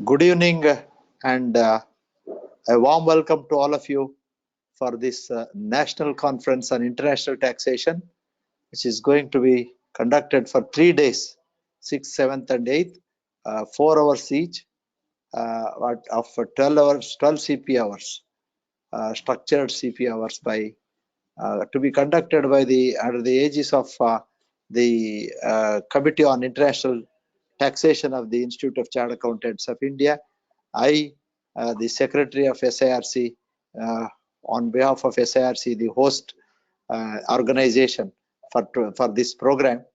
Good evening and a warm welcome to all of you for this National Conference on International Taxation, which is going to be conducted for 3 days, 6th, 7th and 8th, 4 hours each, of 12 hours, 12 CP hours, structured CP hours to be conducted by under the aegis of the Committee on International Taxation of the Institute of Chartered Accountants of India. I, the Secretary of SIRC, on behalf of SIRC, the host organization for this program,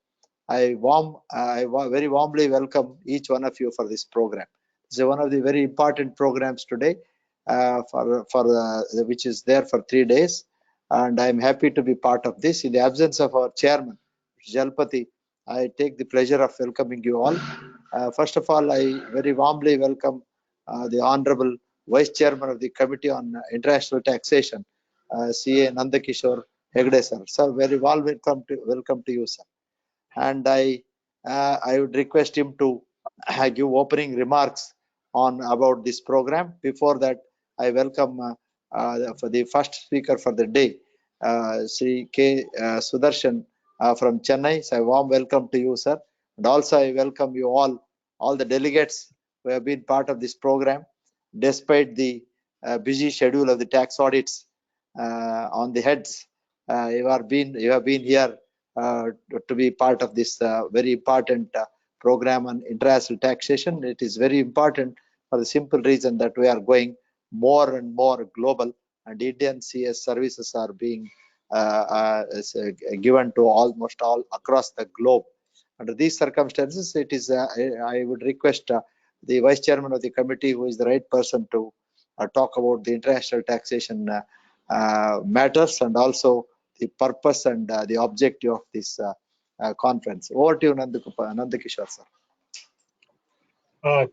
I very warmly welcome each one of you for this program. This is one of the very important programs today, which is there for 3 days, and I'm happy to be part of this. In the absence of our chairman, Jalpati, I take the pleasure of welcoming you all. First of all, I very warmly welcome the Honorable Vice Chairman of the Committee on International Taxation, CA Nandakishore Hegde sir. Sir, very warm welcome to you, sir. And I would request him to give opening remarks about this program. Before that, I welcome for the first speaker for the day, Sri K. Sudarshan from Chennai. So, a warm welcome to you, sir. And also, I welcome you all the delegates who have been part of this program, despite the busy schedule of the tax audits on the heads. You have been here to be part of this very important program on international taxation. It is very important for the simple reason that we are going more and more global, and Indian CS services are being given to almost all across the globe. Under these circumstances, it is I would request the Vice Chairman of the committee, who is the right person to talk about the international taxation matters, and also the purpose and the objective of this conference. Over to you, Nandakishore, sir.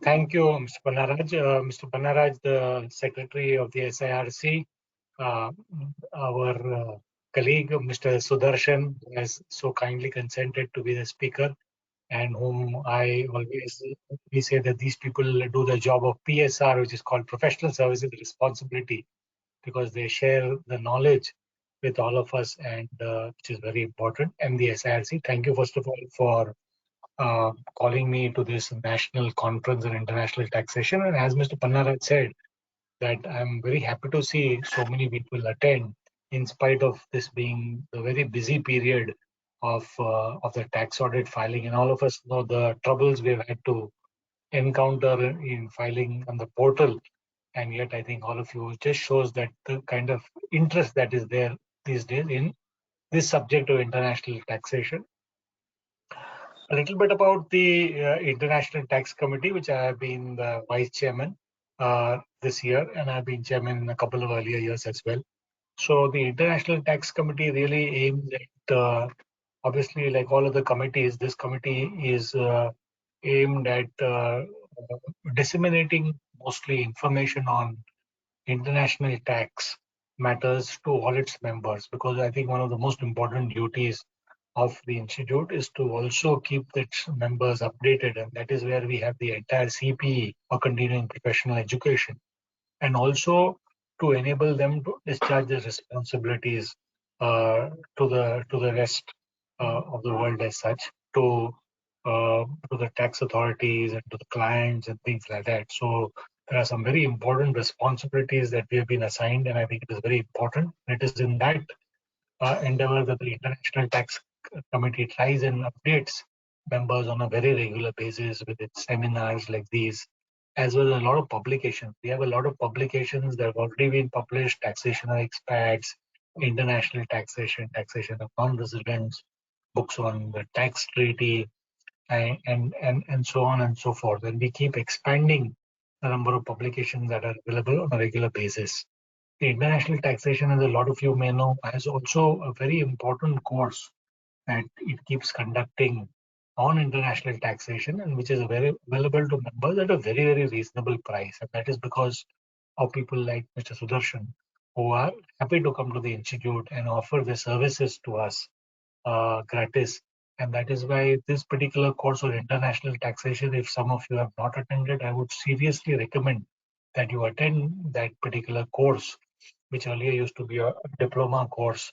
Thank you, Mr. Banaraj. Mr. Banaraj, the Secretary of the SIRC, our colleague, Mr. Sudarshan, has so kindly consented to be the speaker, and whom I always say that these people do the job of PSR, which is called Professional Services Responsibility, because they share the knowledge with all of us, and which is very important. And the SIRC, thank you first of all for calling me to this national conference on international taxation. And as Mr. Pannaraj said, that I'm very happy to see so many people attend, in spite of this being the very busy period of the tax audit filing. And all of us know the troubles we've had to encounter in filing on the portal. And yet I think all of you, just shows that the kind of interest that is there these days in this subject of international taxation. A little bit about the International Tax Committee, which I have been the vice chairman this year, and I've been chairman in a couple of earlier years as well. So the International Tax Committee really aims at, obviously, like all other committees, this committee is aimed at disseminating mostly information on international tax matters to all its members, because I think one of the most important duties of the institute is to also keep its members updated, and that is where we have the entire CPE, or continuing professional education, and also to enable them to discharge their responsibilities to the rest of the world as such, to the tax authorities and to the clients and things like that. So there are some very important responsibilities that we have been assigned, and I think it is very important. It is in that endeavor that the International Tax Committee tries and updates members on a very regular basis with its seminars like these, as well as a lot of publications. We have a lot of publications that have already been published: taxation of expats, international taxation, taxation of non-residents, books on the tax treaty, and so on and so forth. And we keep expanding the number of publications that are available on a regular basis. The international taxation, as a lot of you may know, has also a very important course that it keeps conducting on international taxation, and which is very available to members at a very, very reasonable price. And that is because of people like Mr. Sudarshan, who are happy to come to the institute and offer their services to us gratis And that is why this particular course on international taxation, if some of you have not attended, I would seriously recommend that you attend that particular course, which earlier used to be a diploma course.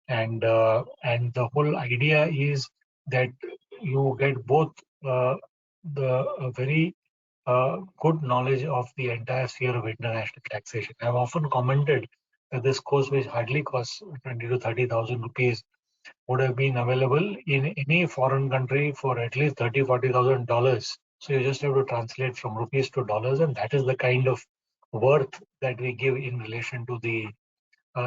And the whole idea is that you get both the very good knowledge of the entire sphere of international taxation. I've often commented that this course, which hardly costs 20 to 30,000 rupees, would have been available in any foreign country for at least $30,000-$40,000. So you just have to translate from rupees to dollars, and that is the kind of worth that we give in relation to the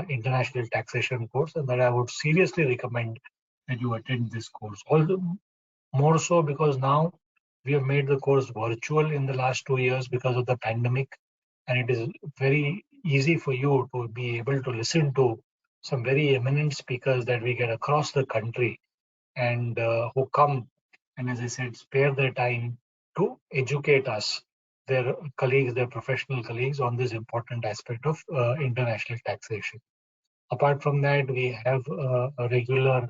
international taxation course, and that I would seriously recommend that you attend this course. All the more so because now we have made the course virtual in the last 2 years because of the pandemic, and it is very easy for you to be able to listen to some very eminent speakers that we get across the country, and who come and, as I said, spare their time to educate us, their colleagues, their professional colleagues, on this important aspect of international taxation. Apart from that, we have regular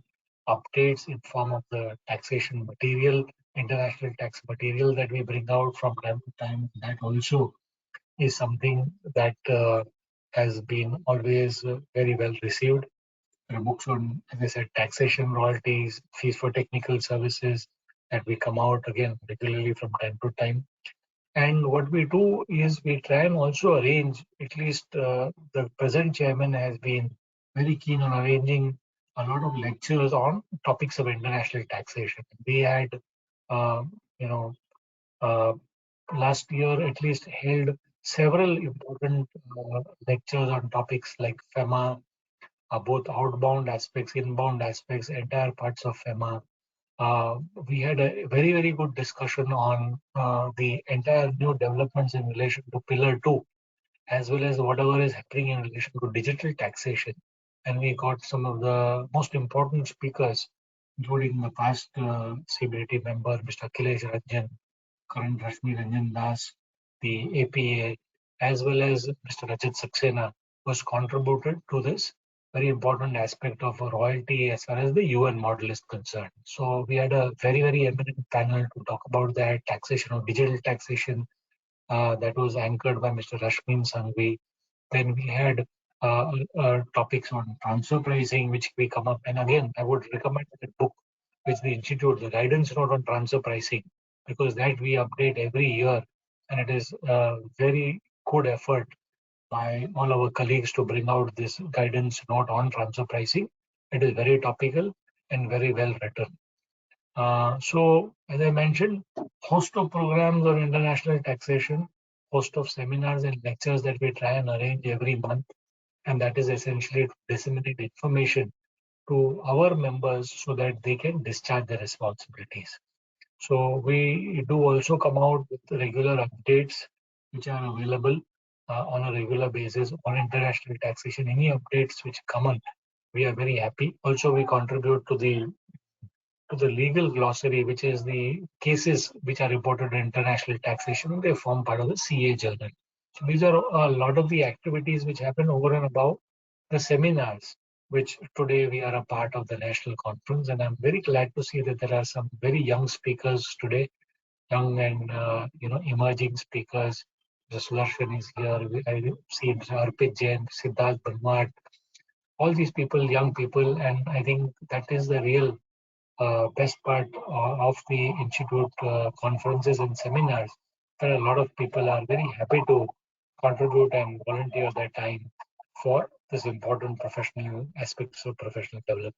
updates in form of the taxation material, international tax material that we bring out from time to time. That also is something that has been always very well received. There are books on, as I said, taxation, royalties, fees for technical services that we come out again regularly from time to time. And what we do is we try and also arrange, at least the present chairman has been very keen on arranging a lot of lectures on topics of international taxation. We had, uh, you know, uh, last year at least held several important lectures on topics like FEMA, both outbound aspects, inbound aspects, entire parts of FEMA. We had a very, very good discussion on the entire new developments in relation to Pillar 2, as well as whatever is happening in relation to digital taxation. And we got some of the most important speakers, including the past CBDT member, Mr. Akhilesh Ranjan, current Rashmi Ranjan Das, the APA, as well as Mr. Rajat Saxena, was contributed to this very important aspect of a royalty as far as the UN model is concerned. So we had a very, very eminent panel to talk about that taxation of digital taxation that was anchored by Mr. Rashmin Sangvi. Then we had topics on transfer pricing, which we come up. And again, I would recommend that book, which the Institute, the guidance note on transfer pricing, because that we update every year. And it is a very good effort by all our colleagues to bring out this guidance note on transfer pricing. It is very topical and very well written. So, as I mentioned, host of programs on international taxation, host of seminars and lectures that we try and arrange every month, and that is essentially to disseminate information to our members so that they can discharge their responsibilities. So we do also come out with regular updates which are available on a regular basis on international taxation. Any updates which come on, we are very happy. Also, we contribute to the legal glossary, which is the cases which are reported in international taxation. They form part of the CA journal. So these are a lot of the activities which happen over and above the seminars, which today we are a part of the national conference. And I'm very glad to see that there are some very young speakers today, young and emerging speakers. The Sudarshan is here. I see Arpit Jain, Siddarth, Banwat, all these people, young people, and I think that is the real best part of the institute conferences and seminars, that a lot of people are very happy to contribute and volunteer their time for this important professional aspects of professional development.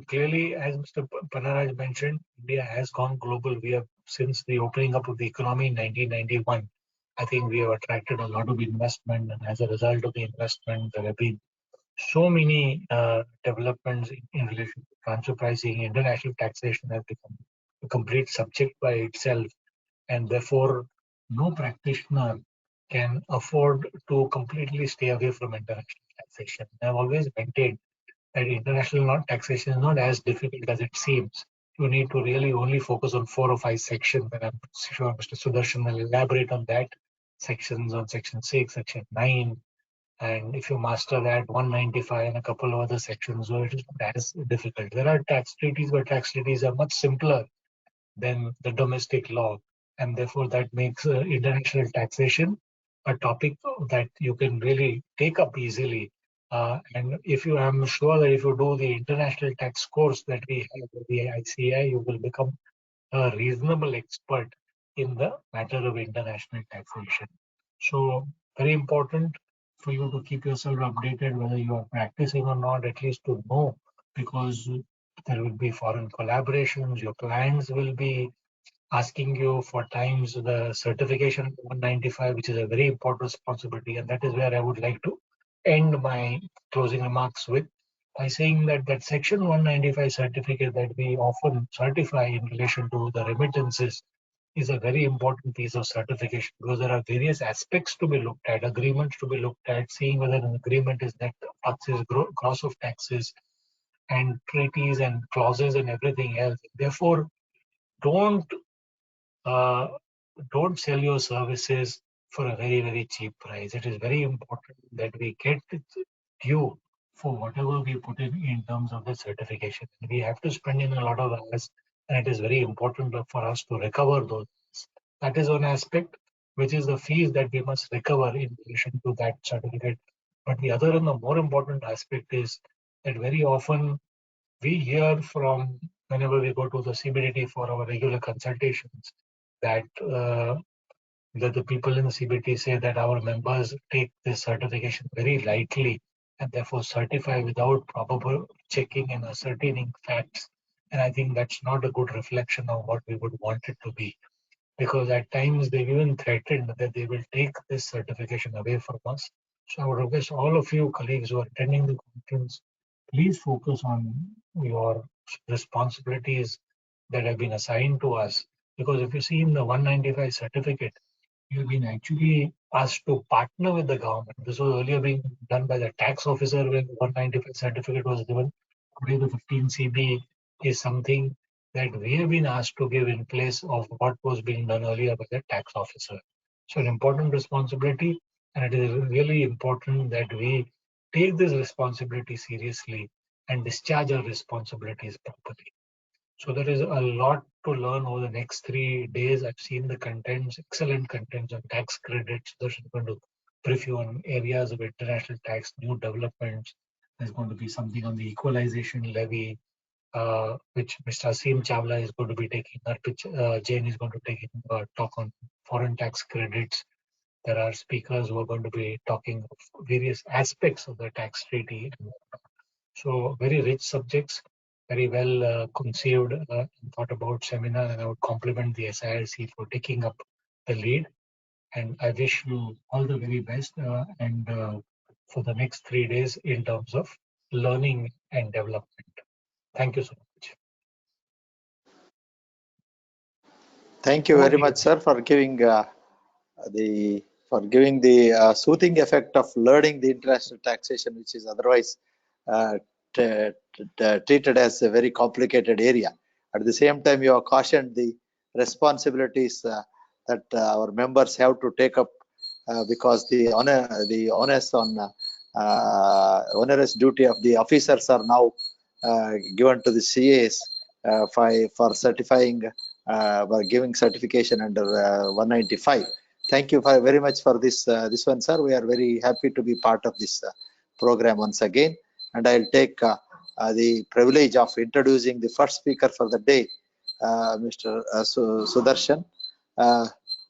Clearly, as Mr. Panaraj mentioned, India has gone global. We have, since the opening up of the economy in 1991, I think we have attracted a lot of investment, and as a result of the investment, there have been so many developments in relation to transfer pricing. International taxation has become a complete subject by itself, and therefore no practitioner can afford to completely stay away from international taxation. I've always maintained that international taxation is not as difficult as it seems. You need to really only focus on 4 or 5 sections, and I'm sure Mr. Sudarshan will elaborate on that. Sections on Section 6, Section 9, And if you master that 195 and a couple of other sections, so it is not as difficult. There are tax treaties, but tax treaties are much simpler than the domestic law, and therefore that makes international taxation a topic that you can really take up easily. And if you, I'm sure that if you do the international tax course that we have at the ICAI, you will become a reasonable expert in the matter of international taxation. So very important for you to keep yourself updated whether you are practicing or not, at least to know, because there will be foreign collaborations, your clients will be asking you for times the certification 195, which is a very important responsibility. And that is where I would like to end my closing remarks with by saying that that section 195 certificate that we often certify in relation to the remittances is a very important piece of certification, because there are various aspects to be looked at, agreements to be looked at, seeing whether an agreement is net taxes, gross of taxes, and treaties and clauses and everything else. Therefore, don't uh, don't sell your services for a very, very cheap price. It is very important that we get due for whatever we put in terms of the certification. We have to spend in a lot of hours, and it is very important for us to recover those. That is one aspect, which is the fees that we must recover in relation to that certificate. But the other and the more important aspect is that very often we hear from, whenever we go to the CBDT for our regular consultations, that that the people in the CBT say that our members take this certification very lightly and therefore certify without proper checking and ascertaining facts. And I think that's not a good reflection of what we would want it to be, because at times they've even threatened that they will take this certification away from us. So I would request all of you colleagues who are attending the conference, please focus on your responsibilities that have been assigned to us. Because if you see in the 195 certificate, you've been actually asked to partner with the government. This was earlier being done by the tax officer when the 195 certificate was given. Today, the 15 CB is something that we have been asked to give in place of what was being done earlier by the tax officer. So, an important responsibility, and it is really important that we take this responsibility seriously and discharge our responsibilities properly. So there is a lot to learn over the next 3 days. I've seen the contents, excellent contents on tax credits. There's going to brief you on areas of international tax, new developments. There's going to be something on the equalization levy, which Mr. Asim Chawla is going to be taking, Arpit Jain is going to take talk on foreign tax credits. There are speakers who are going to be talking of various aspects of the tax treaty. So very rich subjects, very well conceived and thought about seminar, and I would compliment the SIRC for taking up the lead. And I wish you all the very best and for the next 3 days in terms of learning and development. Thank you so much. Thank you Over very to you. much, sir, for giving the soothing effect of learning the international taxation, which is otherwise uh, treated as a very complicated area. At the same time, you have cautioned the responsibilities that our members have to take up, because the onerous duty of the officers are now given to the CAs for certifying, by giving certification under 195. Thank you very much for this one, sir. We are very happy to be part of this program once again. And I'll take the privilege of introducing the first speaker for the day, Mr. Sudarshan.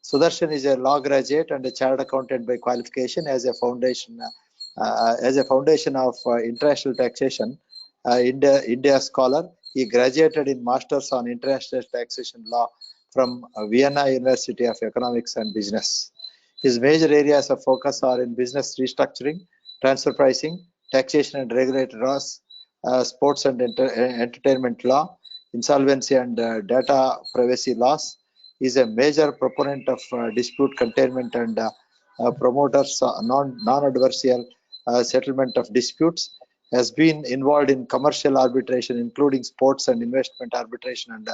Sudarshan is a law graduate and a chartered accountant by qualification. As a foundation of international taxation, India scholar. He graduated in Masters on International Taxation Law from Vienna University of Economics and Business. His major areas of focus are in business restructuring, transfer pricing, taxation and regulatory laws, sports and entertainment law, insolvency and data privacy laws. He is a major proponent of dispute containment and promoters non-adversarial settlement of disputes. Has been involved in commercial arbitration, including sports and investment arbitration and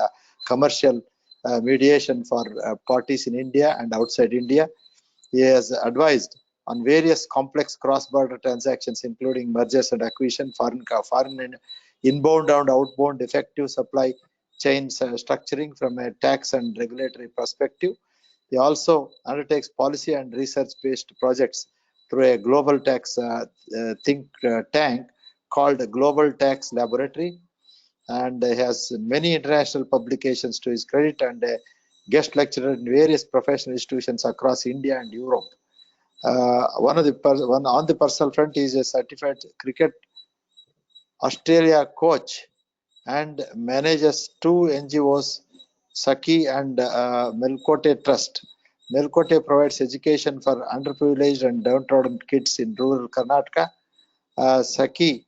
commercial mediation for parties in India and outside India. He has advised on various complex cross-border transactions, including mergers and acquisition, foreign and inbound and outbound effective supply chain structuring from a tax and regulatory perspective. He also undertakes policy and research-based projects through a global tax think tank called Global Tax Laboratory, and has many international publications to his credit, and a guest lecturer in various professional institutions across India and Europe. On the personal front, he is a certified cricket Australia coach and manages two NGOs, Saki and Melkote Trust. Melkote provides education for underprivileged and downtrodden kids in rural Karnataka. Saki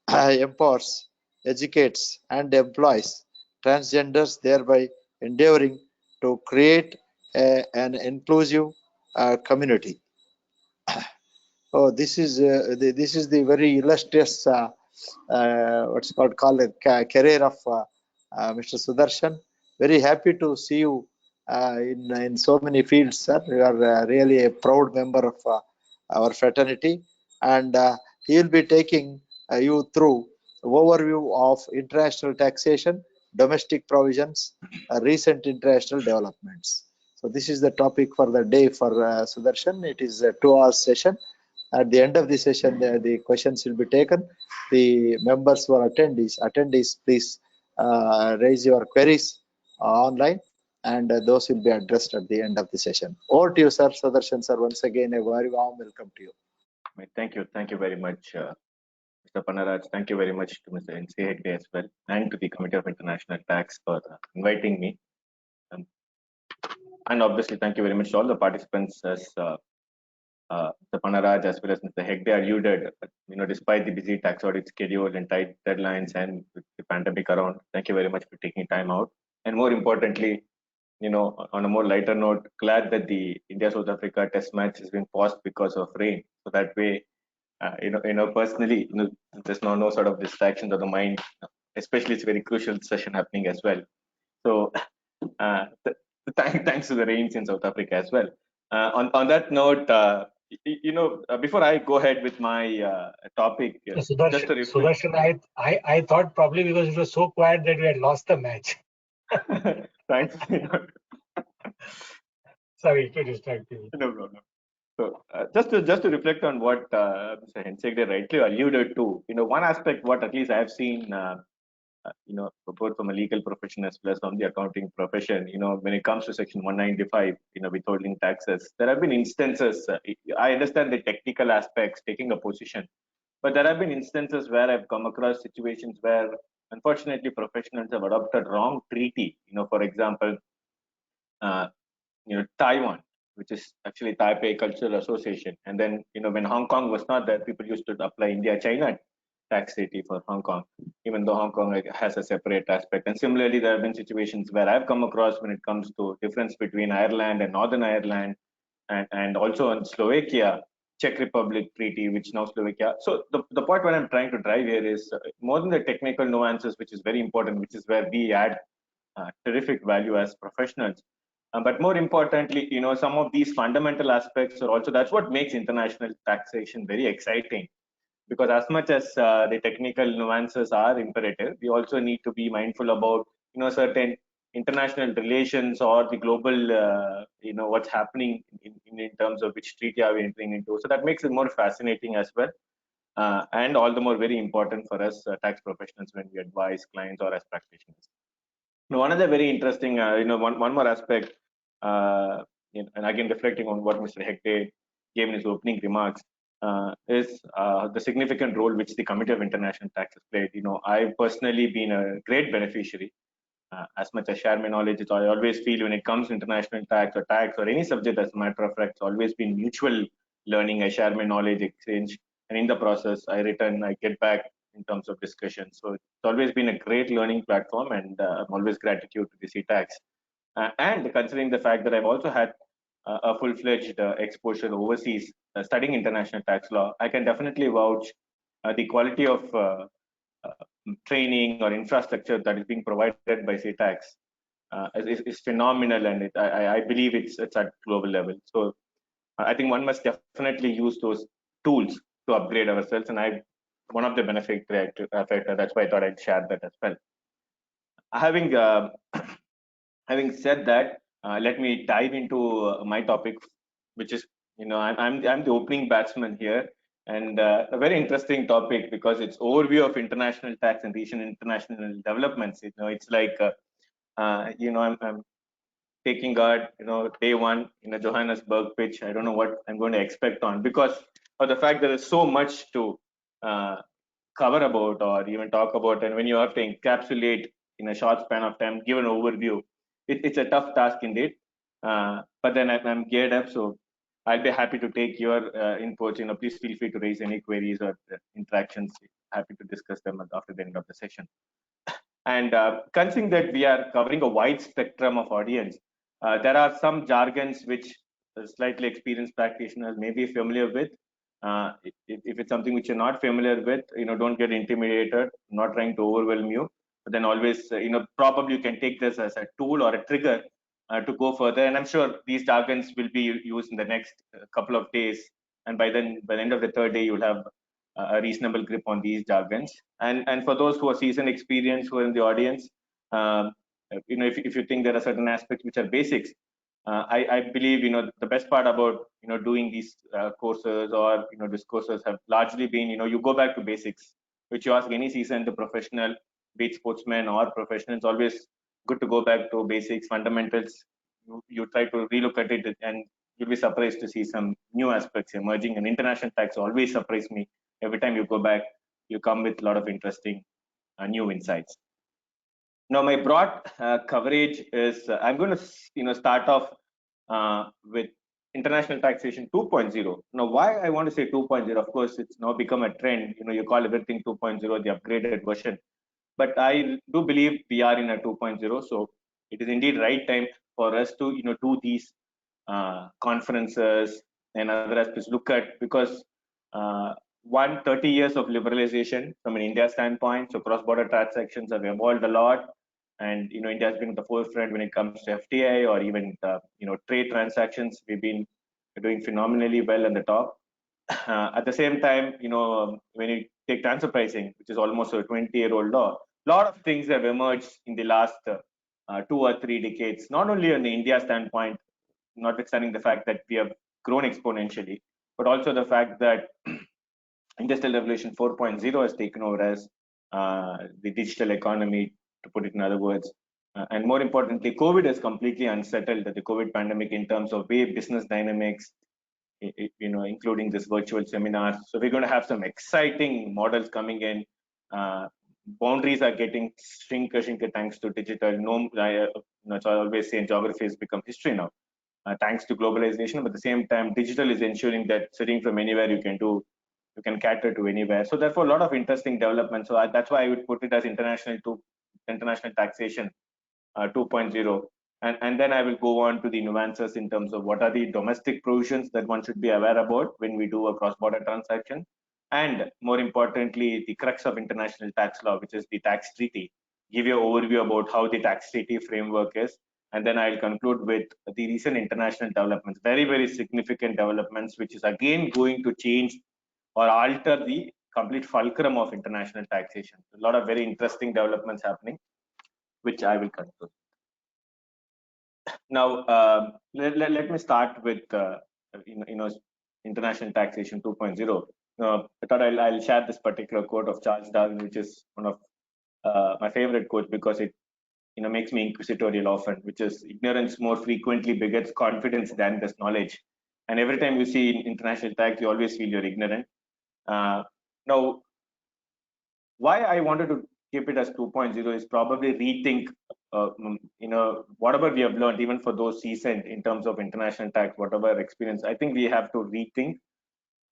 empowers, educates, and employs transgenders, thereby endeavoring to create an inclusive community. Oh, this is the very illustrious what's called a career of Mr. Sudarshan. Very happy to see you in so many fields, sir. You are really a proud member of our fraternity, and he will be taking you through overview of international taxation, domestic provisions, recent international developments. So this is the topic for the day for Sudarshan. It is a 2 hour session. At the end of the session, the questions will be taken. The members who are attendees, please raise your queries online, and those will be addressed at the end of the session. Over to you, sir. Sudarshan, sir. Once again, a very warm welcome to you. Thank you very much, Mr. Panaraj. Thank you very much to Mr. N.C. Hegde as well, and to the Committee of International Tax for inviting me. And obviously, thank you very much to all the participants, as Mr. Panaraj as well as Mr. Hegde alluded. Despite the busy tax audit schedule and tight deadlines and with the pandemic around, thank you very much for taking time out. And more importantly, on a more lighter note, glad that the India-South Africa test match has been paused because of rain. So that way, personally, there's no sort of distractions of the mind, especially it's a very crucial session happening as well. So thanks to the rains in South Africa as well. On that note, before I go ahead with my topic, Sudarshan, I thought probably because it was so quiet that we had lost the match. Thanks. Sorry to distract you. No problem. So just to reflect on what Mr. Hensegde rightly alluded to, one aspect what at least I have seen, both from a legal profession as well as from the accounting profession, when it comes to Section 195, withholding taxes, there have been instances. I understand the technical aspects, taking a position, but there have been instances where I've come across situations where, unfortunately, professionals have adopted wrong treaty. For example, Taiwan, which is actually Taipei Cultural Association. And then, when Hong Kong was not there, people used to apply India-China tax treaty for Hong Kong, even though Hong Kong has a separate aspect. And similarly, there have been situations where I've come across when it comes to difference between Ireland and Northern Ireland, and also in Slovakia, Czech Republic treaty, which now Slovakia. So the point what I'm trying to drive here is more than the technical nuances, which is very important, which is where we add terrific value as professionals. But more importantly, some of these fundamental aspects are also, that's what makes international taxation very exciting. Because as much as the technical nuances are imperative, we also need to be mindful about, certain international relations or the global, what's happening in terms of which treaty are we entering into. So that makes it more fascinating as well. And all the more very important for us tax professionals when we advise clients or as practitioners. Now, one other very interesting, one more aspect, and again reflecting on what Mr. Hegde gave in his opening remarks, is the significant role which the Committee of International Tax has played. I've personally been a great beneficiary. As much as share my knowledge, I always feel when it comes to international tax or any subject, as a matter of fact, it's always been mutual learning. I share my knowledge, exchange, and in the process, I get back in terms of discussion. So it's always been a great learning platform, and I'm always gratitude to the CTAX. And considering the fact that I've also had a full-fledged exposure overseas studying international tax law, I can definitely vouch the quality of training or infrastructure that is being provided by CTAX is phenomenal, and I believe it's at global level. So I think one must definitely use those tools to upgrade ourselves, and one of the benefits that's why I thought I'd share that as well. Having having said that, let me dive into my topic, which is, I'm the opening batsman here, and a very interesting topic because it's overview of international tax and recent international developments. It's like I'm taking guard, day one in a Johannesburg pitch. I don't know what I'm going to expect on, because of the fact that there's so much to cover about or even talk about, and when you have to encapsulate in a short span of time, give an overview, it's a tough task indeed. But then I'm geared up, so I'll be happy to take your inputs. Please feel free to raise any queries or interactions. Happy to discuss them after the end of the session. And considering that we are covering a wide spectrum of audience, there are some jargons which slightly experienced practitioners may be familiar with. If it's something which you're not familiar with, don't get intimidated. I'm not trying to overwhelm you, but then always, probably you can take this as a tool or a trigger to go further. And I'm sure these jargons will be used in the next couple of days. And by the end of the third day, you'll have a reasonable grip on these jargons. And for those who are seasoned experience who are in the audience, if you think there are certain aspects which are basics, I believe the best part about doing these courses or discourses have largely been you go back to basics, which you ask any seasoned professional, be it sportsman or professional. It's always good to go back to basics, fundamentals. You try to relook at it, and you'll be surprised to see some new aspects emerging. And international tax always surprised me. Every time you go back, you come with a lot of interesting new insights. Now, my broad coverage is I'm going to start off with international taxation 2.0. Now, why I want to say 2.0? Of course, it's now become a trend. You call everything 2.0, the upgraded version. But I do believe we are in a 2.0. So it is indeed right time for us to do these conferences and other aspects. Look at, because 30 years of liberalization from an India standpoint. So cross-border transactions have evolved a lot, and India has been at the forefront when it comes to FDI or even trade transactions. We've been doing phenomenally well on the top. At the same time, when you take transfer pricing, which is almost a 20-year-old law, a lot of things have emerged in the last 2 or 3 decades. Not only on the India standpoint, notwithstanding the fact that we have grown exponentially, but also the fact that Industrial Revolution 4.0 has taken over as the digital economy, to put it in other words. And more importantly, COVID has completely unsettled the COVID pandemic in terms of way business dynamics, including this virtual seminars. So we're going to have some exciting models coming in. Boundaries are getting shrinker thanks to digital. So I always say geography has become history now, thanks to globalization. But at the same time, digital is ensuring that sitting from anywhere you can cater to anywhere. So therefore, a lot of interesting developments. So that's why I would put it as international taxation 2.0. And then I will go on to the nuances in terms of what are the domestic provisions that one should be aware about when we do a cross-border transaction. And more importantly, the crux of international tax law, which is the tax treaty. Give you an overview about how the tax treaty framework is. And then I'll conclude with the recent international developments, very, very significant developments, which is again going to change or alter the complete fulcrum of international taxation. A lot of very interesting developments happening, which I will conclude. Now, let me start with international taxation 2.0. I thought I'll share this particular quote of Charles Darwin, which is one of my favorite quotes because it makes me inquisitorial often, which is ignorance more frequently begets confidence than does knowledge. And every time you see international tax, you always feel you're ignorant. Now, why I wanted to keep it as 2.0 is probably rethink, whatever we have learned, even for those seasoned in terms of international tax, whatever experience, I think we have to rethink.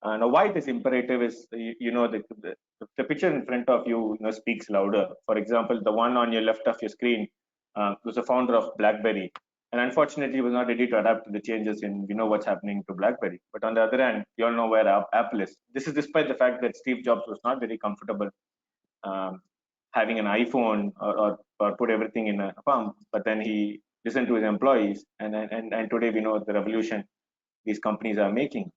Now, why it is imperative is, the picture in front of you, speaks louder. For example, the one on your left of your screen was the founder of BlackBerry. And unfortunately, he was not ready to adapt to the changes in, what's happening to BlackBerry. But on the other hand, we all know where Apple is. This is despite the fact that Steve Jobs was not very comfortable having an iPhone or put everything in a palm. But then he listened to his employees. And today we know the revolution these companies are making.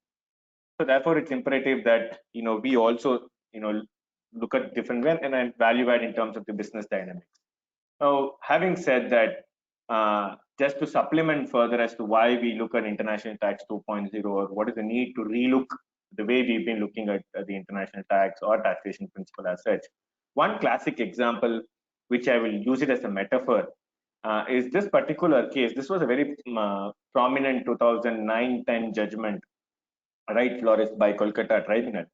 So therefore, it's imperative that we also look at different way and value add in terms of the business dynamics. Now, having said that, just to supplement further as to why we look at International Tax 2.0, or what is the need to relook the way we've been looking at the international tax or taxation principle as such. One classic example, which I will use it as a metaphor, is this particular case. This was a very prominent 2009-10 judgment, right, Flores, by Kolkata Tribunal.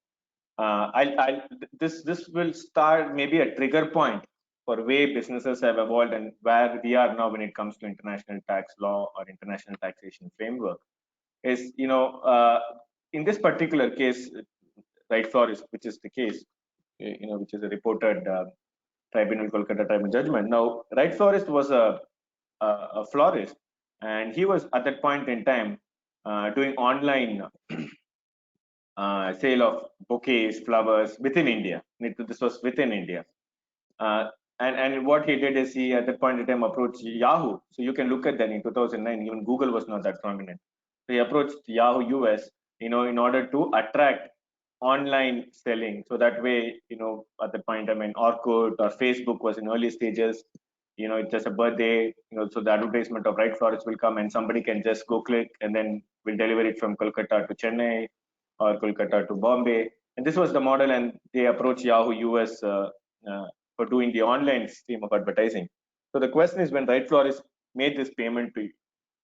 This will start maybe a trigger point for way businesses have evolved and where we are now when it comes to international tax law or international taxation framework. Is in this particular case, right, Flores, which is the case, which is a reported tribunal, Kolkata tribunal judgment. Now, right, Flores was a florist, and he was at that point in time doing online sale of bouquets, flowers within India. This was within India. And what he did is he at that point in time approached Yahoo. So you can look at that in 2009, even Google was not that prominent. So he approached Yahoo US, in order to attract online selling. So that way, at the point, I mean, Orkut or Facebook was in early stages. It's just a birthday, so the advertisement of right florist will come and somebody can just go click and then we'll deliver it from Kolkata to Chennai or Kolkata to Bombay. And this was the model, and they approached Yahoo US for doing the online stream of advertising. So the question is, when right florist made this payment to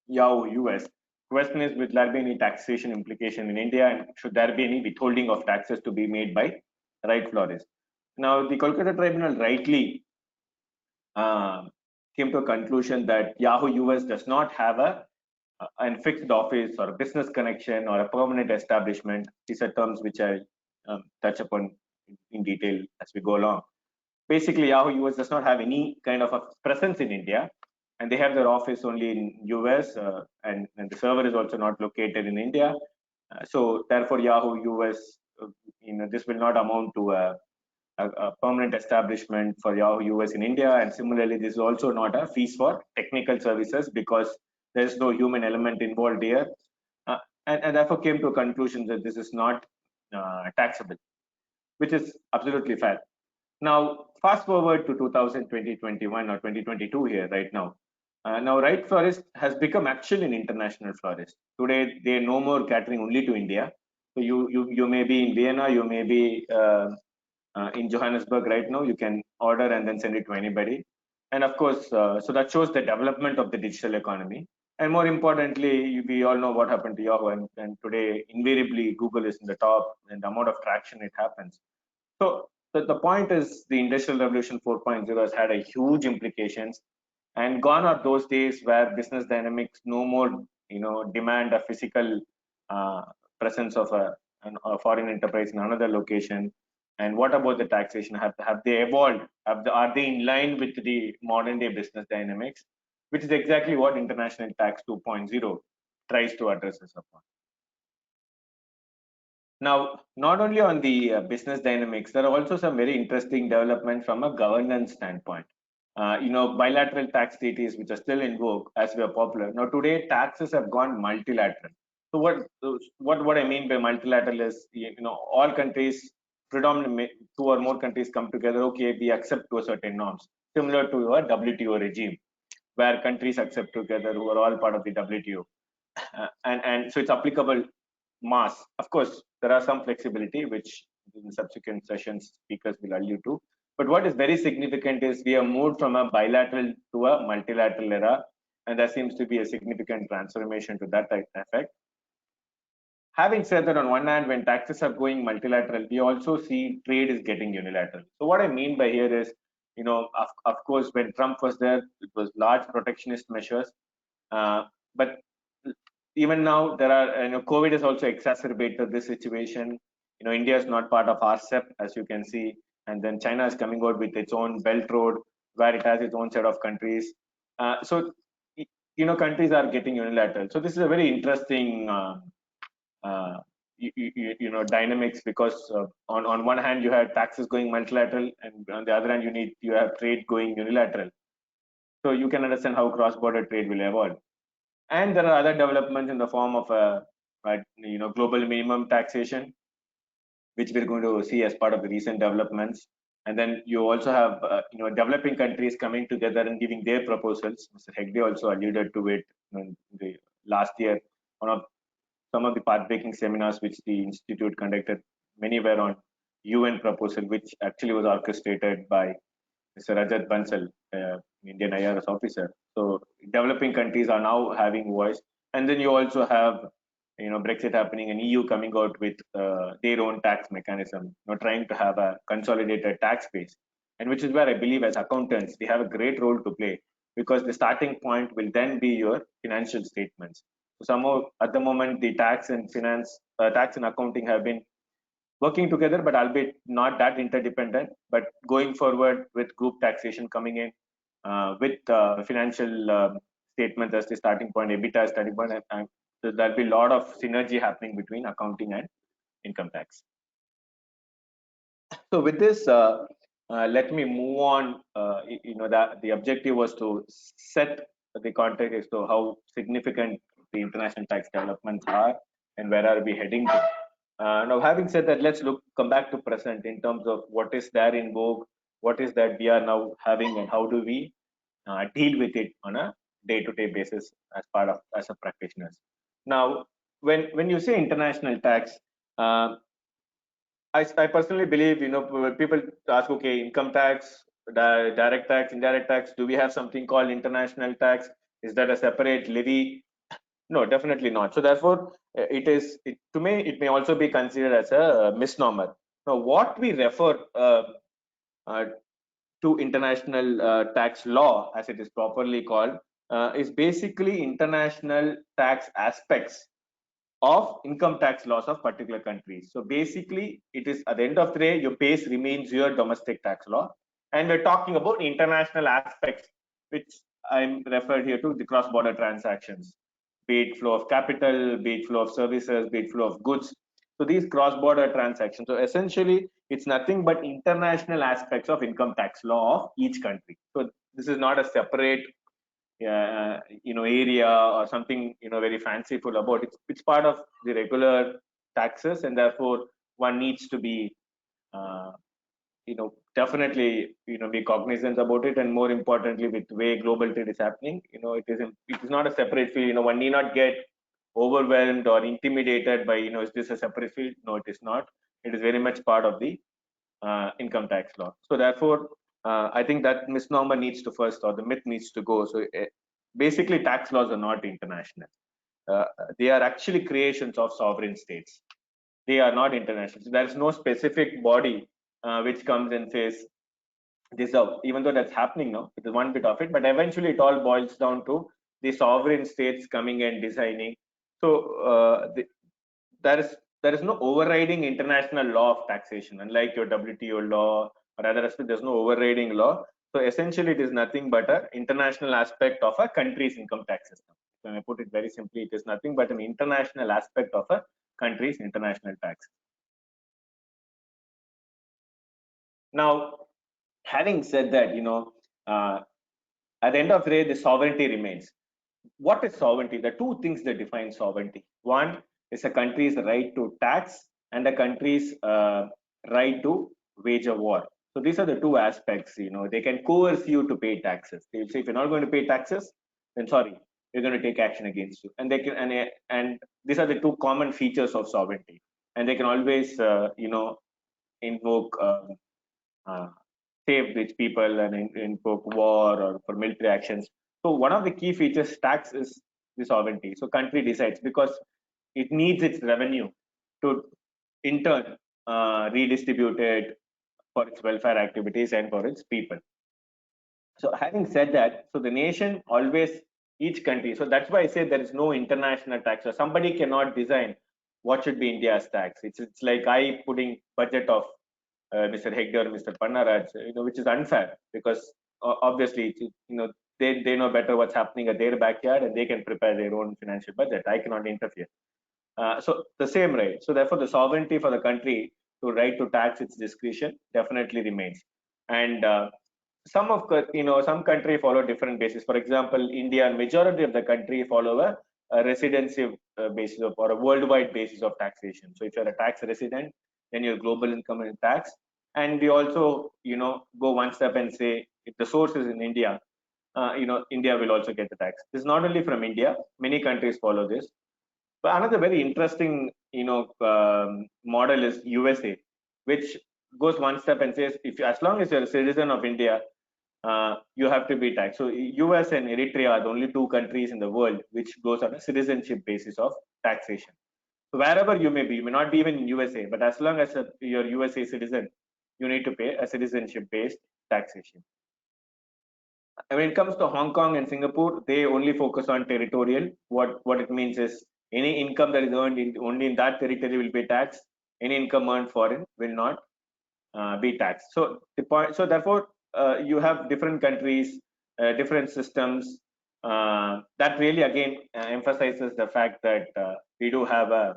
Yahoo US, question is, will there be any taxation implication in India, and should there be any withholding of taxes to be made by right florist? Now, the Kolkata Tribunal rightly came to a conclusion that Yahoo US does not have a fixed office or a business connection or a permanent establishment. These are terms which I touch upon in detail as we go along. Basically, Yahoo US does not have any kind of a presence in India, and they have their office only in US, and the server is also not located in India. So therefore, Yahoo US, this will not amount to a permanent establishment for Yahoo US in India. And similarly, this is also not a fees for technical services because there's no human element involved here. And therefore came to a conclusion that this is not taxable, which is absolutely fair. Now, fast forward to 2021 or 2022 here right now. Now, right florist has become actually an international florist. Today, they are no more catering only to India. So you may be in Vienna, you may be in Johannesburg right now. You can order and then send it to anybody. And of course, so that shows the development of the digital economy. And more importantly, we all know what happened to Yahoo, and today invariably Google is in the top, and the amount of traction it happens. So the point is, the Industrial Revolution 4.0 has had a huge implications, and gone are those days where business dynamics no more demand a physical presence of a foreign enterprise in another location. And what about the taxation? Have they evolved? Are they in line with the modern day business dynamics, which is exactly what International Tax 2.0 tries to address us upon. Now, not only on the business dynamics, there are also some very interesting developments from a governance standpoint. Bilateral tax treaties, which are still in vogue as we are popular. Now, today, taxes have gone multilateral. So what I mean by multilateral is, all countries, predominantly 2 or more countries come together. Okay, we accept to a certain norms, similar to a WTO regime, where countries accept together who are all part of the WTO, and so it's applicable mass. Of course, there are some flexibility, which in subsequent sessions speakers will allude to. But what is very significant is we have moved from a bilateral to a multilateral era, and there seems to be a significant transformation to that effect. Having said that, on one hand, when taxes are going multilateral, we also see trade is getting unilateral. So what I mean by here is, of course, when Trump was there, it was large protectionist measures. But even now, there are, COVID has also exacerbated this situation. India is not part of RCEP, as you can see. And then China is coming out with its own Belt Road, where it has its own set of countries. So countries are getting unilateral. So this is a very interesting dynamics, because on one hand you have taxes going multilateral, and on the other hand you have trade going unilateral. So you can understand how cross-border trade will evolve. And there are other developments in the form of global minimum taxation, which we're going to see as part of the recent developments. And then you also have developing countries coming together and giving their proposals. Mr. Hegde also alluded to it in the last year. Some of the path-breaking seminars which the institute conducted, many were on UN proposal, which actually was orchestrated by Mr. Rajat Bansal, Indian IRS officer. So developing countries are now having voice, and then you also have Brexit happening and EU coming out with their own tax mechanism, trying to have a consolidated tax base, and which is where I believe as accountants we have a great role to play, because the starting point will then be your financial statements. So somehow at the moment the tax and accounting have been working together, but albeit not that interdependent. But going forward with group taxation coming in, with financial statements as the starting point, EBITDA as starting point, so there'll be a lot of synergy happening between accounting and income tax. So with this, let me move on. That the objective was to set the context as to how significant the international tax developments are and where are we heading to. Now, having said that, let's come back to present in terms of what is there in vogue, what is that we are now having, and how do we deal with it on a day-to-day basis as a practitioners. Now, when you say international tax, I personally believe, people ask, okay, income tax, direct tax, indirect tax, do we have something called international tax? Is that a separate levy? No, definitely not. So therefore, to me, it may also be considered as a misnomer. Now, what we refer to international tax law, as it is properly called, is basically international tax aspects of income tax laws of particular countries. So basically, it is at the end of the day, your base remains your domestic tax law. And we're talking about international aspects, which I'm referred here to the cross-border transactions, be it flow of capital, be it flow of services, be it flow of goods. So these cross-border transactions. So essentially, it's nothing but international aspects of income tax law of each country. So this is not a separate area or something very fanciful about it. It's part of the regular taxes, and therefore one needs to be definitely be cognizant about it. And more importantly, with the way global trade is happening, it is not a separate field. One need not get overwhelmed or intimidated by is this a separate field? No, it is not. It is very much part of the income tax law. So therefore, I think that misnomer needs to first, or the myth needs to go. So basically, tax laws are not international. They are actually creations of sovereign states. They are not international. So there is no specific body which comes and says this. Even though that's happening now, it is one bit of it, but eventually it all boils down to the sovereign states coming and designing. So there is no overriding international law of taxation, unlike your WTO law or other aspects. There's no overriding law. So essentially, it is nothing but an international aspect of a country's income tax system. When I put it very simply, it is nothing but an international aspect of a country's international tax. Now, having said that, at the end of the day, the sovereignty remains. What is sovereignty? There are two things that define sovereignty. One is a country's right to tax and a country's right to wage a war. So these are the two aspects. They can coerce you to pay taxes. They will say, if you're not going to pay taxes, then sorry, we're going to take action against you. And they can, and these are the two common features of sovereignty. And they can always, invoke save rich people and invoke war or for military actions. So one of the key features tax is the sovereignty. So country decides because it needs its revenue to in turn redistribute it for its welfare activities and for its people. So having said that, so the nation always, each country, so that's why I say there is no international tax. So somebody cannot design what should be India's tax. It's like I putting budget of Mr. Hegde or Mr. Pannaraj, which is unfair because obviously, they know better what's happening at their backyard and they can prepare their own financial budget. I cannot interfere. So the same right. So therefore, the sovereignty for the country to right to tax its discretion definitely remains. And some country follow different bases. For example, India, majority of the country follow a a residency basis of, or a worldwide basis of taxation. So if you're a tax resident, then your global income is taxed. And we also, go one step and say, if the source is in India, India will also get the tax. This is not only from India; many countries follow this. But another very interesting, model is USA, which goes one step and says, if as long as you're a citizen of India, you have to be taxed. So US and Eritrea are the only two countries in the world which goes on a citizenship basis of taxation. So wherever you may be, you may not be even in USA, but as long as you're USA citizen, you need to pay a citizenship-based taxation. And when it comes to Hong Kong and Singapore, they only focus on territorial. What it means is any income that is earned only in that territory will be taxed. Any income earned foreign will not be taxed. So therefore, you have different countries, different systems. That really again emphasizes the fact that we do have a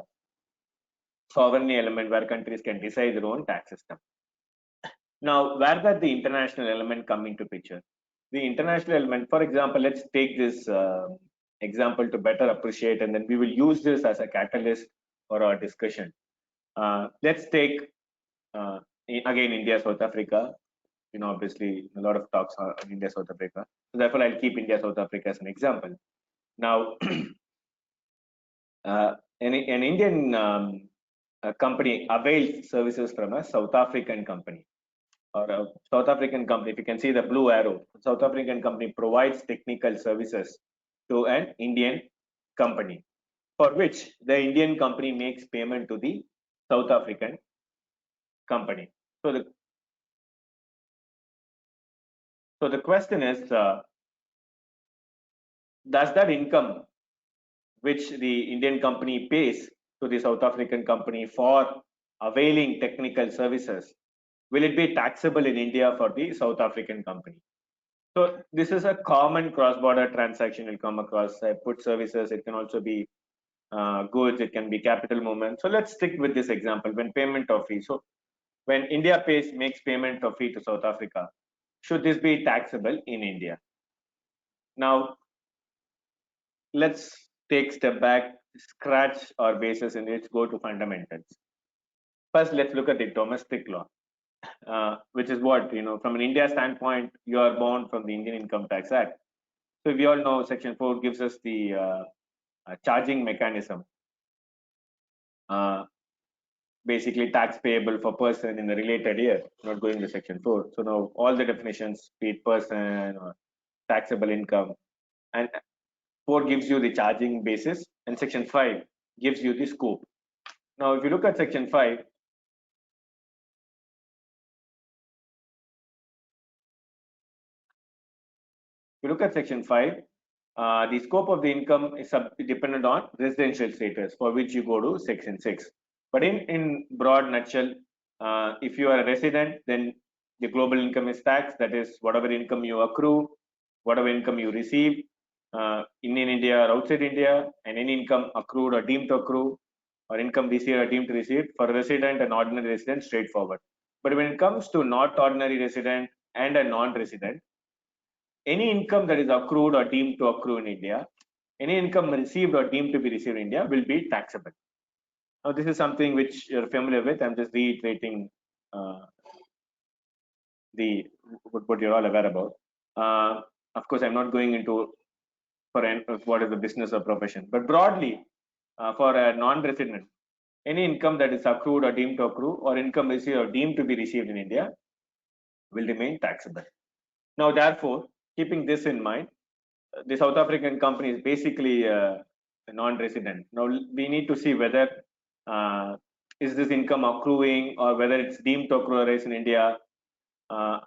sovereignty element where countries can decide their own tax system. Now, where does the international element come into picture? The international element, for example, let's take this example to better appreciate, and then we will use this as a catalyst for our discussion. Let's take again India, South Africa. Obviously a lot of talks are on India, South Africa. So therefore, I'll keep India, South Africa as an example. Now, an Indian company avails services from a South African company. Or a South African company, if you can see the blue arrow, South African company provides technical services to an Indian company, for which the Indian company makes payment to the South African company. So the question is, does that income which the Indian company pays to the South African company for availing technical services, will it be taxable in India for the South African company? So this is a common cross-border transaction you'll come across. I put services, it can also be goods, it can be capital movement. So let's stick with this example, when payment of fee. So when India makes payment of fee to South Africa, should this be taxable in India? Now, let's take a step back, scratch our bases, and let's go to fundamentals. First, let's look at the domestic law. Which is what, from an India standpoint, you are bound from the Indian Income Tax Act. So we all know Section 4 gives us the charging mechanism. Basically, tax payable for person in the related year, not going to Section 4. So now all the definitions, be it person or taxable income, and 4 gives you the charging basis, and Section 5 gives you the scope. Now, if you look at Section 5, you look at Section 5, the scope of the income is dependent on residential status, for which you go to Section 6. But in broad nutshell, if you are a resident, then the global income is taxed. That is, whatever income you accrue, whatever income you receive in India or outside India, and any income accrued or deemed to accrue, or income received or deemed to receive, for a resident and ordinary resident, straightforward. But when it comes to not ordinary resident and a non-resident, any income that is accrued or deemed to accrue in India, any income received or deemed to be received in India will be taxable. Now, this is something which you're familiar with. I'm just reiterating what you're all aware about. Of course, I'm not going into what is the business or profession, but broadly, for a non-resident, any income that is accrued or deemed to accrue, or income received or deemed to be received in India, will remain taxable. Now, therefore, keeping this in mind, the South African company is basically a non-resident. Now, we need to see whether is this income accruing or whether it's deemed to accrue in India.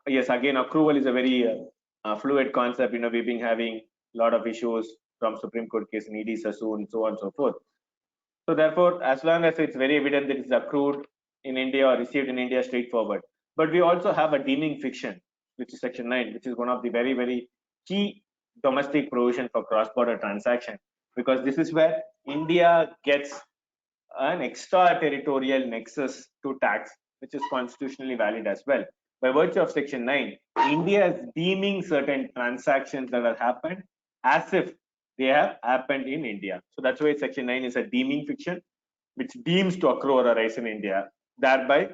Yes, again, accrual is a very fluid concept. We've been having a lot of issues from Supreme Court case in ED, Sassoon, so on and so forth. So therefore, as long as it's very evident that it's accrued in India or received in India, straightforward. But we also have a deeming fiction, which is Section 9, which is one of the very, very key domestic provision for cross-border transaction, because this is where India gets an extraterritorial nexus to tax, which is constitutionally valid as well. By virtue of Section 9, India is deeming certain transactions that have happened as if they have happened in India. So that's why Section 9 is a deeming fiction, which deems to accrue or arise in India. Thereby,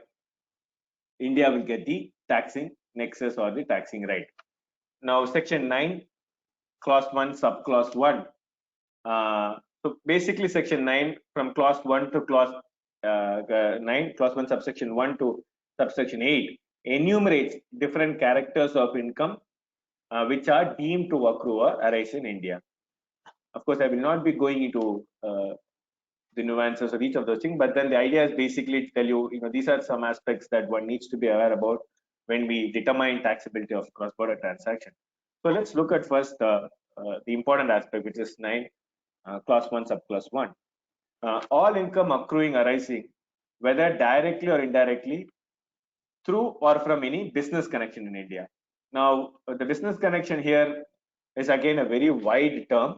India will get the taxing nexus or the taxing right. Now, Section 9, Clause 1, Subclause 1. So basically, Section 9 from Clause 1 to Clause 9, Clause 1, Subsection 1 to Subsection 8 enumerates different characters of income which are deemed to accrue or arise in India. Of course, I will not be going into the nuances of each of those things, but then the idea is basically to tell you, these are some aspects that one needs to be aware about when we determine taxability of cross-border transaction. So let's look at first the important aspect, which is 9, Clause 1, Subclause 1. All income accruing arising, whether directly or indirectly, through or from any business connection in India. Now, the business connection here is again a very wide term.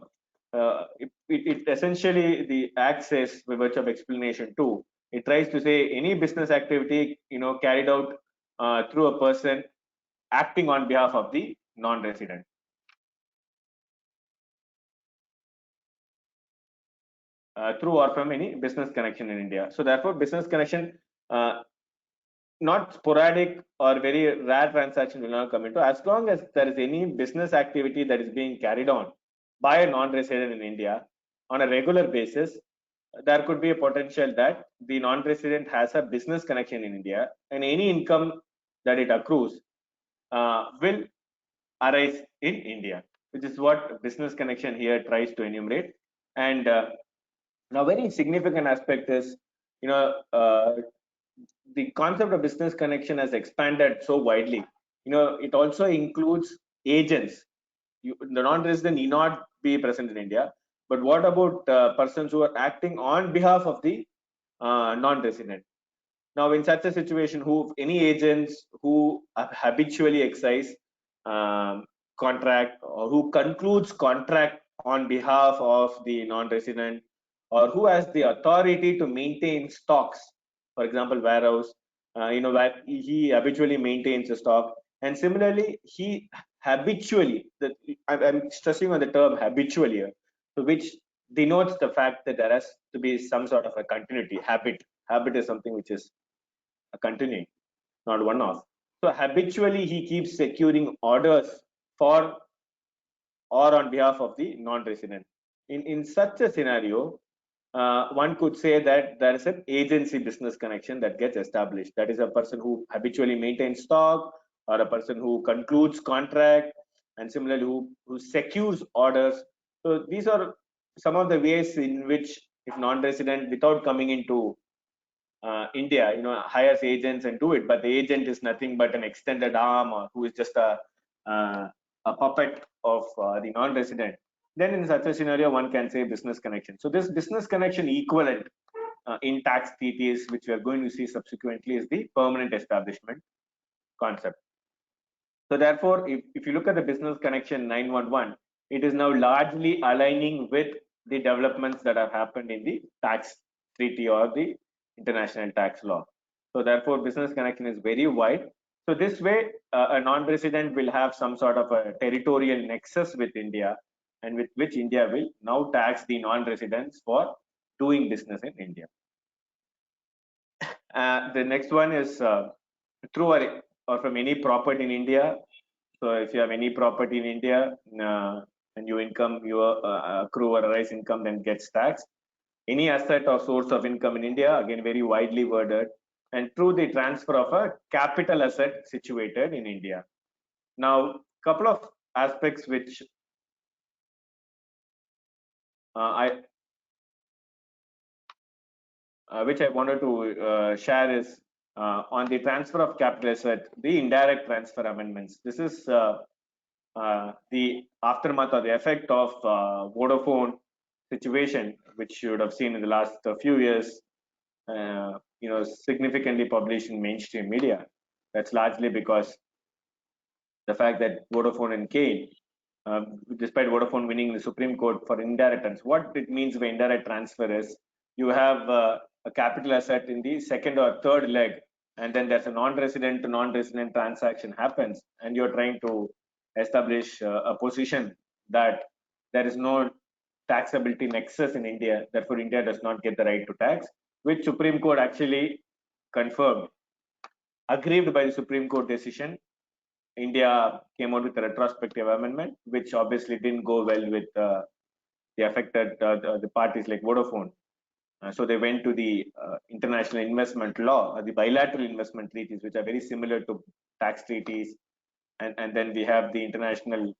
It essentially the acts as by virtue of explanation too. It tries to say any business activity carried out through a person acting on behalf of the non-resident. Through or from any business connection in India. So therefore, business connection, not sporadic or very rare transaction will not come into, as long as there is any business activity that is being carried on by a non-resident in India on a regular basis, there could be a potential that the non-resident has a business connection in India, and any income that it accrues will arise in India, which is what business connection here tries to enumerate. And now, very significant aspect is, the concept of business connection has expanded so widely. It also includes agents. The non-resident need not be present in India, but what about persons who are acting on behalf of the non-resident? Now, in such a situation, any agents who habitually exercise contract, or who concludes contract on behalf of the non-resident, or who has the authority to maintain stocks, for example, warehouse, where he habitually maintains a stock, and similarly, he habitually, I'm stressing on the term habitually here, so which denotes the fact that there has to be some sort of a continuity. Habit is something which is a continuing, not one-off. So habitually, he keeps securing orders for or on behalf of the non-resident. In such a scenario, one could say that there is an agency business connection that gets established. That is a person who habitually maintains stock, or a person who concludes contract, and similarly who secures orders. So these are some of the ways in which, if non-resident, without coming into India, hires agents and do it, but the agent is nothing but an extended arm, or who is just a puppet of the non-resident. Then in such a scenario, one can say business connection. So this business connection equivalent in tax treaties, which we are going to see subsequently, is the permanent establishment concept. So therefore, if you look at the business connection 911, it is now largely aligning with the developments that have happened in the tax treaty or the international tax law. So therefore, business connection is very wide. So this way, a non-resident will have some sort of a territorial nexus with India, and with which India will now tax the non-residents for doing business in India. The next one is through or from any property in India. So if you have any property in India and your income, your accrue or arise income then gets taxed. Any asset or source of income in India, again very widely worded, and through the transfer of a capital asset situated in India. Now, a couple of aspects which I wanted to share is on the transfer of capital asset, the indirect transfer amendments. This is the aftermath or the effect of Vodafone situation, which you would have seen in the last few years, significantly published in mainstream media. That's largely because the fact that Vodafone and Kane, despite Vodafone winning the Supreme Court for indirect transfer, what it means by indirect transfer is you have a capital asset in the second or third leg, and then there's a non-resident to non-resident transaction happens, and you're trying to establish a position that there is no taxability nexus in India. Therefore, India does not get the right to tax, which Supreme Court actually confirmed. Aggrieved by the Supreme Court decision, India came out with a retrospective amendment, which obviously didn't go well with the affected the parties like Vodafone. So they went to the international investment law, the bilateral investment treaties, which are very similar to tax treaties, and then we have the international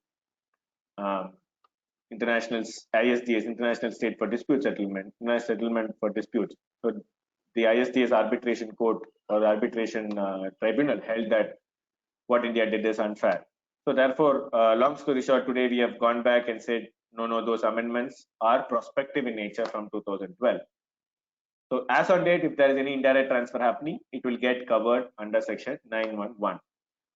ISDS, International State for Dispute Settlement, International Settlement for Disputes. So the ISDS arbitration court or arbitration tribunal held that what India did is unfair. So therefore, long story short, today we have gone back and said, no, those amendments are prospective in nature from 2012. So as on date, if there is any indirect transfer happening, it will get covered under section 911.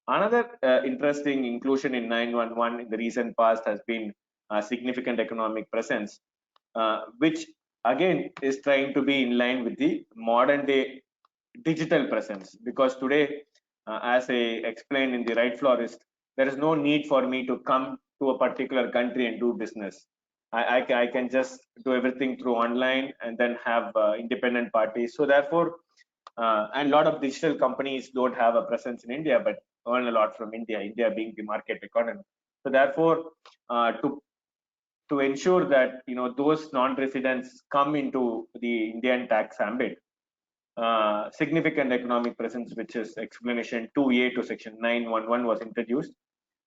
Another interesting inclusion in 911 in the recent past has been significant economic presence, which again is trying to be in line with the modern day digital presence, because today, as I explained in the right florist, there is no need for me to come to a particular country and do business. I can just do everything through online and then have independent parties. So therefore, and a lot of digital companies don't have a presence in India, but earn a lot from India, India being the market economy. So therefore, to ensure that those non-residents come into the Indian tax ambit, significant economic presence, which is explanation 2A to section 911, was introduced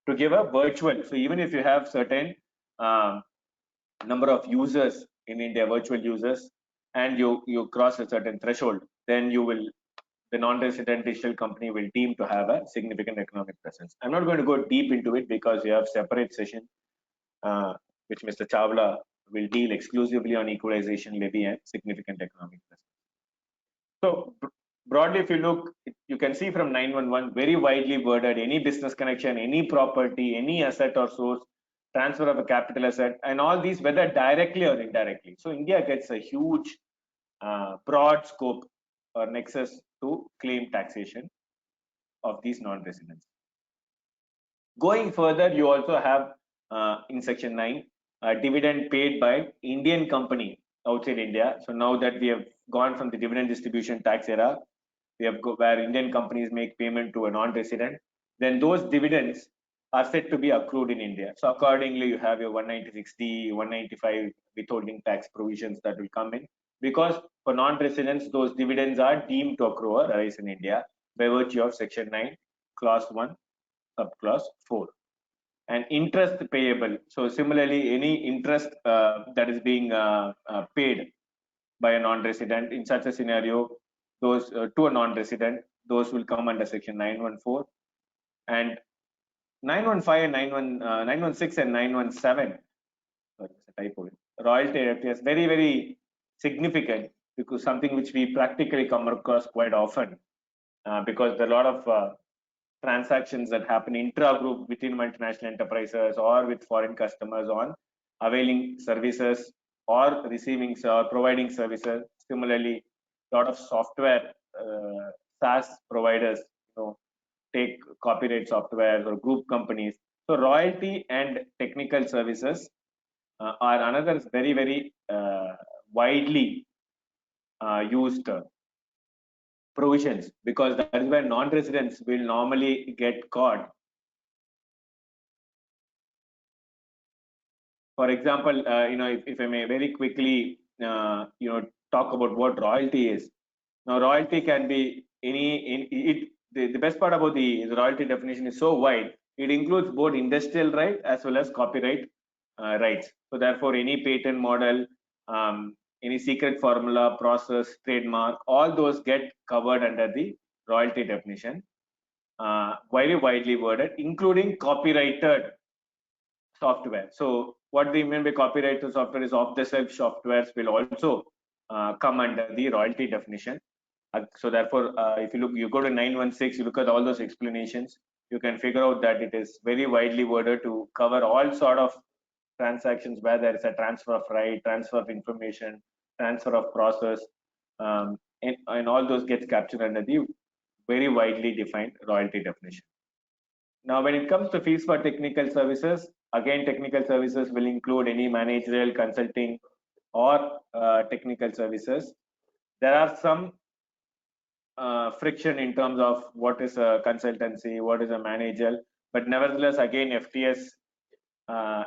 to give a virtual. So even if you have certain number of users in India, virtual users, and you cross a certain threshold, then the non-resident digital company will deem to have a significant economic presence. I'm not going to go deep into it because you have separate session, which Mr. Chawla will deal exclusively on equalization levy and significant economic presence. So broadly, if you look, you can see from 911 very widely worded: any business connection, any property, any asset or source, transfer of a capital asset, and all these, whether directly or indirectly. So India gets a huge broad scope or nexus to claim taxation of these non-residents. Going further, you also have in section 9 dividend paid by Indian company outside India. So now that we have gone from the dividend distribution tax era, we have where Indian companies make payment to a non-resident, then those dividends are said to be accrued in India. So accordingly, you have your 196D, 195 withholding tax provisions that will come in, because for non-residents, those dividends are deemed to accrue or arise in India by virtue of section 9, clause 1, subclause 4. And interest payable. So similarly, any interest that is being paid by a non-resident in such a scenario, those to a non-resident, those will come under section 914. And 915 and 916 and 917, sorry, it's a typo, royalty is very, very significant, because something which we practically come across quite often, because there are a lot of transactions that happen intra-group within multinational enterprises or with foreign customers on availing services or receiving or providing services. Similarly, a lot of software SaaS providers, take copyright software or group companies. So royalty and technical services are another very, very widely used provisions, because that is where non-residents will normally get caught. For example, if I may very quickly, talk about what royalty is. Now, royalty can be the best part about the royalty definition is so wide. It includes both industrial right as well as copyright rights. So therefore, any patent model, any secret formula, process, trademark, all those get covered under the royalty definition, very widely worded, including copyrighted software. So what we mean by copyrighted software is off-the-shelf softwares will also come under the royalty definition. So therefore, if you go to 916, you look at all those explanations, you can figure out that it is very widely worded to cover all sort of transactions where there is a transfer of right, transfer of information, transfer of process, and all those gets captured under the very widely defined royalty definition. Now, when it comes to fees for technical services, again, technical services will include any managerial, consulting, or technical services. There are some friction in terms of what is a consultancy, what is a managerial, but nevertheless, again, FTS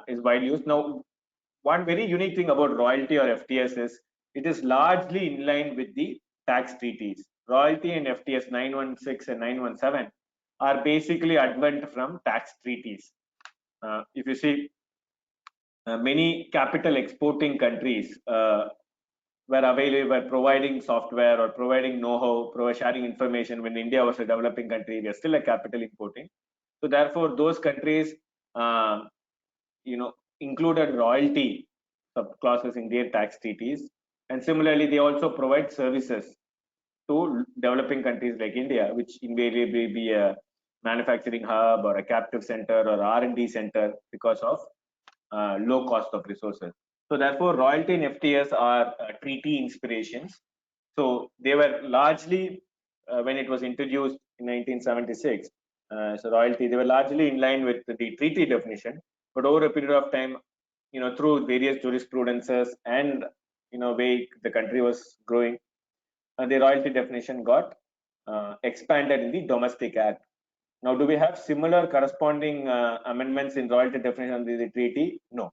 is widely used. Now, one very unique thing about royalty or FTS is it is largely in line with the tax treaties. Royalty and FTS 916 and 917 are basically advent from tax treaties. If you see, many capital exporting countries were providing software or providing know-how, sharing information when India was a developing country. We are still a capital importing. So therefore, those countries, included royalty clauses in their tax treaties, and similarly, they also provide services to developing countries like India, which invariably be a manufacturing hub or a captive center or R&D center because of low cost of resources. So therefore, royalty and FTS are treaty inspirations. So they were largely, when it was introduced in 1976, so royalty, they were largely in line with the treaty definition. But over a period of time, through various jurisprudences and, way the country was growing, the royalty definition got expanded in the Domestic Act. Now, do we have similar corresponding amendments in royalty definition of the treaty? No.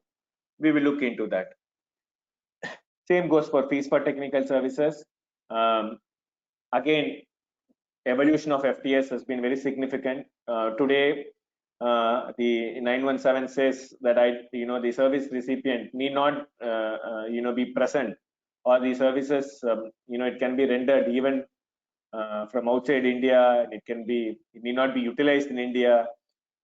We will look into that. Same goes for fees for technical services. Again, evolution of FTS has been very significant. Today, the 917 says that the service recipient need not be present, or the services it can be rendered even from outside India. It need not be utilized in India.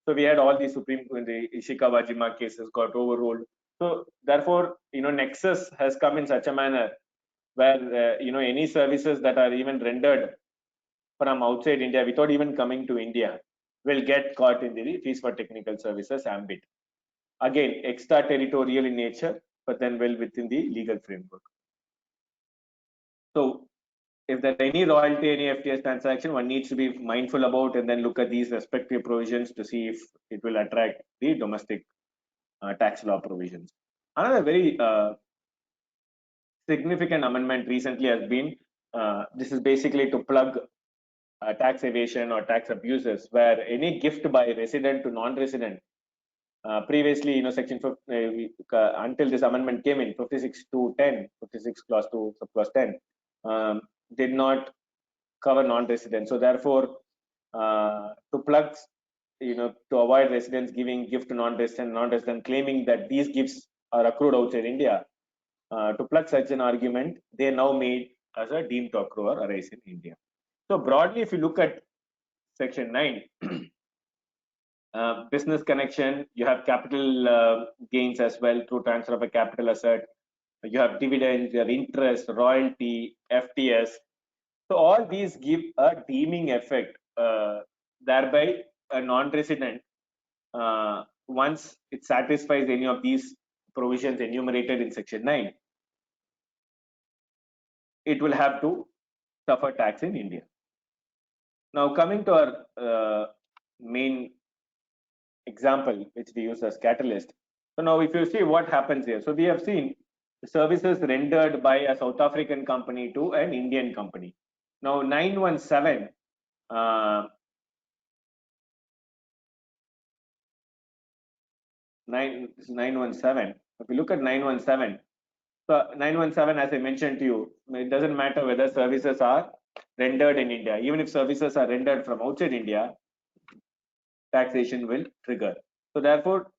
So we had all the the Ishikawa-Jima cases got overruled. So therefore, nexus has come in such a manner where any services that are even rendered from outside India without even coming to India will get caught in the fees for technical services ambit. Again, extraterritorial in nature, but then well within the legal framework. So if there are any royalty, any FTS transaction, one needs to be mindful about and then look at these respective provisions to see if it will attract the domestic tax law provisions. Another very significant amendment recently has been, this is basically to plug tax evasion or tax abuses, where any gift by resident to non-resident, previously, section 5, until this amendment came in, 56 to 10, 56 clause 2, subclause 10, did not cover non-residents. So therefore, to plug, to avoid residents giving gift to non-resident claiming that these gifts are accrued outside India, to plug such an argument, they now made as a deemed to accrue or arise in India. So broadly, if you look at section 9, business connection, you have capital gains as well through transfer of a capital asset. You have dividends, you have interest, royalty, FTS. So all these give a deeming effect, thereby a non-resident, once it satisfies any of these provisions enumerated in section 9, it will have to suffer tax in India. Now coming to our main example, which we use as catalyst. So now if you see what happens here, so we have seen the services rendered by a South African company to an Indian company. Now 917 917. If you look at 917, so 917, as I mentioned to you, it doesn't matter whether services are rendered in India. Even if services are rendered from outside India, taxation will trigger. So therefore,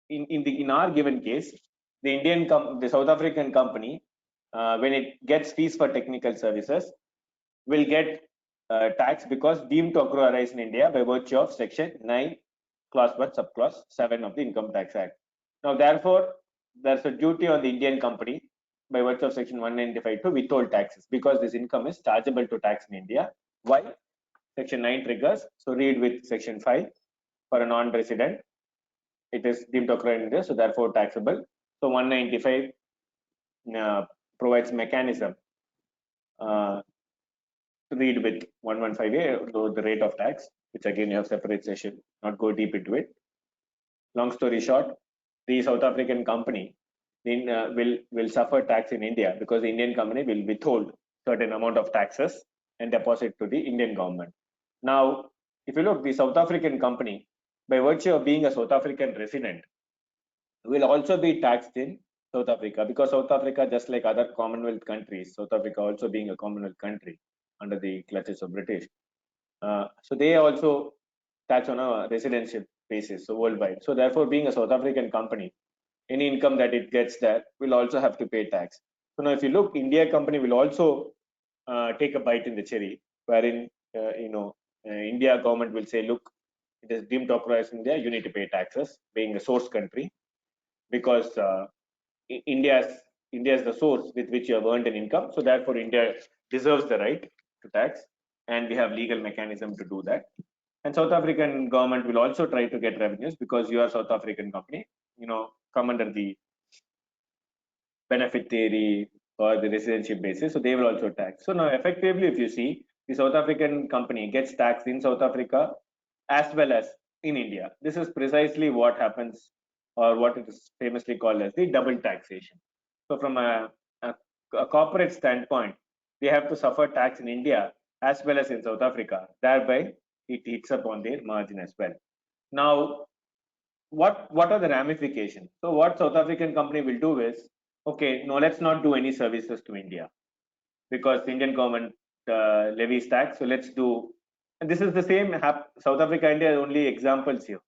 in our given case, the South African company, when it gets fees for technical services, will get tax because deemed to accrue arise in India by virtue of section 9, clause 1, subclause 7 of the Income Tax Act. Now, therefore, there's a duty on the Indian company by virtue of section 195 to withhold taxes because this income is chargeable to tax in India. Why? Section 9 triggers. So read with section 5 for a non-resident. It is deemed to occur in India, so therefore taxable. So 195 provides mechanism. Read with 115A, the rate of tax. which again you have separate session, not go deep into it. Long story short, the South African company will suffer tax in India because the Indian company will withhold certain amount of taxes and deposit to the Indian government. Now, if you look, the South African company, by virtue of being a South African resident, will also be taxed in South Africa, because South Africa, just like other Commonwealth countries, South Africa also being a Commonwealth country under the clutches of British, so they also tax on a residential basis, so worldwide. So therefore, being a South African company, any income that it gets there will also have to pay tax. So now, if you look, India company will also take a bite in the cherry, wherein India government will say, look, it is deemed to occur as India, you need to pay taxes, being the source country, because India is the source with which you have earned an income. So therefore, India deserves the right to tax, and we have legal mechanism to do that. And South African government will also try to get revenues, because you are South African company, come under the benefit theory or the residency basis, so they will also tax. So now effectively, if you see, the South African company gets taxed in South Africa as well as in India. This is precisely what happens, or what it is famously called as the double taxation. So from a corporate standpoint, they have to suffer tax in India as well as in South Africa. Thereby, it hits upon their margin as well. Now, what are the ramifications? So what South African company will do is, okay, no, let's not do any services to India, because the Indian government levies tax. So let's do, and this is the same. South Africa, India are only examples here,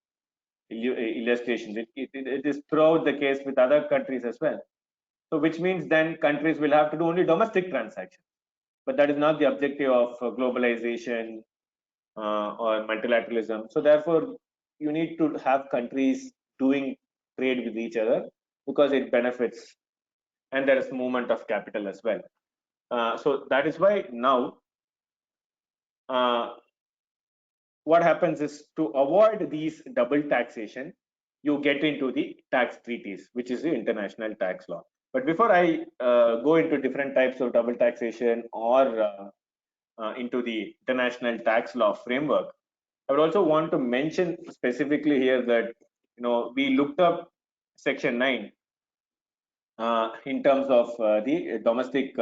illustrations. It is throughout the case with other countries as well. So which means then countries will have to do only domestic transactions, but that is not the objective of globalization or multilateralism. So therefore, you need to have countries doing trade with each other, because it benefits, and there is movement of capital as well. So that is why now what happens is, to avoid these double taxation, you get into the tax treaties, which is the international tax law. But before I go into different types of double taxation or into the international tax law framework, I would also want to mention specifically here that we looked up Section 9 in terms of the domestic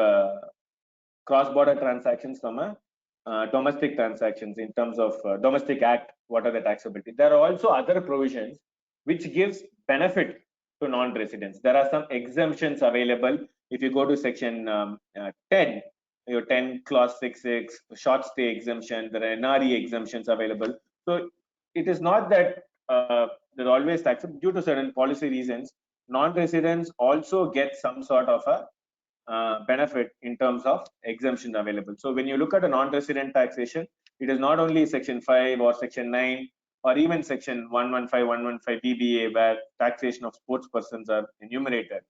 cross-border transactions from a domestic transactions, in terms of domestic act, what are the taxability. There are also other provisions which gives benefit to non-residents. There are some exemptions available. If you go to Section 10, your 10 clause 6.6, short stay exemption, there are NRE exemptions available. So it is not that there's always tax. Due to certain policy reasons, non-residents also get some sort of a benefit in terms of exemption available. So when you look at a non-resident taxation, it is not only Section 5 or Section 9 or even Section 115, 115 BBA, where taxation of sports persons are enumerated.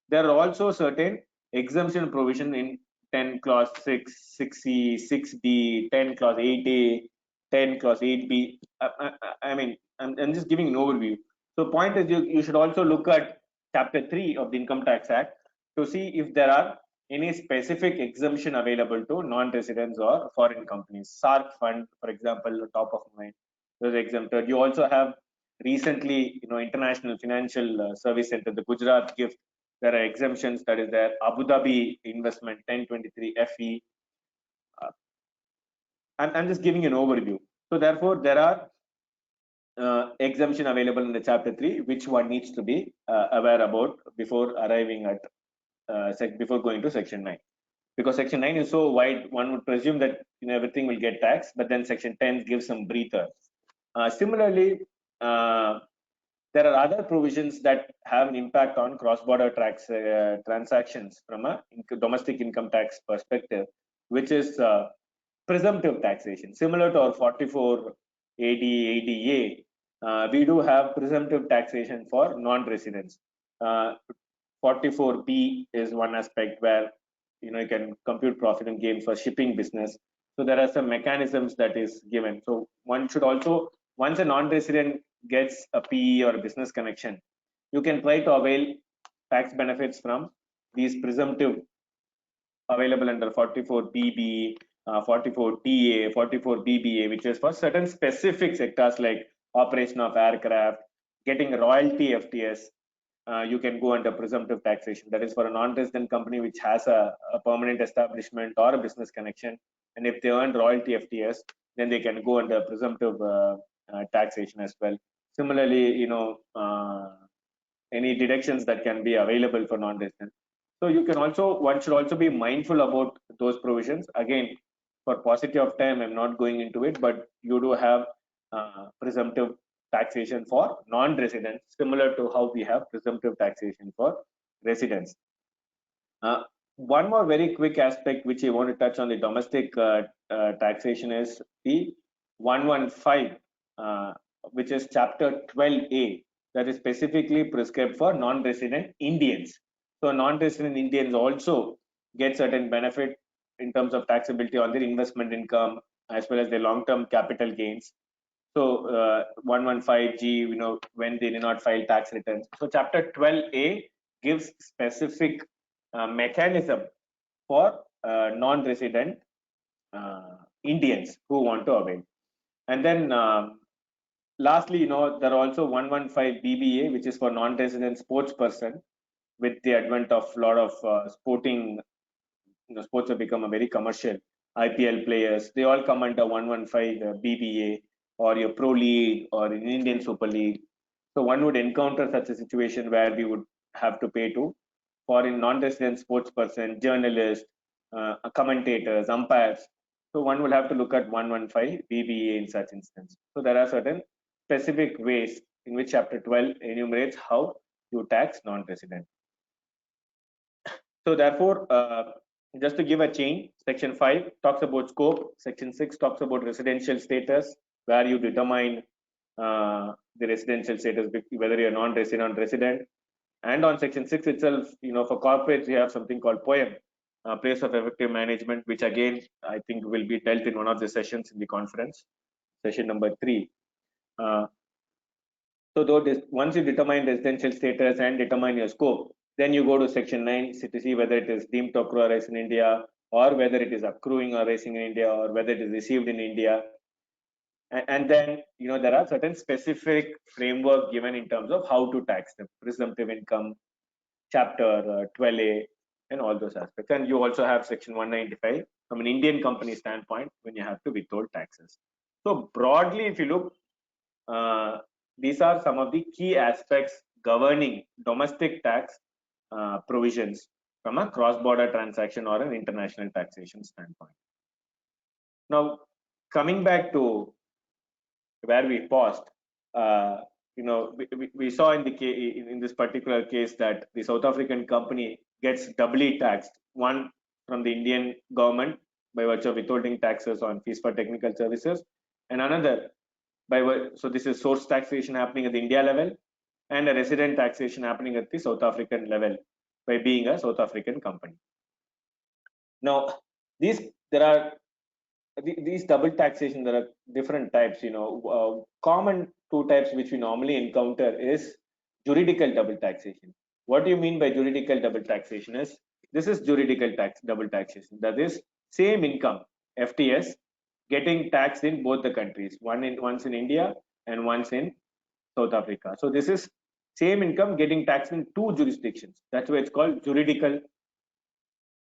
There are also certain exemption provision in 10 clause 6, 6C, 6D, 10 clause 8A, 10 clause 8B. I'm just giving an overview. So point is, you should also look at Chapter 3 of the Income Tax Act to see if there are any specific exemption available to non-residents or foreign companies. SIRC fund, for example, top of mind, was exempted. You also have recently, International Financial Service Center, the Gujarat gift, there are exemptions. That is there. Abu Dhabi investment 1023 FE. I'm just giving an overview. So therefore, there are exemption available in the Chapter 3, which one needs to be aware about before arriving at before going to Section 9. Because Section 9 is so wide, one would presume that everything will get taxed, but then Section 10 gives some breather. Similarly, there are other provisions that have an impact on cross-border transactions from a domestic income tax perspective, which is presumptive taxation. Similar to our 44 AD, ADA, we do have presumptive taxation for non-residents. 44B is one aspect where you can compute profit and gain for shipping business. So there are some mechanisms that is given. So one should also, once a non-resident gets a PE or a business connection, you can try to avail tax benefits from these presumptive available under 44BB, 44 DA, 44 BBA, which is for certain specific sectors like operation of aircraft, getting royalty FTS. You can go under presumptive taxation. That is for a non-resident company which has a permanent establishment or a business connection. And if they earn royalty FTS, then they can go under presumptive taxation as well. Similarly, any deductions that can be available for non-resident. So you can also, one should also be mindful about those provisions. Again, for paucity of time, I'm not going into it, but you do have presumptive taxation for non-residents, similar to how we have presumptive taxation for residents. One more very quick aspect which I want to touch on the domestic taxation is the 115, which is chapter 12A, that is specifically prescribed for non-resident Indians. So non-resident Indians also get certain benefit in terms of taxability on their investment income as well as their long-term capital gains. So 115G, when they did not file tax returns. So chapter 12A gives specific mechanism for non-resident Indians who want to avail. And then lastly, there are also 115 BBA, which is for non-resident sports person. With the advent of a lot of sporting, sports have become a very commercial. IPL players, they all come under 115 BBA or your Pro League or in Indian Super League. So one would encounter such a situation where we would have to pay to foreign non-resident sports person, journalists, commentators, umpires. So one will have to look at 115 BBA in such instance. So there are certain specific ways in which Chapter 12 enumerates how you tax non-resident. So therefore, just to give a chain, Section 5 talks about scope, Section 6 talks about residential status, where you determine the residential status, whether you're non-resident or resident. And on Section 6 itself, for corporates, we have something called POEM, place of effective management, which again, I think will be dealt in one of the sessions in the conference, session number 3. So though once you determine residential status and determine your scope, then you go to Section 9 to see whether it is deemed to accrue or rise in India, or whether it is accruing or rising in India, or whether it is received in India. And then, there are certain specific framework given in terms of how to tax them, presumptive income, Chapter 12A, and all those aspects. And you also have Section 195 from an Indian company standpoint when you have to withhold taxes. So broadly, if you look, these are some of the key aspects governing domestic tax provisions from a cross-border transaction or an international taxation standpoint. Now, coming back to where we paused, we saw in this particular case that the South African company gets doubly taxed, one from the Indian government by virtue of withholding taxes on fees for technical services, and another so this is source taxation happening at the India level and a resident taxation happening at the South African level by being a South African company. Now, these double taxation, there are different types. Common two types which we normally encounter is juridical double taxation. What do you mean by juridical double taxation? This is juridical double taxation. That is same income, FTS, getting taxed in both the countries, once in India and once in South Africa. So this is same income getting taxed in two jurisdictions. That's why it's called juridical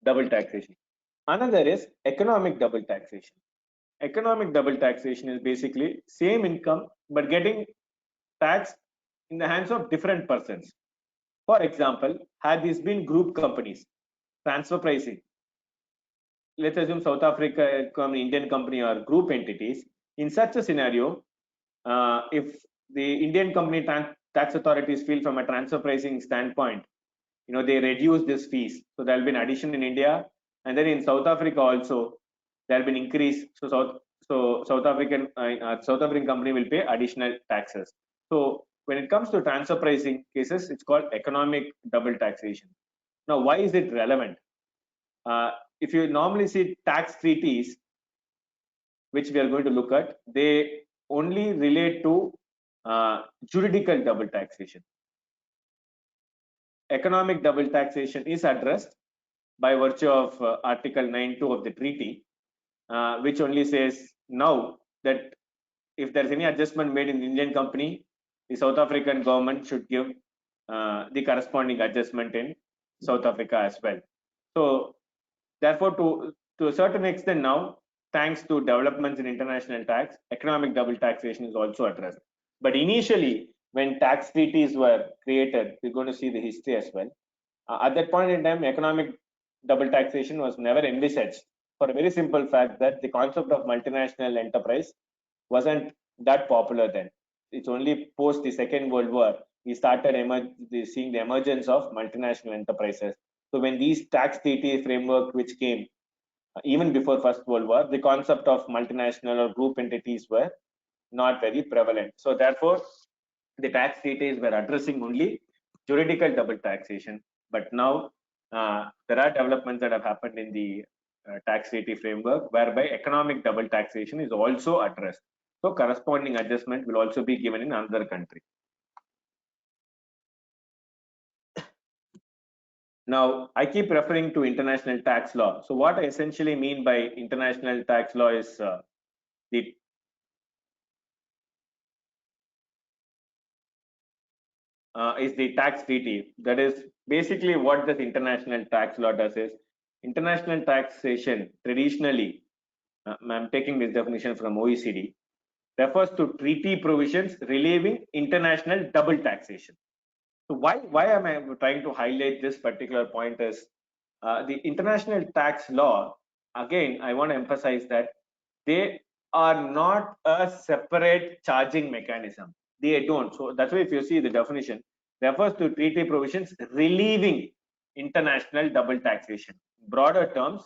double taxation. Another is economic double taxation. Economic double taxation is basically same income but getting taxed in the hands of different persons. For example, had these been group companies, transfer pricing, let's assume South Africa, Indian company or group entities. In such a scenario, if the Indian company tax authorities feel from a transfer pricing standpoint, they reduce these fees. So there will be an addition in India, and then in South Africa also there will be an increase. So South African company will pay additional taxes. So when it comes to transfer pricing cases, it's called economic double taxation. Now, why is it relevant? If you normally see tax treaties, which we are going to look at, they only relate to juridical double taxation. Economic double taxation is addressed by virtue of Article 9.2 of the treaty, which only says now that if there's any adjustment made in the Indian company, the South African government should give the corresponding adjustment in South Africa as well. So therefore, to a certain extent now, thanks to developments in international tax, economic double taxation is also addressed. But initially, when tax treaties were created, we're going to see the history as well. At that point in time, economic double taxation was never envisaged for a very simple fact that the concept of multinational enterprise wasn't that popular then. It's only post the Second World War we started seeing the emergence of multinational enterprises. So when these tax treaty framework which came even before First World War, the concept of multinational or group entities were not very prevalent. So therefore, the tax treaties were addressing only juridical double taxation. But now there are developments that have happened in the tax treaty framework whereby economic double taxation is also addressed. So corresponding adjustment will also be given in another country. Now, I keep referring to international tax law. So what I essentially mean by international tax law is the tax treaty. That is basically what this international tax law does is international taxation traditionally, I'm taking this definition from OECD, refers to treaty provisions relieving international double taxation. So why am I trying to highlight this particular point is the international tax law, again, I want to emphasize that they are not a separate charging mechanism. They don't. So that's why if you see the definition, refers to treaty provisions relieving international double taxation. Broader terms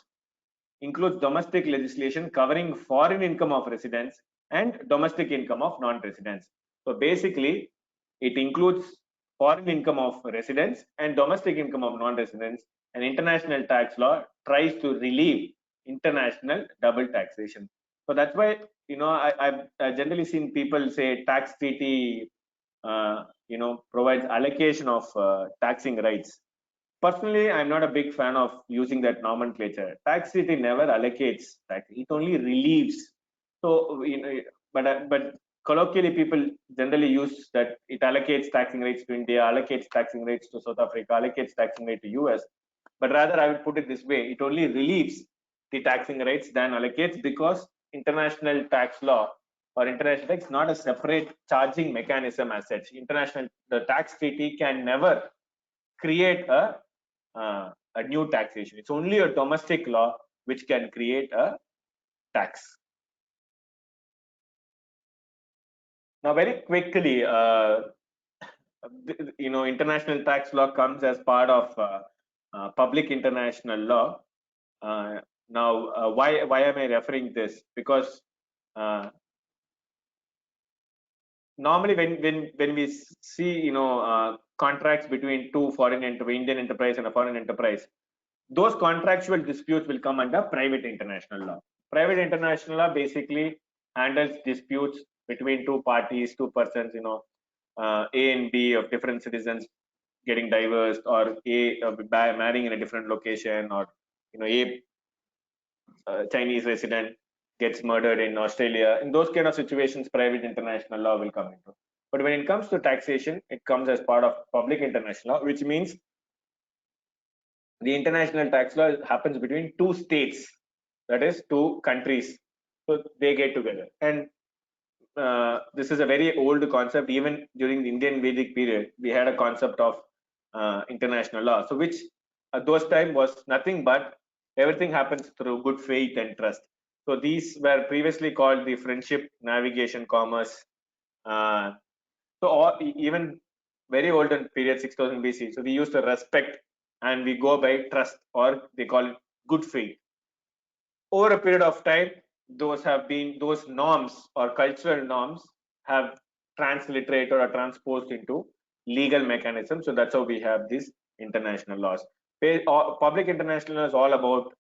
includes domestic legislation covering foreign income of residents and domestic income of non-residents. So basically, it includes foreign income of residents and domestic income of non-residents, and international tax law tries to relieve international double taxation. So that's why, I've generally seen people say tax treaty, provides allocation of taxing rights. Personally, I'm not a big fan of using that nomenclature. Tax treaty never allocates tax; it only relieves. So, but colloquially, people generally use that it allocates taxing rates to India, allocates taxing rates to South Africa, allocates taxing rate to US. But rather, I would put it this way: it only relieves the taxing rates than allocates, because international tax law or international tax is not a separate charging mechanism as such. The tax treaty can never create a new taxation. It's only a domestic law which can create a tax. Now, very quickly, international tax law comes as part of public international law. Now, why am I referring this? Because normally when we see contracts between two Indian enterprise and a foreign enterprise, those contractual disputes will come under private international law. Private international law basically handles disputes between two parties, two persons, A and B of different citizens getting divorced, or A marrying in a different location, or A Chinese resident gets murdered in Australia. In those kind of situations, private international law will come into. But when it comes to taxation, it comes as part of public international law, which means the international tax law happens between two states, that is two countries. So they get together. And this is a very old concept. Even during the Indian Vedic period, we had a concept of international law. So which at those time was nothing but everything happens through good faith and trust. So these were previously called the friendship, navigation, commerce. Even very olden period, 6000 BC. So we used to respect and we go by trust, or they call it good faith. Over a period of time, those norms or cultural norms have transliterated or transposed into legal mechanisms. So that's how we have these international laws. Public international law is all about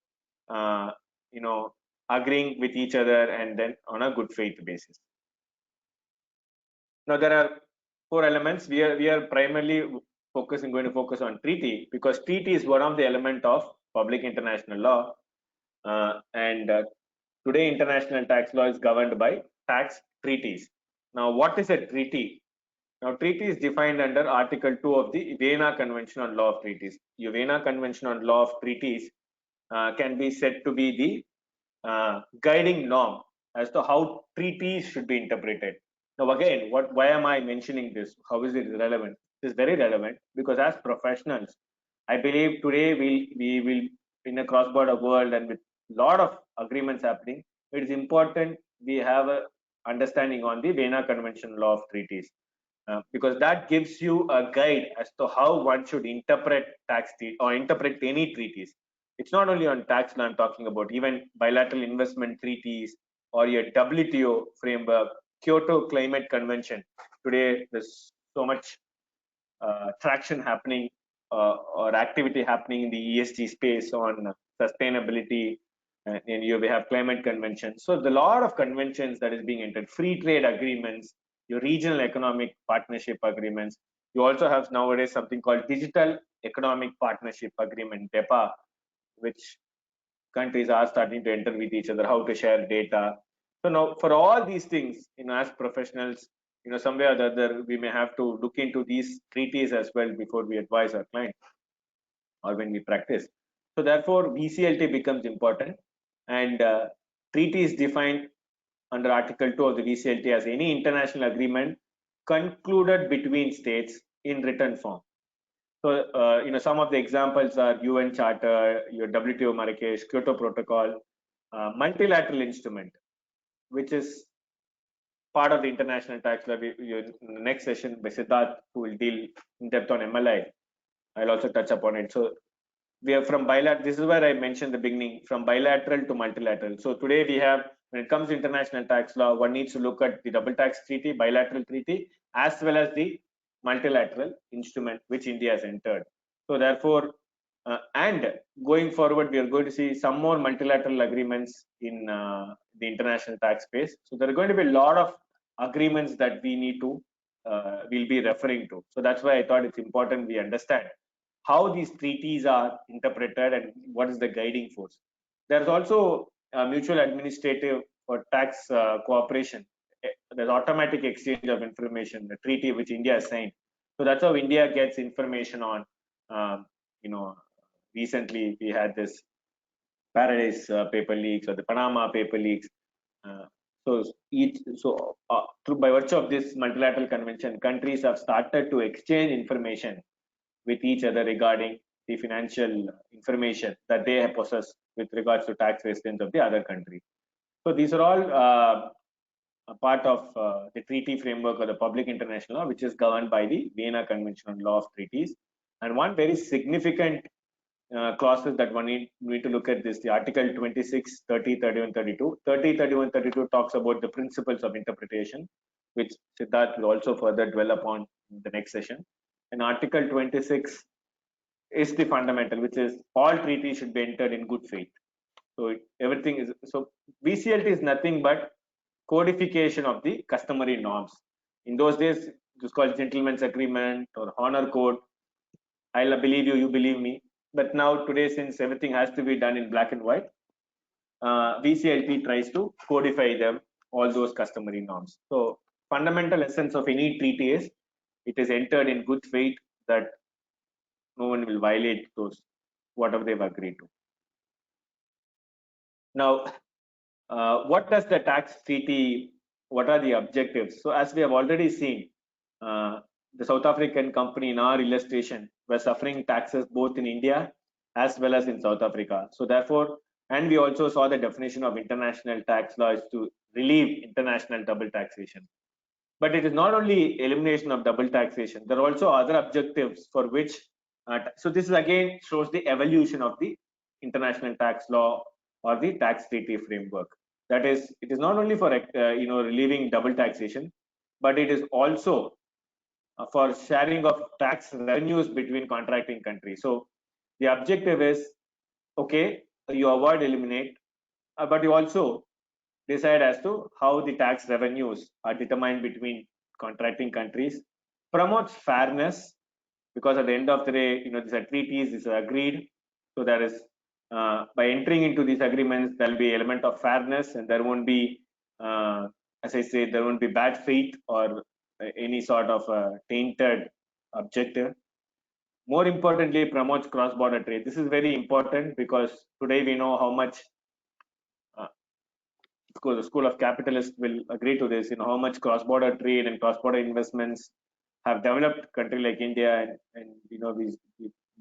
agreeing with each other and then on a good faith basis. Now there are four elements. We are primarily going to focus on treaty, because treaty is one of the element of public international law, and Today, international tax law is governed by tax treaties. Now, what is a treaty? Now, treaty is defined under Article 2 of the Vienna Convention on Law of Treaties. The Vienna Convention on Law of Treaties can be said to be the guiding norm as to how treaties should be interpreted. Now, again, why am I mentioning this? How is it relevant? It is very relevant because as professionals, I believe today we will, in a cross-border world and with a lot of agreements happening, it is important we have a understanding on the Vienna Convention law of treaties. Because that gives you a guide as to how one should interpret tax or interpret any treaties. It's not only on tax law I'm talking about, even bilateral investment treaties or your WTO framework, Kyoto Climate Convention. Today, there's so much traction happening or activity happening in the ESG space on sustainability, and we have climate convention. So the lot of conventions that is being entered, free trade agreements, your regional economic partnership agreements. You also have nowadays something called Digital Economic Partnership Agreement, DEPA, which countries are starting to enter with each other, how to share data. So now for all these things, as professionals, some way or the other, we may have to look into these treaties as well before we advise our client or when we practice. So therefore, VCLT becomes important, and treaty is defined under Article 2 of the VCLT as any international agreement concluded between states in written form. So, some of the examples are UN Charter, your WTO Marrakesh, Kyoto Protocol, multilateral instrument, which is part of the international tax law. In the next session by Siddarth, who will deal in depth on MLI, I'll also touch upon it. So we are from bilateral. This is where I mentioned the beginning, from bilateral to multilateral. So today we have, when it comes to international tax law, one needs to look at the double tax treaty, bilateral treaty, as well as the multilateral instrument which India has entered. So therefore, and going forward, we are going to see some more multilateral agreements in the international tax space. So there are going to be a lot of agreements that we need to, we'll be referring to. So that's why I thought it's important we understand how these treaties are interpreted and what is the guiding force. There's also a mutual administrative or tax cooperation. There's automatic exchange of information, the treaty which India has signed. So that's how India gets information on, recently we had this Paradise paper leaks or the Panama paper leaks. By virtue of this multilateral convention, countries have started to exchange information with each other regarding the financial information that they possess with regards to tax residents of the other country. So these are all a part of the treaty framework or the public international law, which is governed by the Vienna Convention on Law of Treaties. And one very significant clauses that one need to look at this, the Article 26, 30, 31, 32. 30, 31, 32 talks about the principles of interpretation, which Siddarth will also further dwell upon in the next session. And Article 26 is the fundamental, which is all treaties should be entered in good faith. So everything is, so VCLT is nothing but codification of the customary norms. In those days, it was called gentleman's agreement or honor code. I'll believe you, you believe me. But now today, since everything has to be done in black and white, VCLT tries to codify them, all those customary norms. So fundamental essence of any treaty is it is entered in good faith that no one will violate those, whatever they've agreed to. Now, what does the tax treaty, what are the objectives? So as we have already seen, the South African company in our illustration were suffering taxes both in India as well as in South Africa. So therefore, and we also saw the definition of international tax law is to relieve international double taxation. But it is not only elimination of double taxation, there are also other objectives for which, so this is again shows the evolution of the international tax law or the tax treaty framework. That is, it is not only for relieving double taxation, but it is also for sharing of tax revenues between contracting countries. So the objective is, okay, you avoid, eliminate, but you also decide as to how the tax revenues are determined between contracting countries, promotes fairness, because at the end of the day, these are treaties, these are agreed, so there is by entering into these agreements, there'll be element of fairness, and there won't be, as I say, there won't be bad faith or any sort of tainted objective. More importantly, promotes cross-border trade. This is very important because today we know how much, the School of Capitalists will agree to this, how much cross-border trade and cross-border investments have developed country like India, and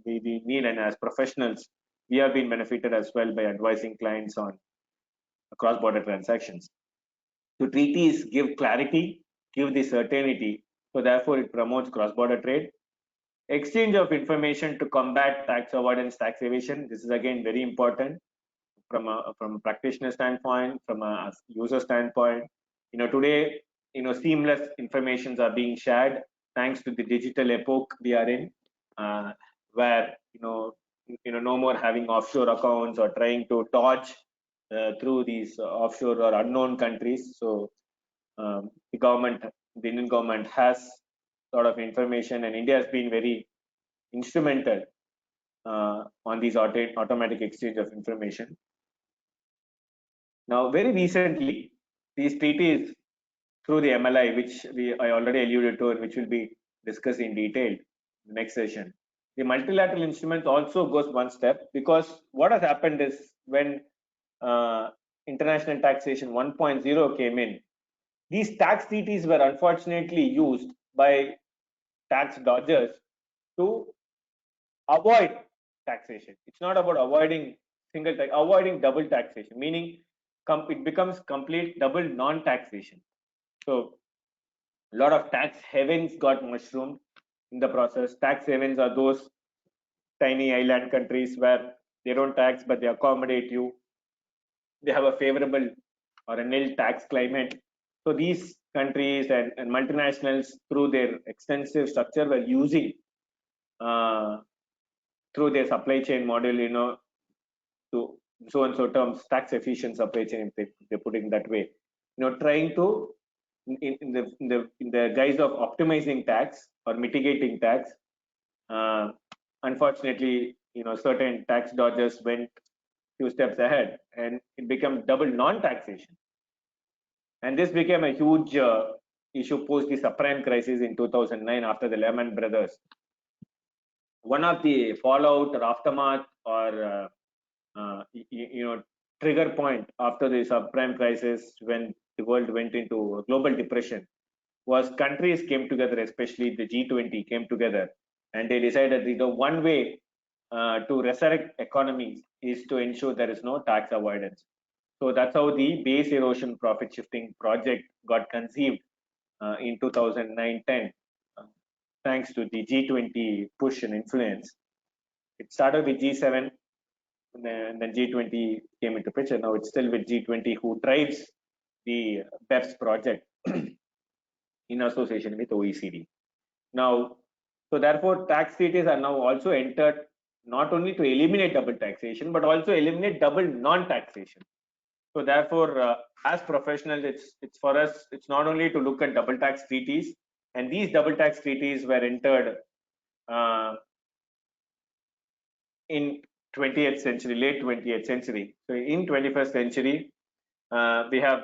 we need, and as professionals, we have been benefited as well by advising clients on cross-border transactions. So treaties give clarity, give the certainty, so therefore it promotes cross-border trade. Exchange of information to combat tax avoidance, tax evasion. This is again very important from a practitioner standpoint, from a user standpoint. Today, seamless informations are being shared thanks to the digital epoch we are in, where no more having offshore accounts or trying to dodge through these offshore or unknown countries. So the Indian government has a lot of information, and India has been very instrumental on these automatic exchange of information. Now, very recently, these treaties through the MLI, which I already alluded to, and which will be discussed in detail in the next session. The multilateral instruments also goes one step, because what has happened is when International Taxation 1.0 came in, these tax treaties were unfortunately used by tax dodgers to avoid taxation. It's not about avoiding single tax, avoiding double taxation, meaning it becomes complete double non-taxation. So a lot of tax havens got mushroomed in the process. Tax havens are those tiny island countries where they don't tax, but they accommodate you. They have a favorable or a nil tax climate. So these countries and multinationals, through their extensive structure, were using through their supply chain model, to so and so terms, tax efficient supply chain, if they put it that way, trying to in the guise of optimizing tax or mitigating tax. Unfortunately, certain tax dodgers went few steps ahead, and it became double non-taxation. And this became a huge issue post the subprime crisis in 2009 after the Lehman Brothers. One of the fallout or aftermath or trigger point after the subprime crisis, when the world went into a global depression, was countries came together, especially the G20 came together, and they decided one way to resurrect economies is to ensure there is no tax avoidance. So that's how the base erosion profit shifting project got conceived in 2009-10, thanks to the G20 push and influence. It started with G7, and then G20 came into picture. Now it's still with G20 who drives the BEPS project in association with OECD. Now, so therefore, tax treaties are now also entered not only to eliminate double taxation, but also eliminate double non-taxation. So therefore, as professionals, it's for us, it's not only to look at double tax treaties, and these double tax treaties were entered in 20th century, late 20th century. So in 21st century, we have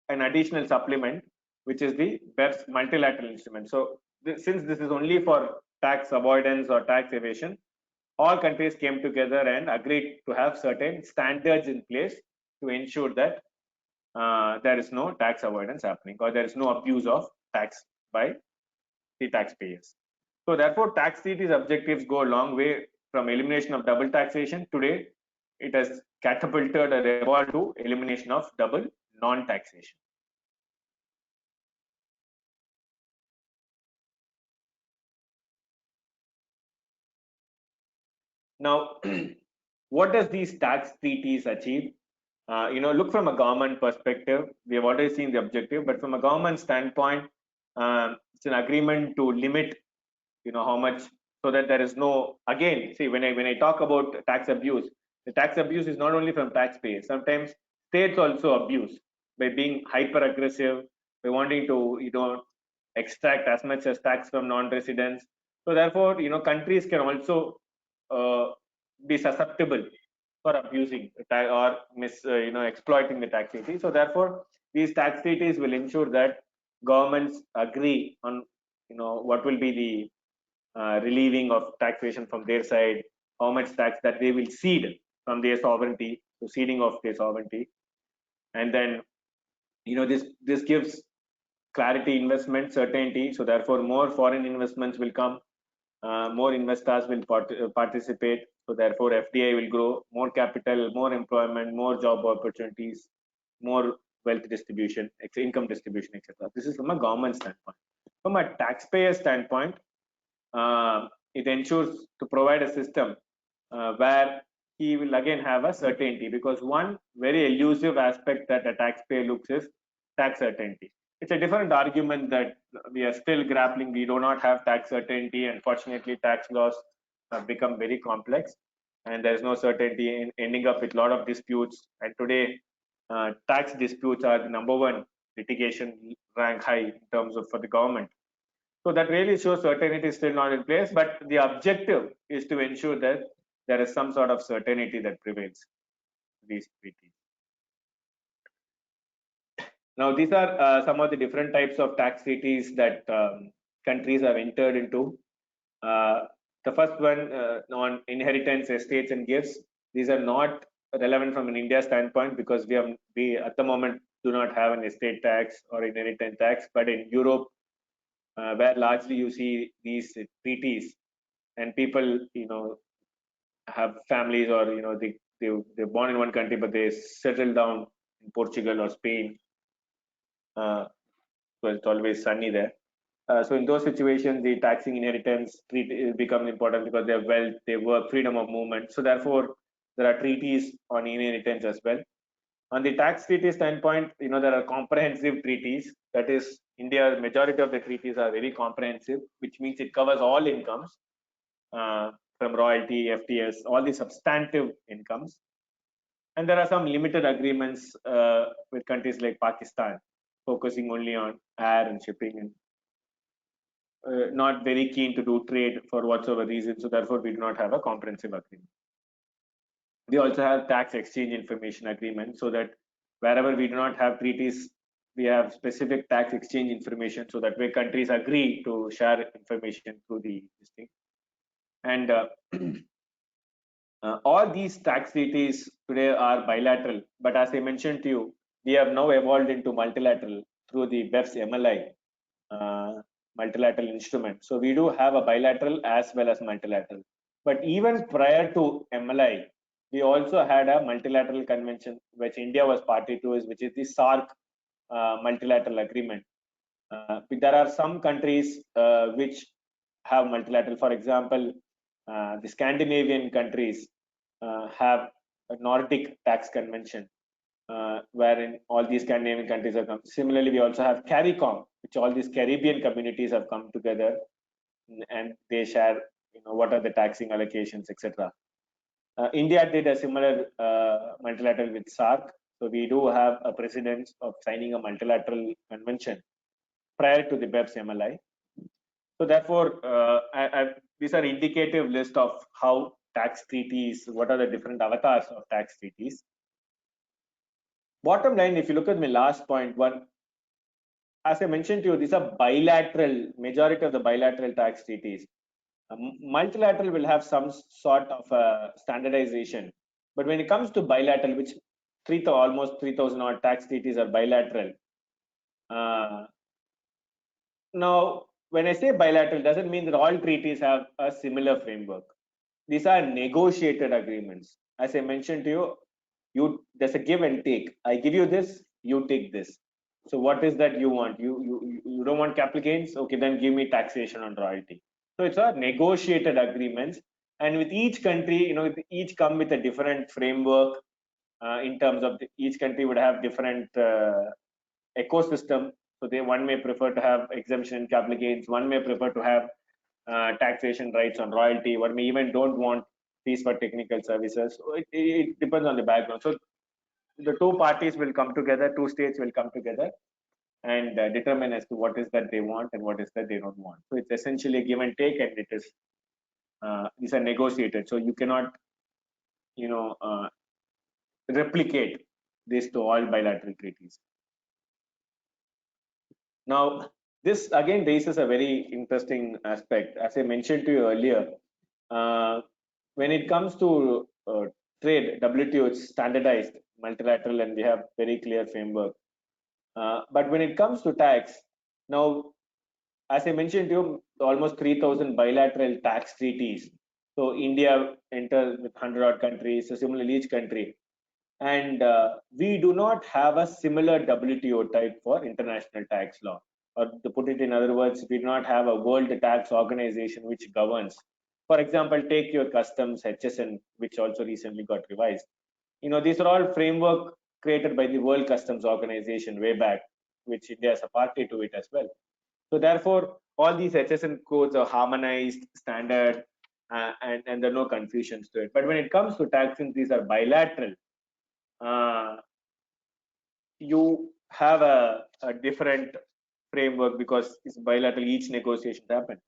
an additional supplement, which is the BEPS multilateral instrument. So since this is only for tax avoidance or tax evasion, all countries came together and agreed to have certain standards in place to ensure that there is no tax avoidance happening, or there is no abuse of tax by the taxpayers. So therefore, tax treaties objectives go a long way from elimination of double taxation. Today, it has catapulted or evolved to elimination of double non-taxation. Now, what does these tax treaties achieve? Look from a government perspective, we have already seen the objective, but from a government standpoint, it's an agreement to limit, how much, so that there is no, again, see, when I talk about tax abuse, the tax abuse is not only from taxpayers. Sometimes states also abuse by being hyper aggressive, by wanting to, extract as much as tax from non-residents. So therefore, countries can also be susceptible for abusing or exploiting the tax treaty. So therefore, these tax treaties will ensure that governments agree on what will be the relieving of taxation from their side, how much tax that they will cede from their sovereignty, so ceding of their sovereignty, and then this gives clarity, investment certainty. So therefore, more foreign investments will come, more investors will participate. So therefore, FDI will grow, more capital, more employment, more job opportunities, more wealth distribution, income distribution, etc. This is from a government standpoint. From a taxpayer standpoint, it ensures to provide a system where he will again have a certainty, because one very elusive aspect that a taxpayer looks is tax certainty. It's a different argument that we are still grappling. We do not have tax certainty. Unfortunately, tax laws have become very complex, and there is no certainty in ending up with a lot of disputes. And today, tax disputes are the number one litigation rank high in terms of for the government. So that really shows certainty is still not in place, but the objective is to ensure that there is some sort of certainty that prevails these treaties. Now, these are some of the different types of tax treaties that countries have entered into. The first one on inheritance, estates, and gifts. These are not relevant from an India standpoint because we at the moment do not have an estate tax or inheritance tax. But in Europe, where largely you see these treaties, and people have families, or they're born in one country but they settle down in Portugal or Spain. So it's always sunny there. So in those situations, the taxing inheritance treaty becomes important because they have wealth, they work, freedom of movement. So therefore, there are treaties on inheritance as well. On the tax treaty standpoint, there are comprehensive treaties. That is, India's majority of the treaties are very comprehensive, which means it covers all incomes from royalty, FTS, all the substantive incomes. And there are some limited agreements with countries like Pakistan, focusing only on air and shipping, and not very keen to do trade for whatsoever reason. So therefore, we do not have a comprehensive agreement. We also have tax exchange information agreement, so that wherever we do not have treaties, we have specific tax exchange information, so that where countries agree to share information through this thing. And all these tax treaties today are bilateral, but as I mentioned to you, we have now evolved into multilateral through the BEPS MLI multilateral instrument. So we do have a bilateral as well as multilateral. But even prior to MLI, we also had a multilateral convention which India was party to, which is the SARC multilateral agreement. There are some countries which have multilateral. For example, the Scandinavian countries have a Nordic tax convention, wherein all these Scandinavian countries have come. Similarly, we also have CARICOM, which all these Caribbean communities have come together, and they share, what are the taxing allocations, etc. India did a similar multilateral with SARC. So we do have a precedent of signing a multilateral convention prior to the BEPS MLI. So therefore, these are indicative list of how tax treaties, what are the different avatars of tax treaties. Bottom line, if you look at my last point, one, as I mentioned to you, these are bilateral, majority of the bilateral tax treaties. Multilateral will have some sort of standardization, but when it comes to bilateral, which almost 3,000 odd tax treaties are bilateral. Now, when I say bilateral, doesn't mean that all treaties have a similar framework. These are negotiated agreements. As I mentioned to you, there's a give and take. I give you this, you take this. So what is that you want? You don't want capital gains? Okay, then give me taxation on royalty. So it's a negotiated agreements, and with each country, each come with a different framework. In terms of each country would have different ecosystem. So one may prefer to have exemption in capital gains. One may prefer to have taxation rights on royalty. One may even don't want fees for technical services. So it depends on the background. So the two parties will come together, two states will come together, and determine as to what is that they want and what is that they don't want. So it's essentially a give and take, and it is these are negotiated. So you cannot replicate this to all bilateral treaties. Now, this again raises a very interesting aspect. As I mentioned to you earlier, when it comes to trade, WTO is standardized, multilateral, and we have very clear framework. But when it comes to tax, now, as I mentioned to you, almost 3,000 bilateral tax treaties. So India enters with 100 odd countries, so similarly each country. And we do not have a similar WTO type for international tax law. Or to put it in other words, we do not have a world tax organization which governs. For example, take your customs HSN, which also recently got revised. These are all framework created by the World Customs Organization way back, which India is a party to it as well. So therefore, all these HSN codes are harmonized, standard, and there are no confusions to it. But when it comes to taxing, these are bilateral. You have a different framework because it's bilateral, each negotiation happens.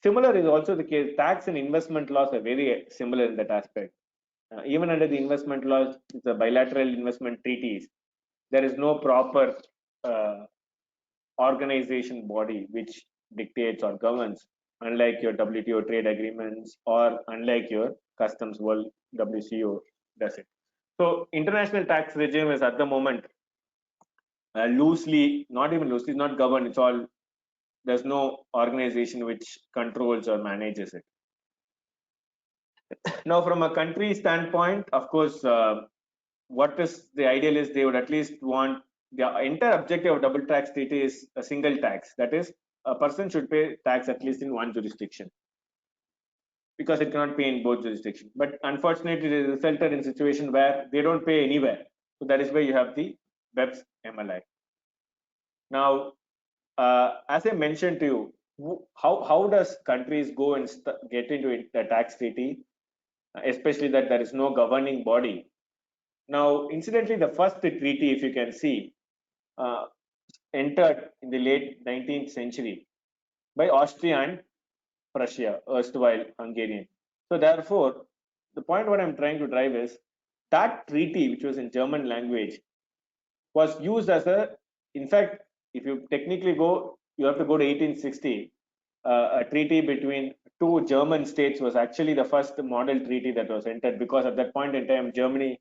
Similar is also the case. Tax and investment laws are very similar in that aspect. Even under the investment laws, the bilateral investment treaties, there is no proper organization body which dictates or governs, unlike your WTO trade agreements or unlike your customs world WCO does it. So international tax regime is at the moment loosely, not even loosely, it's not governed. It's all, there's no organization which controls or manages it. Now, from a country standpoint, of course, what is the ideal is they would at least want the entire objective of double tax treaty is a single tax. That is, a person should pay tax at least in one jurisdiction because it cannot pay in both jurisdictions. But unfortunately, it resulted in a situation where they don't pay anywhere. So that is where you have the BEPS MLI. Now, as I mentioned to you, how does countries go and get into the tax treaty, especially that there is no governing body? Now, incidentally, the first treaty, if you can see, entered in the late 19th century by Austria and Prussia, erstwhile Hungarian. So therefore, the point what I'm trying to drive is that treaty, which was in German language, was used as in fact, if you technically go, you have to go to 1860. A treaty between two German states was actually the first model treaty that was entered, because at that point in time, Germany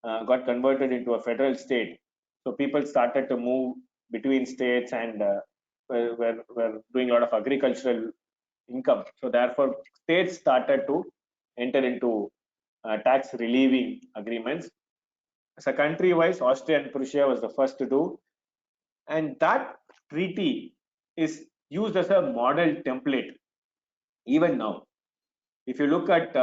got converted into a federal state. So people started to move between states and were doing a lot of agricultural income. So therefore, states started to enter into tax relieving agreements. So country-wise, Austria and Prussia was the first to do. And that treaty is used as a model template even now. If you look at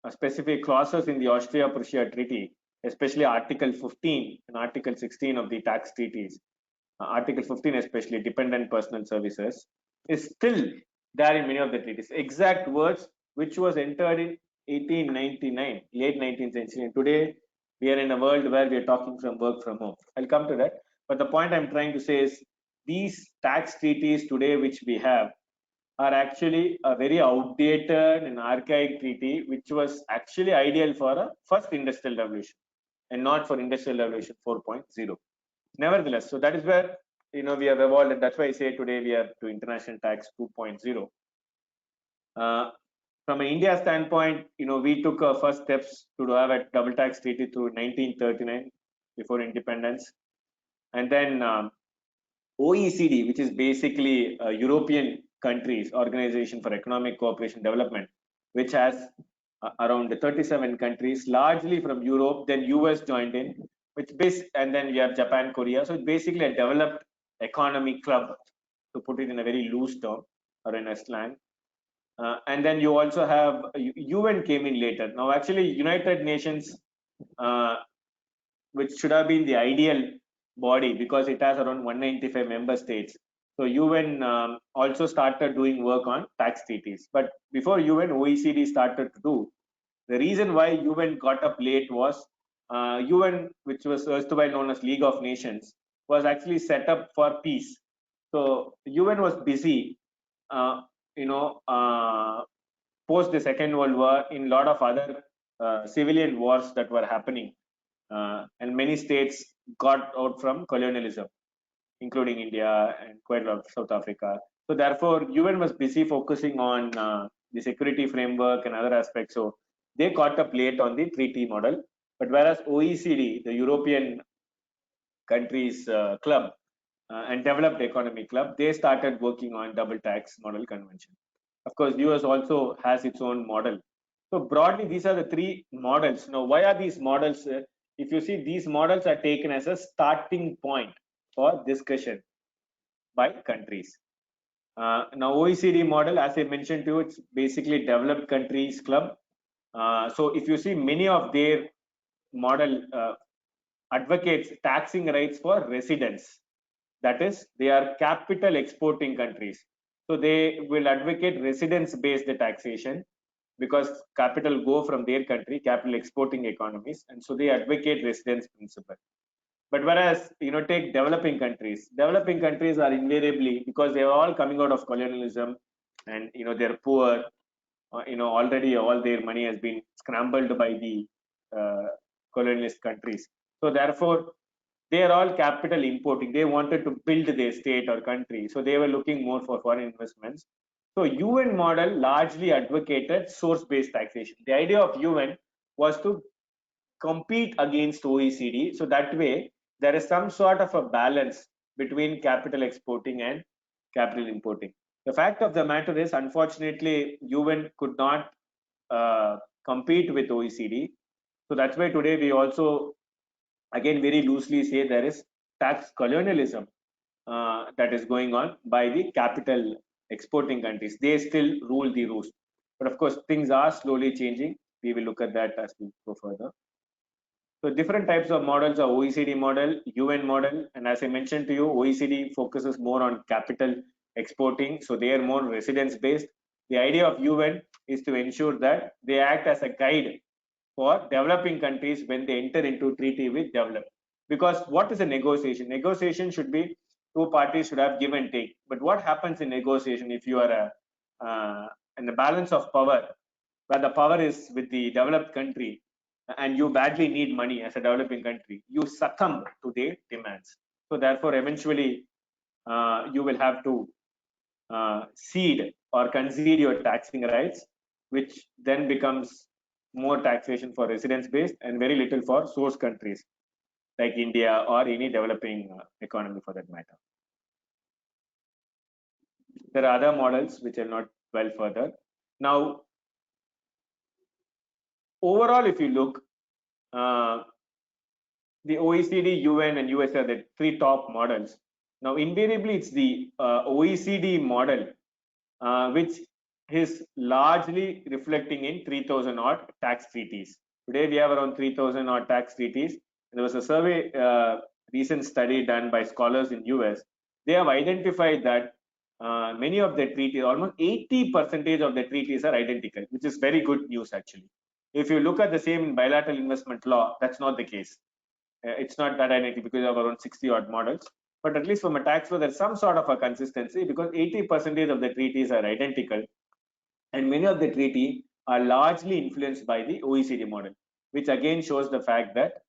specific clauses in the Austria-Prussia Treaty, especially Article 15 and Article 16 of the tax treaties, Article 15 especially, dependent personal services, is still there in many of the treaties. Exact words which was entered in 1899, late 19th century. And today, we are in a world where we are talking from work from home. I'll come to that. But the point I'm trying to say is these tax treaties today, which we have, are actually a very outdated and archaic treaty, which was actually ideal for a first industrial revolution and not for industrial revolution 4.0. Nevertheless, so that is where we have evolved, and that's why I say today we are to international tax 2.0. From an India standpoint, we took our first steps to have a double tax treaty through 1939 before independence, and then OECD, which is basically a European countries organization for economic cooperation development, which has around 37 countries, largely from Europe. Then US joined in, and then we have Japan, Korea. So it's basically a developed economy club, to put it in a very loose term or in a slang. And then you also have UN came in later. Now, actually, United Nations, which should have been the ideal body because it has around 195 member states. So UN also started doing work on tax treaties. But before UN, OECD started to do. The reason why UN got up late was UN, which was erstwhile known as League of Nations, was actually set up for peace. So UN was busy, post the Second World War, in a lot of other civilian wars that were happening, and many states got out from colonialism, including India and quite a lot of South Africa. So therefore, UN was busy focusing on the security framework and other aspects. So they caught up late on the treaty model. But whereas OECD, the European countries club and developed economy club, they started working on double tax model convention. Of course, US also has its own model. So broadly, these are the three models. Now, why are these models? If you see, these models are taken as a starting point for discussion by countries. Now, OECD model, as I mentioned to you, it's basically developed countries club. So if you see, many of their model advocates taxing rights for residents. That is, they are capital exporting countries. So they will advocate residence-based taxation because capital go from their country, capital exporting economies, and so they advocate residence principle. But whereas, take developing countries are invariably, because they are all coming out of colonialism and, they're poor, already all their money has been scrambled by the colonialist countries. So therefore, they are all capital importing. They wanted to build their state or country. So they were looking more for foreign investments. So UN model largely advocated source-based taxation. The idea of UN was to compete against OECD. So that way, there is some sort of a balance between capital exporting and capital importing. The fact of the matter is, unfortunately, UN could not compete with OECD. So that's why today we also, again, very loosely say there is tax colonialism that is going on by the capital exporting countries. They still rule the roost. But of course, things are slowly changing. We will look at that as we go further. So different types of models are OECD model, UN model, and as I mentioned to you, OECD focuses more on capital exporting, so they are more residence based. The idea of UN is to ensure that they act as a guide for developing countries when they enter into treaty with developed. Because what is a negotiation? Negotiation should be two parties should have give and take. But what happens in negotiation if you are in the balance of power, where the power is with the developed country, and you badly need money as a developing country, you succumb to their demands. So therefore, eventually, you will have to cede or concede your taxing rights, which then becomes more taxation for residence-based and very little for source countries like India or any developing economy for that matter. There are other models which are not well further. Now, overall, if you look, the OECD, UN, and US are the three top models. Now, invariably, it's the OECD model which is largely reflecting in 3,000 odd tax treaties. Today, we have around 3,000 odd tax treaties. There was a survey, recent study done by scholars in US. They have identified that many of the treaties, almost 80% of the treaties are identical, which is very good news actually. If you look at the same bilateral investment law, that's not the case. It's not that identical because of around 60 odd models. But at least from a tax law, there's some sort of a consistency because 80% of the treaties are identical. And many of the treaties are largely influenced by the OECD model, which again shows the fact that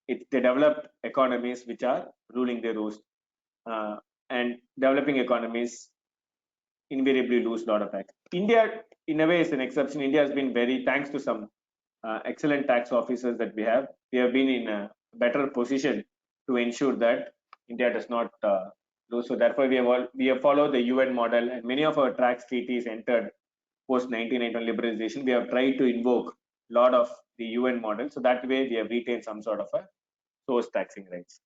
it's the developed economies which are ruling the roost. And developing economies invariably lose a lot of tax. India, in a way, is an exception. India has been very, thanks to some excellent tax officers that we have been in a better position to ensure that India does not lose. So therefore, we have followed the UN model, and many of our tax treaties entered post 1991 liberalization. We have tried to invoke a lot of the UN model, so that way we have retained some sort of a source taxing rights.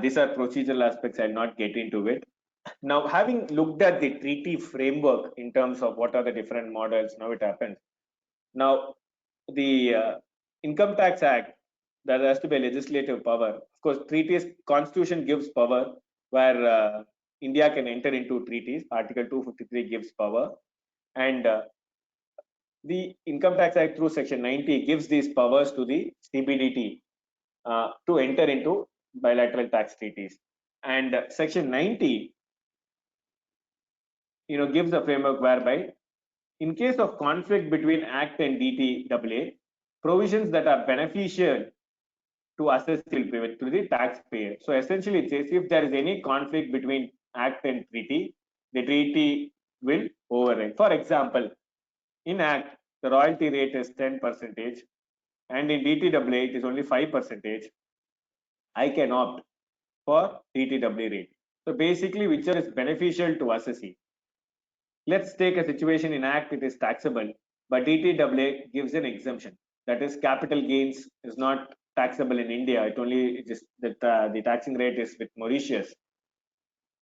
These are procedural aspects. I'll not get into it. Now, having looked at the treaty framework in terms of what are the different models, now it happens. Now, the Income Tax Act, there has to be a legislative power. Of course, treaties, constitution gives power where India can enter into treaties. Article 253 gives power. And the Income Tax Act through Section 90 gives these powers to the CBDT to enter into bilateral tax treaties. And Section 90 gives a framework whereby in case of conflict between Act and DTAA, provisions that are beneficial to assess will prevail to the taxpayer. So essentially it says if there is any conflict between Act and treaty, the treaty will override. For example, in Act, the royalty rate is 10%, and in DTAA it is only 5%. I can opt for DTAA rate. So basically, whichever is beneficial to assessee. Let's take a situation in Act, it is taxable, but DTAA gives an exemption. That is, capital gains is not taxable in India. It only just that the taxing rate is with Mauritius.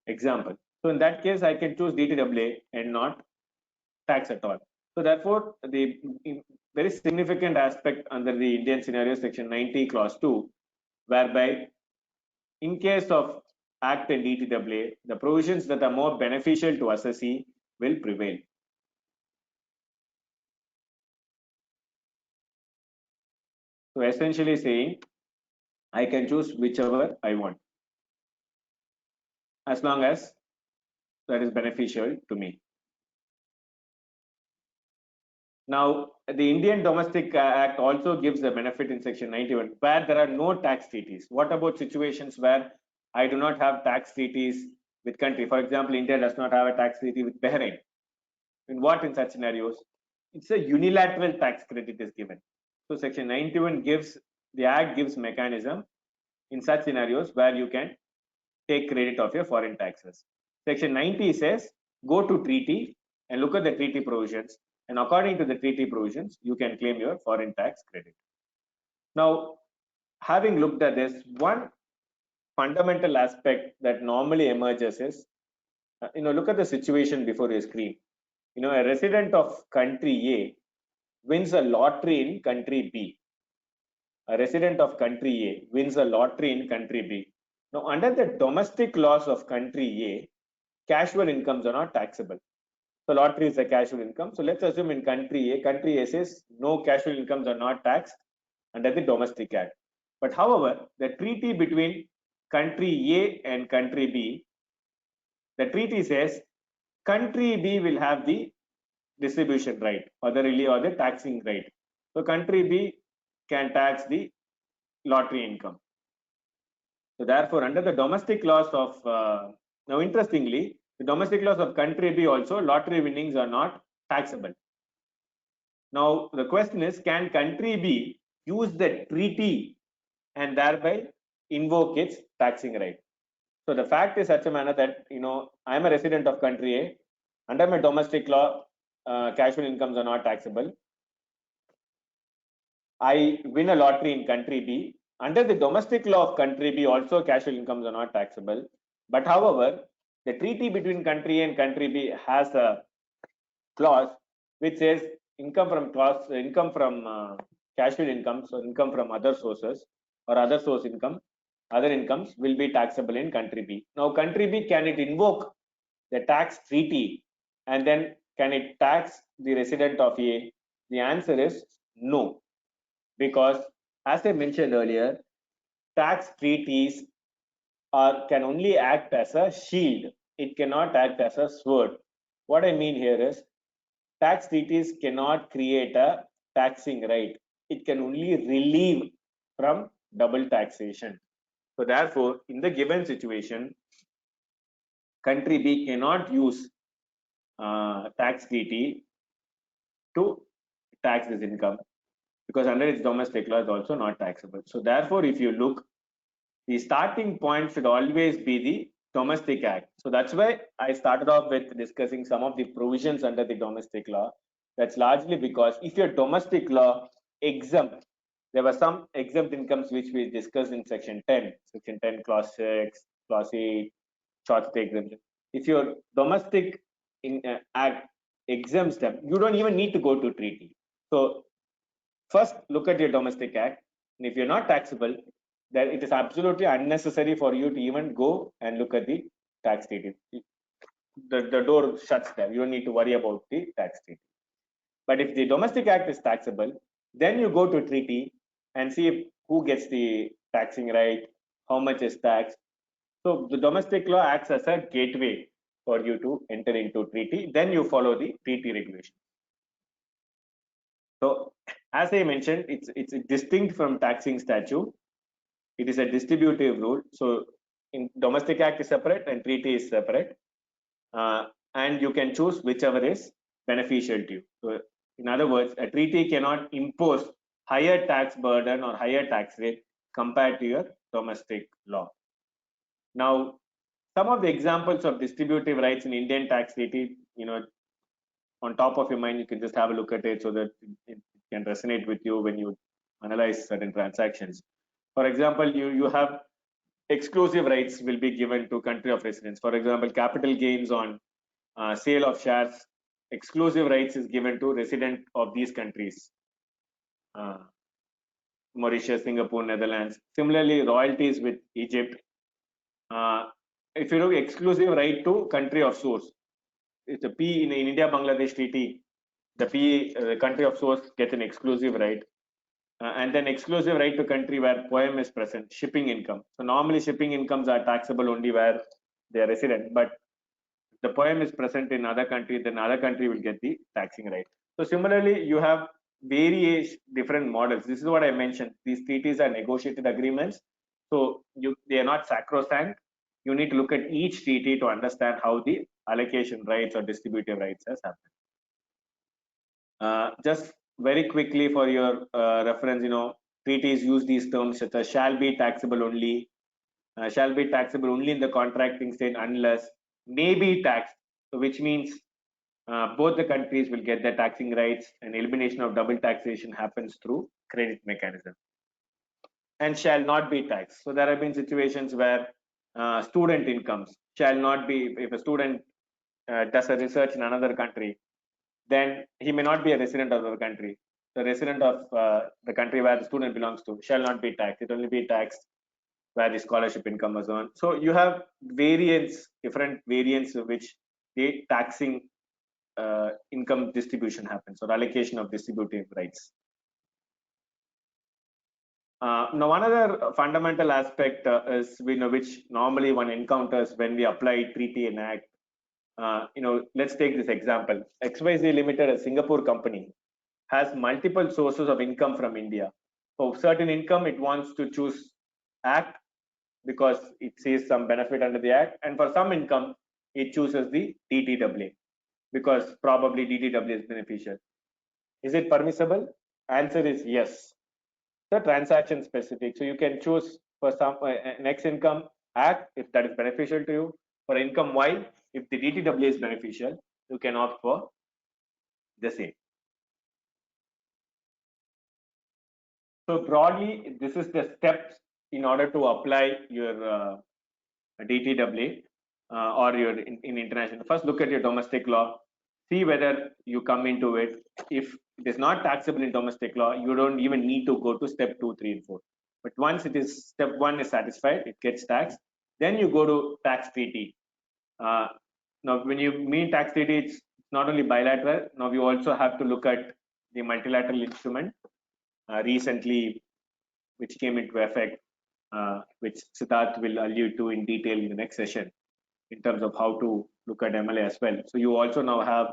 Example. So in that case, I can choose DTAA and not tax at all. So therefore, the very significant aspect under the Indian scenario, section 90 clause 2, whereby in case of Act and DTAA, the provisions that are more beneficial to assessee will prevail. So essentially saying, I can choose whichever I want, as long as that is beneficial to me. Now, the Indian Domestic Act also gives a benefit in section 91 where there are no tax treaties. What about situations where I do not have tax treaties with country? For example, India does not have a tax treaty with Bahrain. In such scenarios? It's a unilateral tax credit is given. So section 91 gives, the Act gives mechanism in such scenarios where you can take credit of your foreign taxes. Section 90 says, go to treaty and look at the treaty provisions, and according to the treaty provisions, you can claim your foreign tax credit. Now, having looked at this, one fundamental aspect that normally emerges is, look at the situation before your screen. A resident of country A wins a lottery in country B. A resident of country A wins a lottery in country B. Now, under the domestic laws of country A, casual incomes are not taxable. So lottery is a casual income. So let's assume in country A says no casual incomes are not taxed under the Domestic Act. But however, the treaty between country A and country B, the treaty says country B will have the distribution right or the taxing right. So country B can tax the lottery income. So therefore, under the domestic laws of, now interestingly, the domestic laws of country B also, lottery winnings are not taxable. Now, the question is, can country B use the treaty and thereby invoke its taxing right? So the fact is such a manner that, I am a resident of country A. Under my domestic law, casual incomes are not taxable. I win a lottery in country B. Under the domestic law of country B, also casual incomes are not taxable. But however, the treaty between country A and country B has a clause which says income from casual incomes or income from other sources or other source income, other incomes will be taxable in country B. Now, country B, can it invoke the tax treaty and then can it tax the resident of A? The answer is no, because as I mentioned earlier, tax treaties can only act as a shield. It cannot act as a sword. What I mean here is, tax treaties cannot create a taxing right. It can only relieve from double taxation. So therefore, in the given situation, country B cannot use tax treaty to tax this income, because under its domestic law is also not taxable. So therefore, if you look, the starting point should always be the Domestic Act. So that's why I started off with discussing some of the provisions under the domestic law. That's largely because if your domestic law exempt, there were some exempt incomes which we discussed in section 10, clause 6, clause 8, short stay exemption. If your domestic act exempts them, you don't even need to go to treaty. So first look at your domestic act, and if you're not taxable, then it is absolutely unnecessary for you to even go and look at the tax treaty. The door shuts there. You don't need to worry about the tax treaty. But if the domestic act is taxable, then you go to treaty and see who gets the taxing right, how much is taxed. So the domestic law acts as a gateway for you to enter into treaty. Then you follow the treaty regulation. So as I mentioned, it's distinct from taxing statute. It is a distributive rule. So in domestic act is separate and treaty is separate. And you can choose whichever is beneficial to you. So in other words, a treaty cannot impose higher tax burden or higher tax rate compared to your domestic law. Now, some of the examples of distributive rights in Indian tax treaty, on top of your mind, you can just have a look at it so that it can resonate with you when you analyze certain transactions. For example, you have exclusive rights will be given to country of residence. For example, capital gains on sale of shares, exclusive rights is given to resident of these countries. Mauritius, Singapore, Netherlands. Similarly, royalties with Egypt. If you look exclusive right to country of source, it's a P in India Bangladesh treaty. The country of source gets an exclusive right, and then exclusive right to country where poem is present. Shipping income. So normally shipping incomes are taxable only where they are resident, but the poem is present in other country, then other country will get the taxing right. So similarly, you have various different models. This is what I mentioned. These treaties are negotiated agreements, so they are not sacrosanct. You need to look at each treaty to understand how the allocation rights or distributive rights has happened. Just very quickly for your reference, treaties use these terms such as shall be taxable only in the contracting state unless may be taxed, so which means both the countries will get their taxing rights, and elimination of double taxation happens through credit mechanism. And shall not be taxed. So there have been situations where student incomes shall not be, if a student does a research in another country, then he may not be a resident of the country. The resident of the country where the student belongs to shall not be taxed. It only be taxed where the scholarship income was earned. So you have different variants of which the taxing income distribution happens, or allocation of distributive rights. Now, one other fundamental aspect is which normally one encounters when we apply treaty and act. Let's take this example. XYZ Limited, a Singapore company, has multiple sources of income from India. For certain income, it wants to choose act because it sees some benefit under the act, and for some income, it chooses the DTAA because probably DTAA is beneficial. Is it permissible? Answer is yes. The transaction specific. So you can choose for some X income act if that is beneficial to you. For income Y, if the DTAA is beneficial, you can opt for the same. So broadly, this is the steps in order to apply your DTAA or your in international. First, look at your domestic law. See whether you come into it. If it is not taxable in domestic law, you don't even need to go to step 2, 3, and 4. But once it is step 1 is satisfied, it gets taxed. Then you go to tax treaty. Now, when you mean tax treaty, it's not only bilateral. Now you also have to look at the multilateral instrument recently, which came into effect, which Siddarth will allude to in detail in the next session, in terms of how to look at MLA as well. So you also now have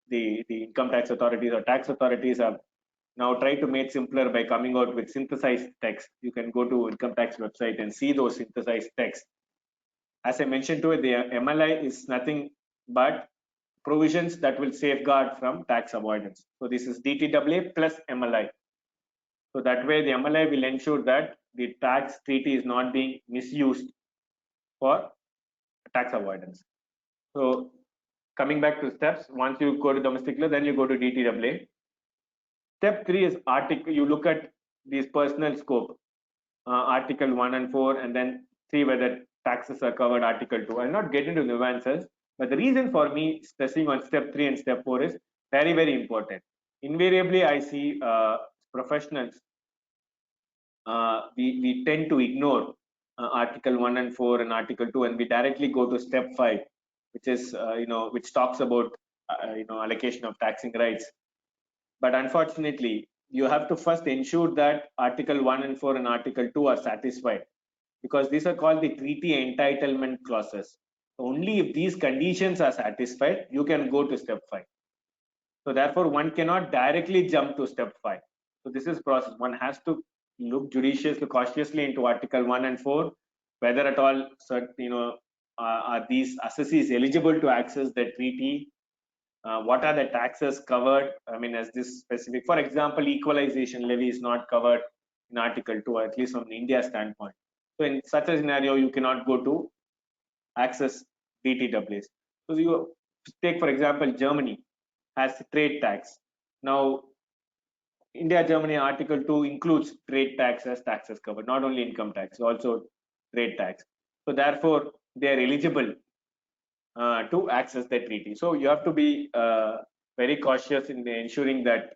the income tax authorities or tax authorities have now tried to make simpler by coming out with synthesized text. You can go to income tax website and see those synthesized texts. As I mentioned to it, the MLI is nothing but provisions that will safeguard from tax avoidance. So this is DTAA plus MLI. So that way the MLI will ensure that the tax treaty is not being misused for tax avoidance. So coming back to steps, once you go to domestic law, then you go to DTAA. Step 3 is article. You look at these personal scope, article 1 and 4, and then see whether taxes are covered, article 2. I'll not get into nuances, but the reason for me stressing on step 3 and step 4 is very, very important. Invariably, I see professionals, we tend to ignore article 1 and 4 and article 2, and we directly go to step 5, which is which talks about allocation of taxing rights. But unfortunately, you have to first ensure that article 1 and 4 and article 2 are satisfied, because these are called the treaty entitlement clauses. Only if these conditions are satisfied, you can go to step 5. So therefore, one cannot directly jump to step 5. So this is process. One has to look judiciously, cautiously into Article 1 and 4, whether at all, are these assessees eligible to access the treaty? What are the taxes covered? I mean, as this specific, for example, equalization levy is not covered in Article 2, at least from India standpoint. So in such a scenario, you cannot go to access DTAAs. So you take, for example, Germany has trade tax. Now, India, Germany, Article 2 includes trade tax as taxes covered, not only income tax, also trade tax. So therefore, they are eligible to access the treaty. So you have to be very cautious in ensuring that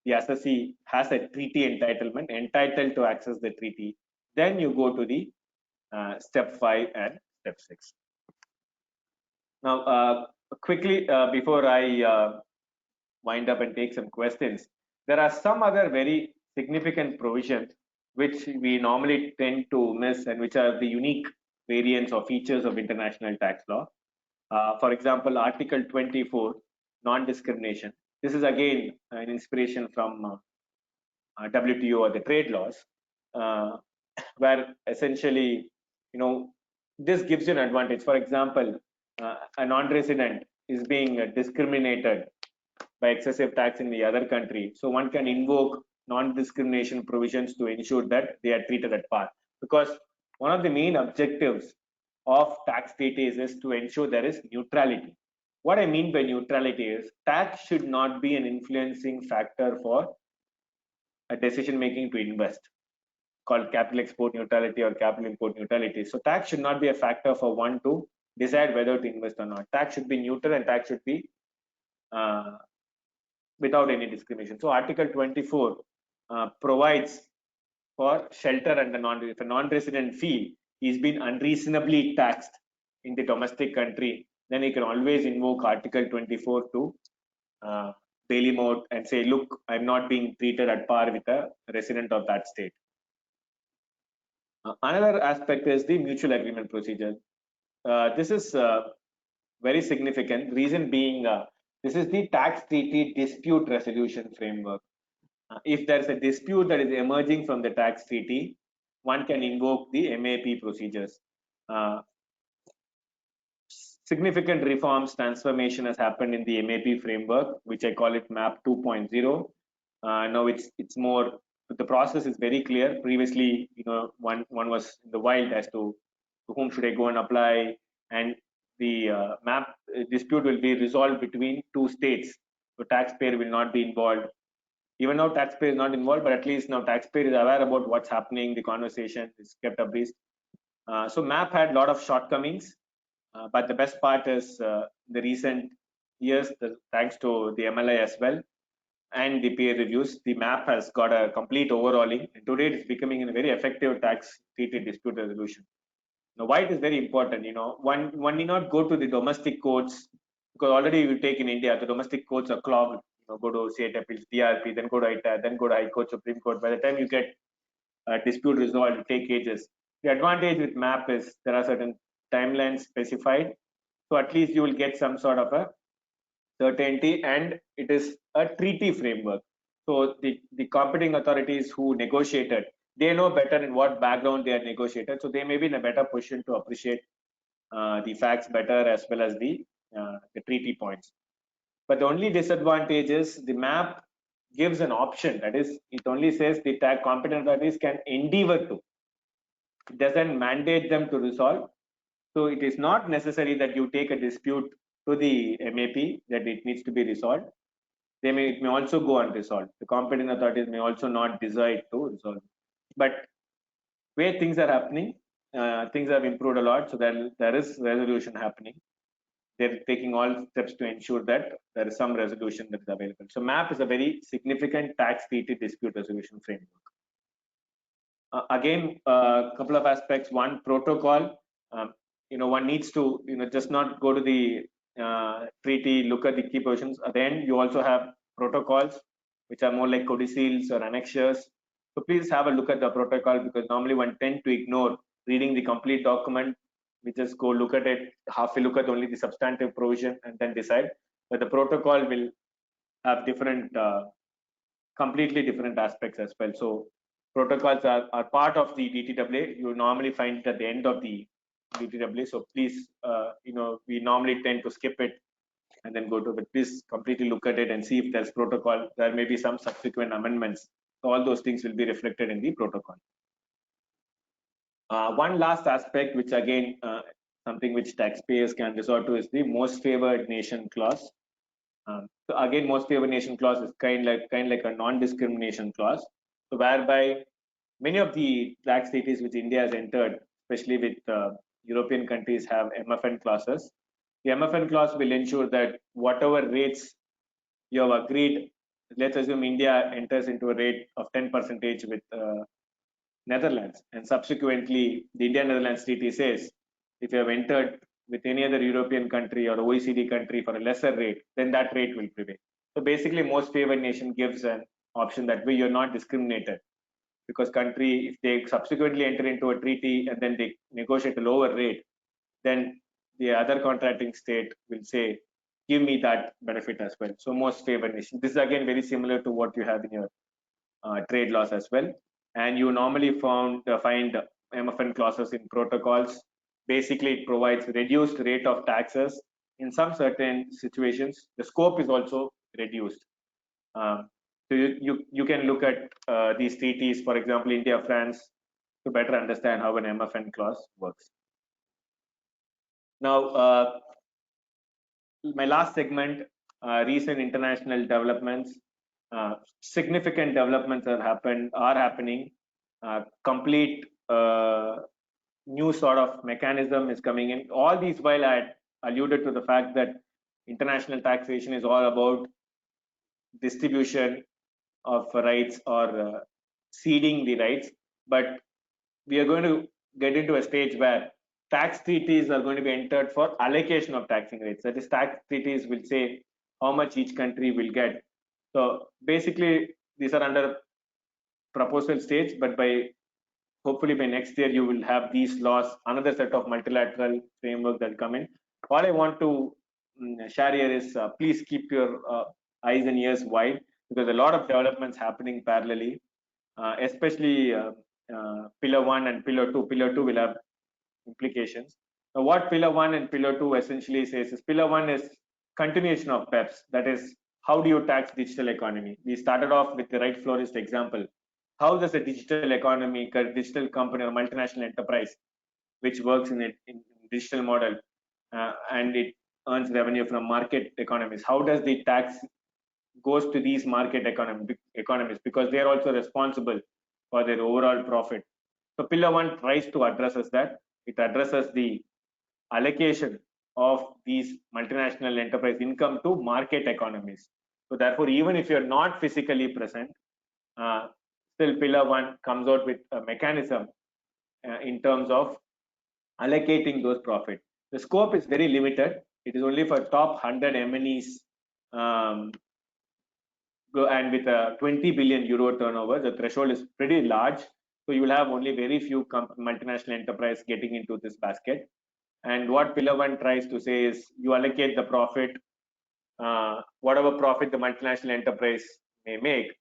the assessee has a treaty entitlement, entitled to access the treaty. Then you go to the step 5 and step 6. Now, quickly, before I wind up and take some questions, there are some other very significant provisions which we normally tend to miss and which are the unique variants or features of international tax law. For example, Article 24, non-discrimination. This is again an inspiration from WTO or the trade laws, where essentially, this gives you an advantage. For example, a non-resident is being discriminated by excessive tax in the other country. So one can invoke non-discrimination provisions to ensure that they are treated at par. Because one of the main objectives of tax treaties is to ensure there is neutrality. What I mean by neutrality is tax should not be an influencing factor for a decision making to invest, called capital export neutrality or capital import neutrality. So tax should not be a factor for one to decide whether to invest or not. Tax should be neutral and tax should be without any discrimination. So Article 24 provides for shelter and if a non-resident feel he's been unreasonably taxed in the domestic country, then he can always invoke Article 24 to bail him out and say, look, I'm not being treated at par with a resident of that state. Another aspect is the mutual agreement procedure. This is very significant. Reason being, this is the tax treaty dispute resolution framework. If there's a dispute that is emerging from the tax treaty, one can invoke the MAP procedures. Significant reforms, transformation has happened in the MAP framework, which I call it MAP 2.0. Now it's more, the process is very clear. Previously, one was in the wild as to whom should I go and apply, and the MAP dispute will be resolved between two states. So taxpayer will not be involved. Even now taxpayer is not involved, but at least now taxpayer is aware about what's happening. The conversation is kept abreast. So MAP had a lot of shortcomings, but the best part is the recent years, thanks to the MLI as well and the peer reviews, the MAP has got a complete overhauling, and today it's becoming a very effective tax treaty dispute resolution. Now, why it is very important, one need not go to the domestic courts, because already you take in India, the domestic courts are clogged. Go to state appeals, DRP, then go to ITA, then go to High Court, Supreme Court. By the time you get a dispute resolved, it take ages. The advantage with MAP is there are certain timelines specified, so at least you will get some sort of a certainty, and it is a treaty framework. So the competing authorities who negotiated, they know better in what background they are negotiated, so they may be in a better position to appreciate the facts better as well as the treaty points. But the only disadvantage is the MAP gives an option, that is, it only says the competent authorities can endeavor to. It doesn't mandate them to resolve. So it is not necessary that you take a dispute to the MAP that it needs to be resolved. It may also go unresolved. The competent authorities may also not decide to resolve. But where things are happening, things have improved a lot. So there is resolution happening. They're taking all steps to ensure that there is some resolution that is available. So MAP is a very significant tax treaty dispute resolution framework. Again, a couple of aspects. One, protocol. One needs to just not go to the treaty, look at the key provisions. Then you also have protocols, which are more like codicils or annexures. So please have a look at the protocol, because normally one tend to ignore reading the complete document we just go look at it, halfway look at only the substantive provision and then decide. But the protocol will have different, completely different aspects as well. So protocols are part of the DTAA. You normally find it at the end of the DTAA. So please, we normally tend to skip it and then go to, but please completely look at it and see if there's protocol. There may be some subsequent amendments. So all those things will be reflected in the protocol. One last aspect, which again, something which taxpayers can resort to, is the most favored nation clause. So again, most favored nation clause is kind of like a non-discrimination clause. So whereby many of the tax treaties which India has entered, especially with European countries, have MFN clauses. The MFN clause will ensure that whatever rates you have agreed, let's assume India enters into a rate of 10% with Netherlands, and subsequently the India-Netherlands Treaty says if you have entered with any other European country or OECD country for a lesser rate, then that rate will prevail. So basically, most favored nation gives an option that way you're not discriminated, because country, if they subsequently enter into a treaty and then they negotiate a lower rate, then the other contracting state will say, give me that benefit as well. So most favored nation. This is again very similar to what you have in your trade laws as well. And you normally find MFN clauses in protocols. Basically, it provides reduced rate of taxes. In some certain situations, the scope is also reduced. So you can look at these treaties, for example, India, France, to better understand how an MFN clause works. Now, my last segment, recent international developments. Significant developments are happening. Complete new sort of mechanism is coming in. All these while I alluded to the fact that international taxation is all about distribution of rights or ceding the rights, but we are going to get into a stage where tax treaties are going to be entered for allocation of taxing rates. That is, tax treaties will say how much each country will get. So basically, these are under proposal stage, but hopefully by next year you will have these laws, another set of multilateral framework that come in. All I want to share here is please keep your eyes and ears wide, because a lot of developments happening parallelly, especially Pillar 1 and Pillar 2. Pillar 2 will have implications. Now, what Pillar 1 and Pillar 2 essentially says is, Pillar 1 is continuation of PEPs. That is, how do you tax digital economy? We started off with the right florist example. How does a digital economy, a digital company or multinational enterprise, which works in digital model and it earns revenue from market economies, how does the tax goes to these market economies, because they are also responsible for their overall profit. So Pillar 1 tries to addresses that. It addresses the allocation of these multinational enterprise income to market economies. So therefore, even if you're not physically present, still Pillar 1 comes out with a mechanism in terms of allocating those profits. The scope is very limited. It is only for top 100 MNEs, and with a 20 billion euro turnover, the threshold is pretty large. So you will have only very few multinational enterprise getting into this basket. And what Pillar 1 tries to say is, you allocate the profit, whatever profit the multinational enterprise may make,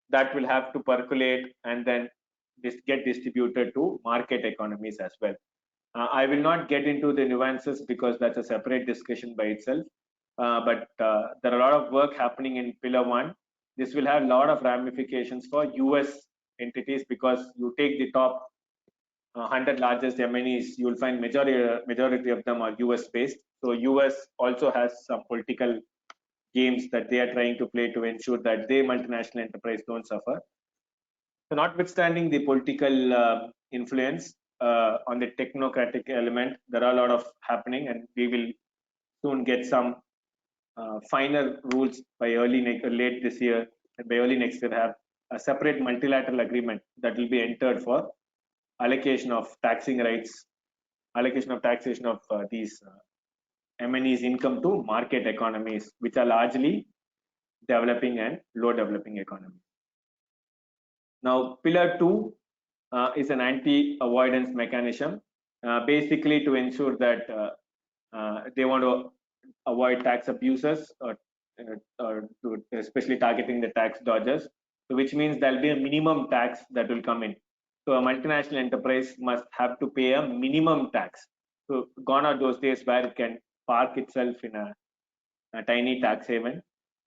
that will have to percolate and then get distributed to market economies as well. I will not get into the nuances because that's a separate discussion by itself. But there are a lot of work happening in Pillar 1. This will have a lot of ramifications for US entities, because you take the top 100 largest MNEs, you will find majority of them are US based. So US also has some political games that they are trying to play to ensure that their multinational enterprise don't suffer. So notwithstanding the political influence on the technocratic element, there are a lot of happening, and we will soon get some final rules by late this year, and by early next year have a separate multilateral agreement that will be entered for allocation of taxing rights, allocation of taxation of these MNEs income to market economies, which are largely developing and low developing economies. Now, Pillar 2 is an anti-avoidance mechanism. basically to ensure that they want to avoid tax abuses or especially targeting the tax dodgers. So which means there'll be a minimum tax that will come in. So a multinational enterprise must have to pay a minimum tax. So gone are those days where it can park itself in a tiny tax haven.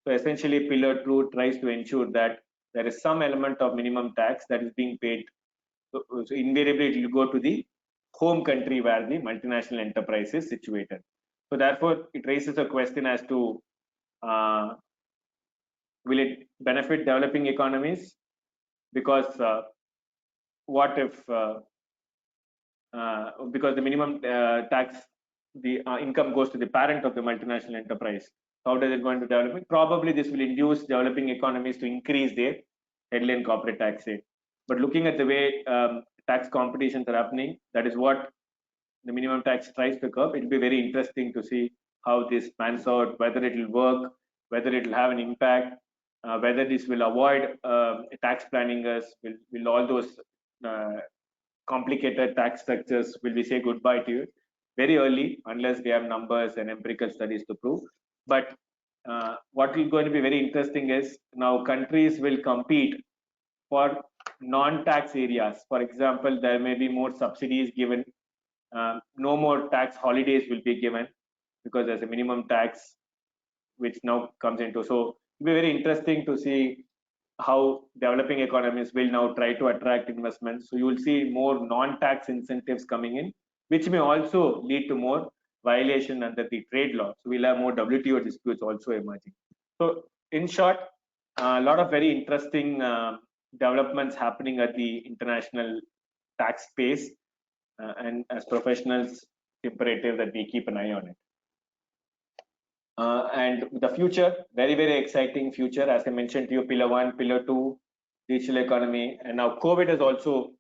So essentially, Pillar 2 tries to ensure that there is some element of minimum tax that is being paid. So invariably, it will go to the home country where the multinational enterprise is situated. So therefore, it raises a question as to will it benefit developing economies? Because what if because the minimum tax, the income goes to the parent of the multinational enterprise. How does it go into developing? Probably this will induce developing economies to increase their headline corporate tax rate. But looking at the way tax competitions are happening, that is what the minimum tax tries to curb. It will be very interesting to see how this pans out, whether it will work, whether it will have an impact, whether this will avoid tax planningers, will all those complicated tax structures, will we say goodbye to it very early unless we have numbers and empirical studies to prove. But what is going to be very interesting is now countries will compete for non-tax areas. For example, there may be more subsidies given, no more tax holidays will be given because there's a minimum tax which now comes into. So it'll be very interesting to see how developing economies will now try to attract investments. So you will see more non-tax incentives coming in, which may also lead to more violation under the trade law. So we'll have more WTO disputes also emerging. So in short, a lot of very interesting developments happening at the international tax space, and as professionals, imperative that we keep an eye on it. And the future, very, very exciting future. As I mentioned to you, Pillar 1, Pillar 2, digital economy. And now COVID has also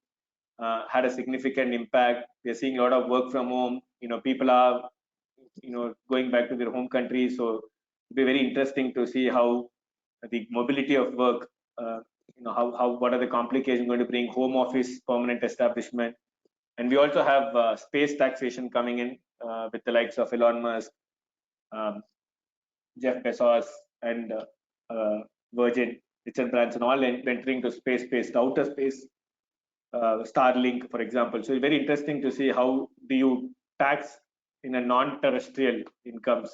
had a significant impact. We're seeing a lot of work from home. People are, going back to their home countries. So it'll be very interesting to see how the mobility of work, what are the complications going to bring home office, permanent establishment. And we also have space taxation coming in with the likes of Elon Musk, Jeff Bezos, and Virgin, Richard Branson, all entering to space-based outer space. Starlink, for example. So it's very interesting to see how do you tax in a non-terrestrial incomes.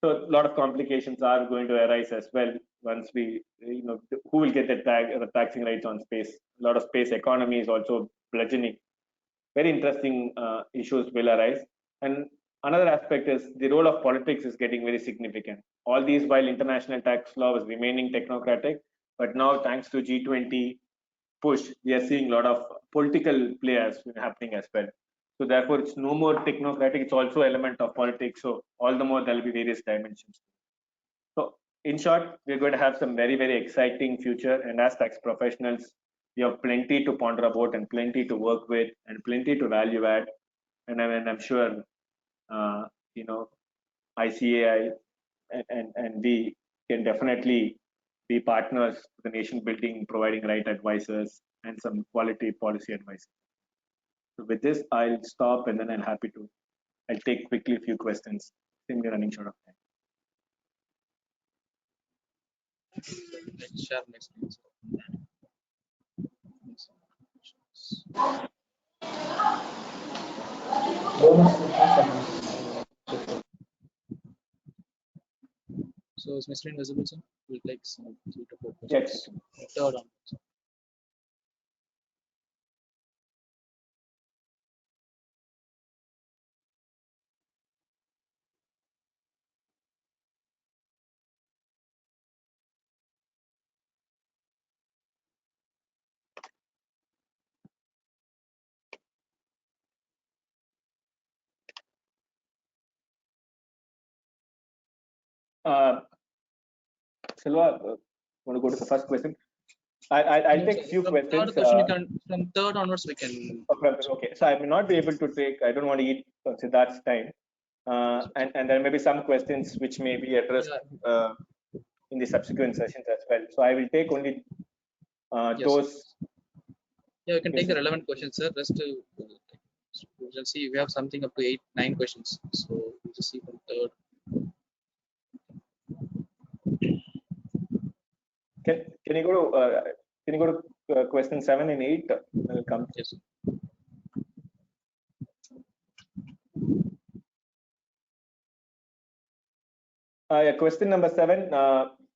So a lot of complications are going to arise as well once we, who will get the taxing rights on space. A lot of space economy is also bludgeoning. Very interesting issues will arise. And another aspect is the role of politics is getting very significant. All these while international tax law is remaining technocratic, but now thanks to G20 push, we are seeing a lot of political players happening as well. So therefore, it's no more technocratic, it's also element of politics. So all the more there will be various dimensions. So in short, we're going to have some very, very exciting future. And as tax professionals, we have plenty to ponder about and plenty to work with and plenty to value add. And I'm sure, ICAI and we can definitely be partners to the nation building, providing right advisors and some quality policy advice. So with this, I'll stop and then I'll take quickly a few questions. I think we're running short of time. Let's share next screen. So is my screen visible, sir? We'll take some 3 to 4 questions. Yes. Third on. Silva, want to go to the first question? I'll take few questions. From third onwards, we can. Okay, so I may not be able to take. I don't want to eat Siddarth's time, and there may be some questions which may be addressed in the subsequent sessions as well. So I will take only yes, those. Yeah, you can take the relevant questions, sir. Rest to we'll see. We have something up to 8-9 questions. So we'll just see from third. Can you go to question 7 and 8? Will come. Yes. Yeah, question number 7.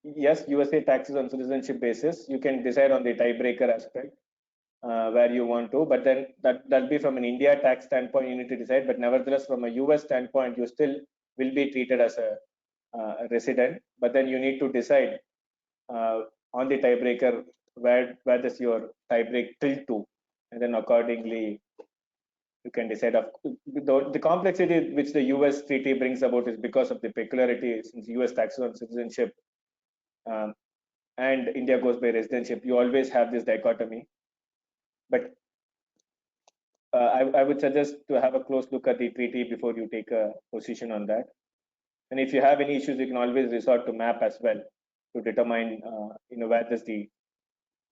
Yes, USA taxes on citizenship basis. You can decide on the tiebreaker aspect where you want to, but then that'll be from an India tax standpoint. You need to decide, but nevertheless, from a US standpoint, you still will be treated as a resident. But then you need to decide on the tiebreaker where does your tiebreak tilt to, and then accordingly you can decide. The complexity which the US treaty brings about is because of the peculiarity, since US taxes on citizenship and India goes by residentship. You always have this dichotomy. But I would suggest to have a close look at the treaty before you take a position on that. And if you have any issues, you can always resort to map as well to determine where does the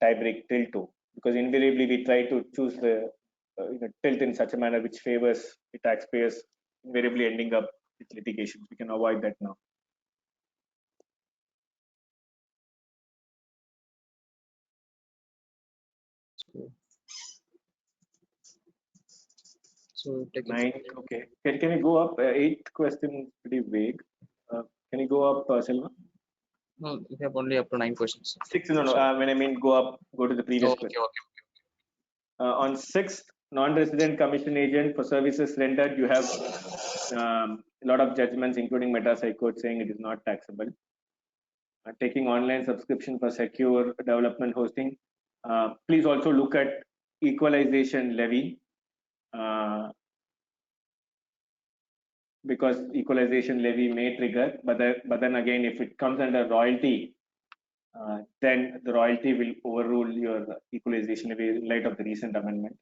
tiebreak tilt to. Because invariably we try to choose the tilt in such a manner which favors the taxpayers, invariably ending up with litigation. We can avoid that now. So take 9. Okay. Can you go up? 8th question pretty vague. Can you go up, Selva? No, we have only up to 9 questions. 6. No. When I mean go up, go to the previous question. Okay. On 6th, non-resident commission agent for services rendered, you have a lot of judgments, including Madras High Court, saying it is not taxable. Taking online subscription for secure development hosting. Please also look at equalization levy, because equalization levy may trigger, but then again, if it comes under royalty, then the royalty will overrule your equalization levy in light of the recent amendment.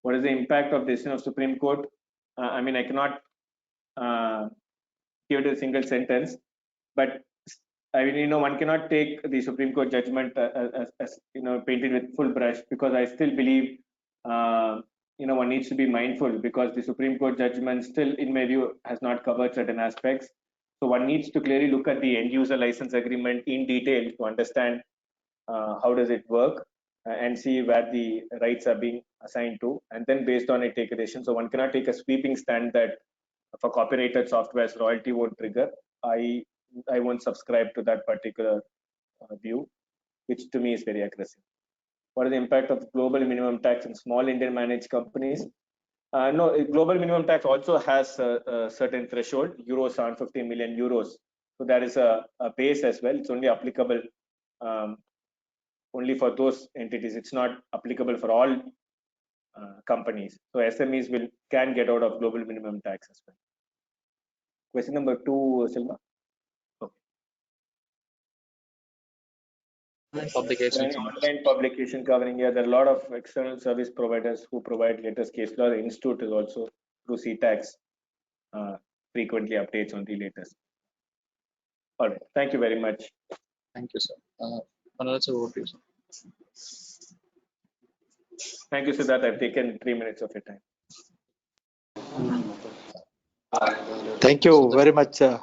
What is the impact of decision of Supreme Court? I mean, I cannot give it a single sentence, but I mean, one cannot take the Supreme Court judgment as painted with full brush, because I still believe one needs to be mindful, because the Supreme Court judgment still, in my view, has not covered certain aspects. So one needs to clearly look at the end user license agreement in detail to understand how does it work, and see where the rights are being assigned to, and then based on it take a decision. So one cannot take a sweeping stand that for copyrighted softwares royalty won't trigger. I won't subscribe to that particular view, which to me is very aggressive. What is the impact of global minimum tax in small Indian managed companies? No, global minimum tax also has a certain threshold, euros 750 million euros. So there is a base as well. It's only applicable only for those entities. It's not applicable for all companies. So SMEs can get out of global minimum tax as well. Question number 2, Silva. Publications. Online publication covering here. There are a lot of external service providers who provide latest case law. The institute is also through CTAX frequently updates on the latest. All right. Thank you very much. Thank you, sir. Another over to you, sir. Thank you, Siddarth. I've taken 3 minutes of your time. Thank you very much, sir,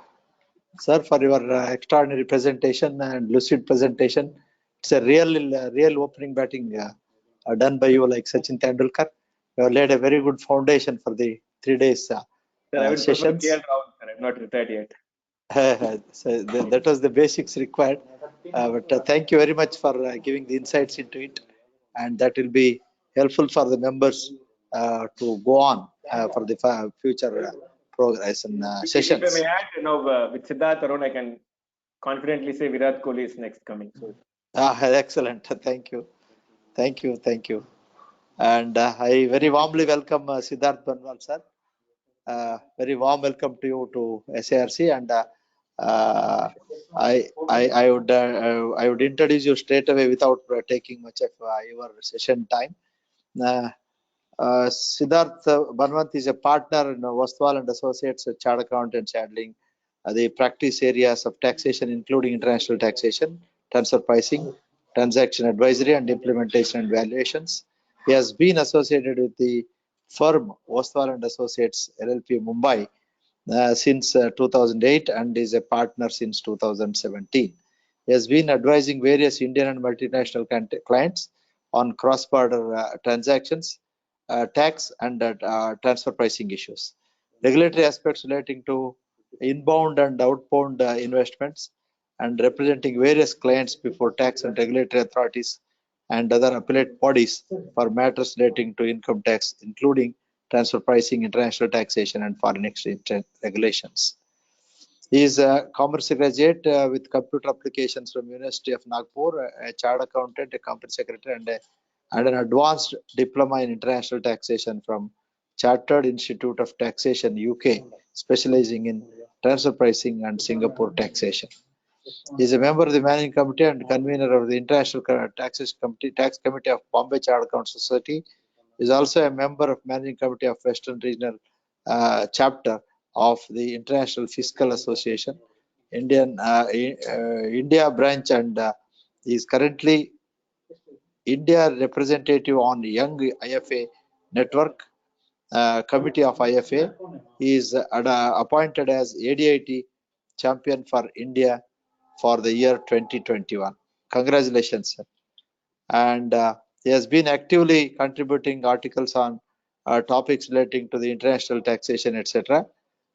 for your extraordinary presentation and lucid presentation. It's a real opening batting done by you, like Sachin Tendulkar. You have laid a very good foundation for the 3 days sessions. I'm not retired yet. So that was the basics required. But thank you very much for giving the insights into it, and that will be helpful for the members to go on for the future progress and sessions. If I may add, with Siddarth around, I can confidently say Virat Kohli is next coming. So. Excellent. Thank you. And I very warmly welcome Siddarth Banwat, sir. Very warm welcome to you to SIRC, and I would introduce you straight away without taking much of your session time. Siddarth Banwat is a partner in Wastwal and Associates at Chartered Accountants handling the practice areas of taxation, including international taxation, transfer pricing, transaction advisory, and implementation and valuations. He has been associated with the firm Ostwal and Associates LLP Mumbai since 2008 and is a partner since 2017. He has been advising various Indian and multinational clients on cross-border transactions, tax and transfer pricing issues, regulatory aspects relating to inbound and outbound investments, and representing various clients before tax and regulatory authorities and other appellate bodies for matters relating to income tax, including transfer pricing, international taxation, and foreign exchange regulations. He is a commerce graduate with computer applications from University of Nagpur, a chartered accountant, a company secretary, and an advanced diploma in international taxation from Chartered Institute of Taxation, UK, specializing in transfer pricing and Singapore taxation. He is a member of the managing committee and convener of the International Tax Committee of Bombay Chartered Accountants Society. He is also a member of managing committee of Western Regional Chapter of the International Fiscal Association, India branch, and is currently India representative on Young IFA Network Committee of IFA. He is appointed as ADIT champion for India for the year 2021. Congratulations, sir. And he has been actively contributing articles on topics relating to the international taxation, etc.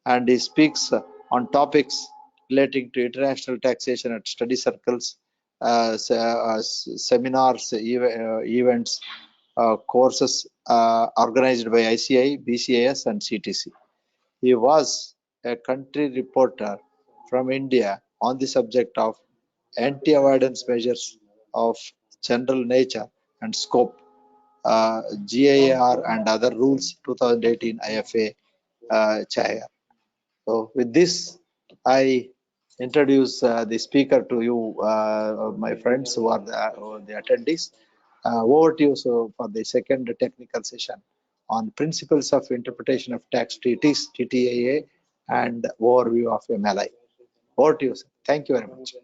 And he speaks on topics relating to international taxation at study circles, seminars, events, courses organized by ICAI, BCAS, and CTC. He was a country reporter from India on the subject of anti-avoidance measures of general nature and scope, GAR and other rules, 2018 IFA chair. So with this, I introduce the speaker to you, my friends who are the attendees. Over to you, so for the second technical session on principles of interpretation of tax treaties, DTAA, and overview of MLI. Over to you, sir. Thank you very much.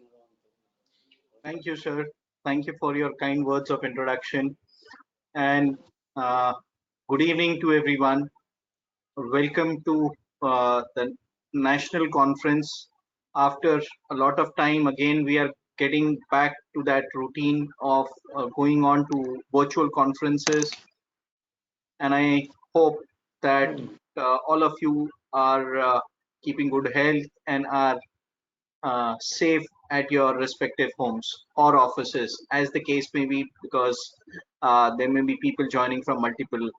Thank you, sir. Thank you for your kind words of introduction. And good evening to everyone. Welcome to the national conference. After a lot of time, again, we are getting back to that routine of going on to virtual conferences. And I hope that all of you are keeping good health and are safe at your respective homes or offices, as the case may be, because there may be people joining from multiple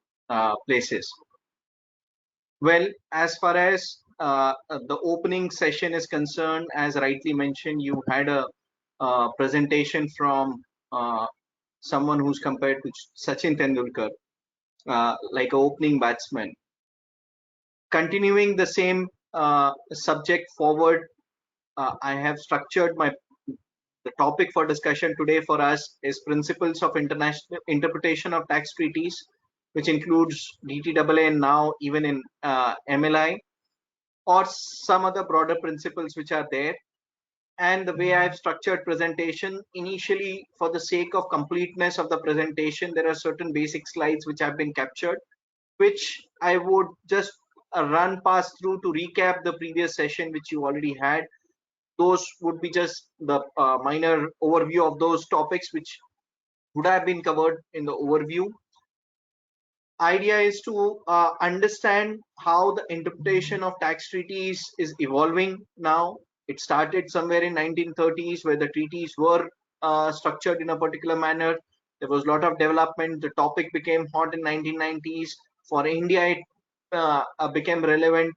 places. Well, as far as the opening session is concerned, as rightly mentioned, you had a presentation from someone who's compared to Sachin Tendulkar, like an opening batsman. Continuing the same subject forward, I have structured the topic for discussion today for us is principles of international interpretation of tax treaties, which includes DTAA and now even in MLI, or some other broader principles which are there. And the way I've structured presentation, initially for the sake of completeness of the presentation, there are certain basic slides which have been captured, which I would just run past through to recap the previous session which you already had. Those would be just the minor overview of those topics which would have been covered in the overview. Idea is to understand how the interpretation of tax treaties is evolving now. It started somewhere in 1930s where the treaties were structured in a particular manner. There was a lot of development. The topic became hot in 1990s. For India, it became relevant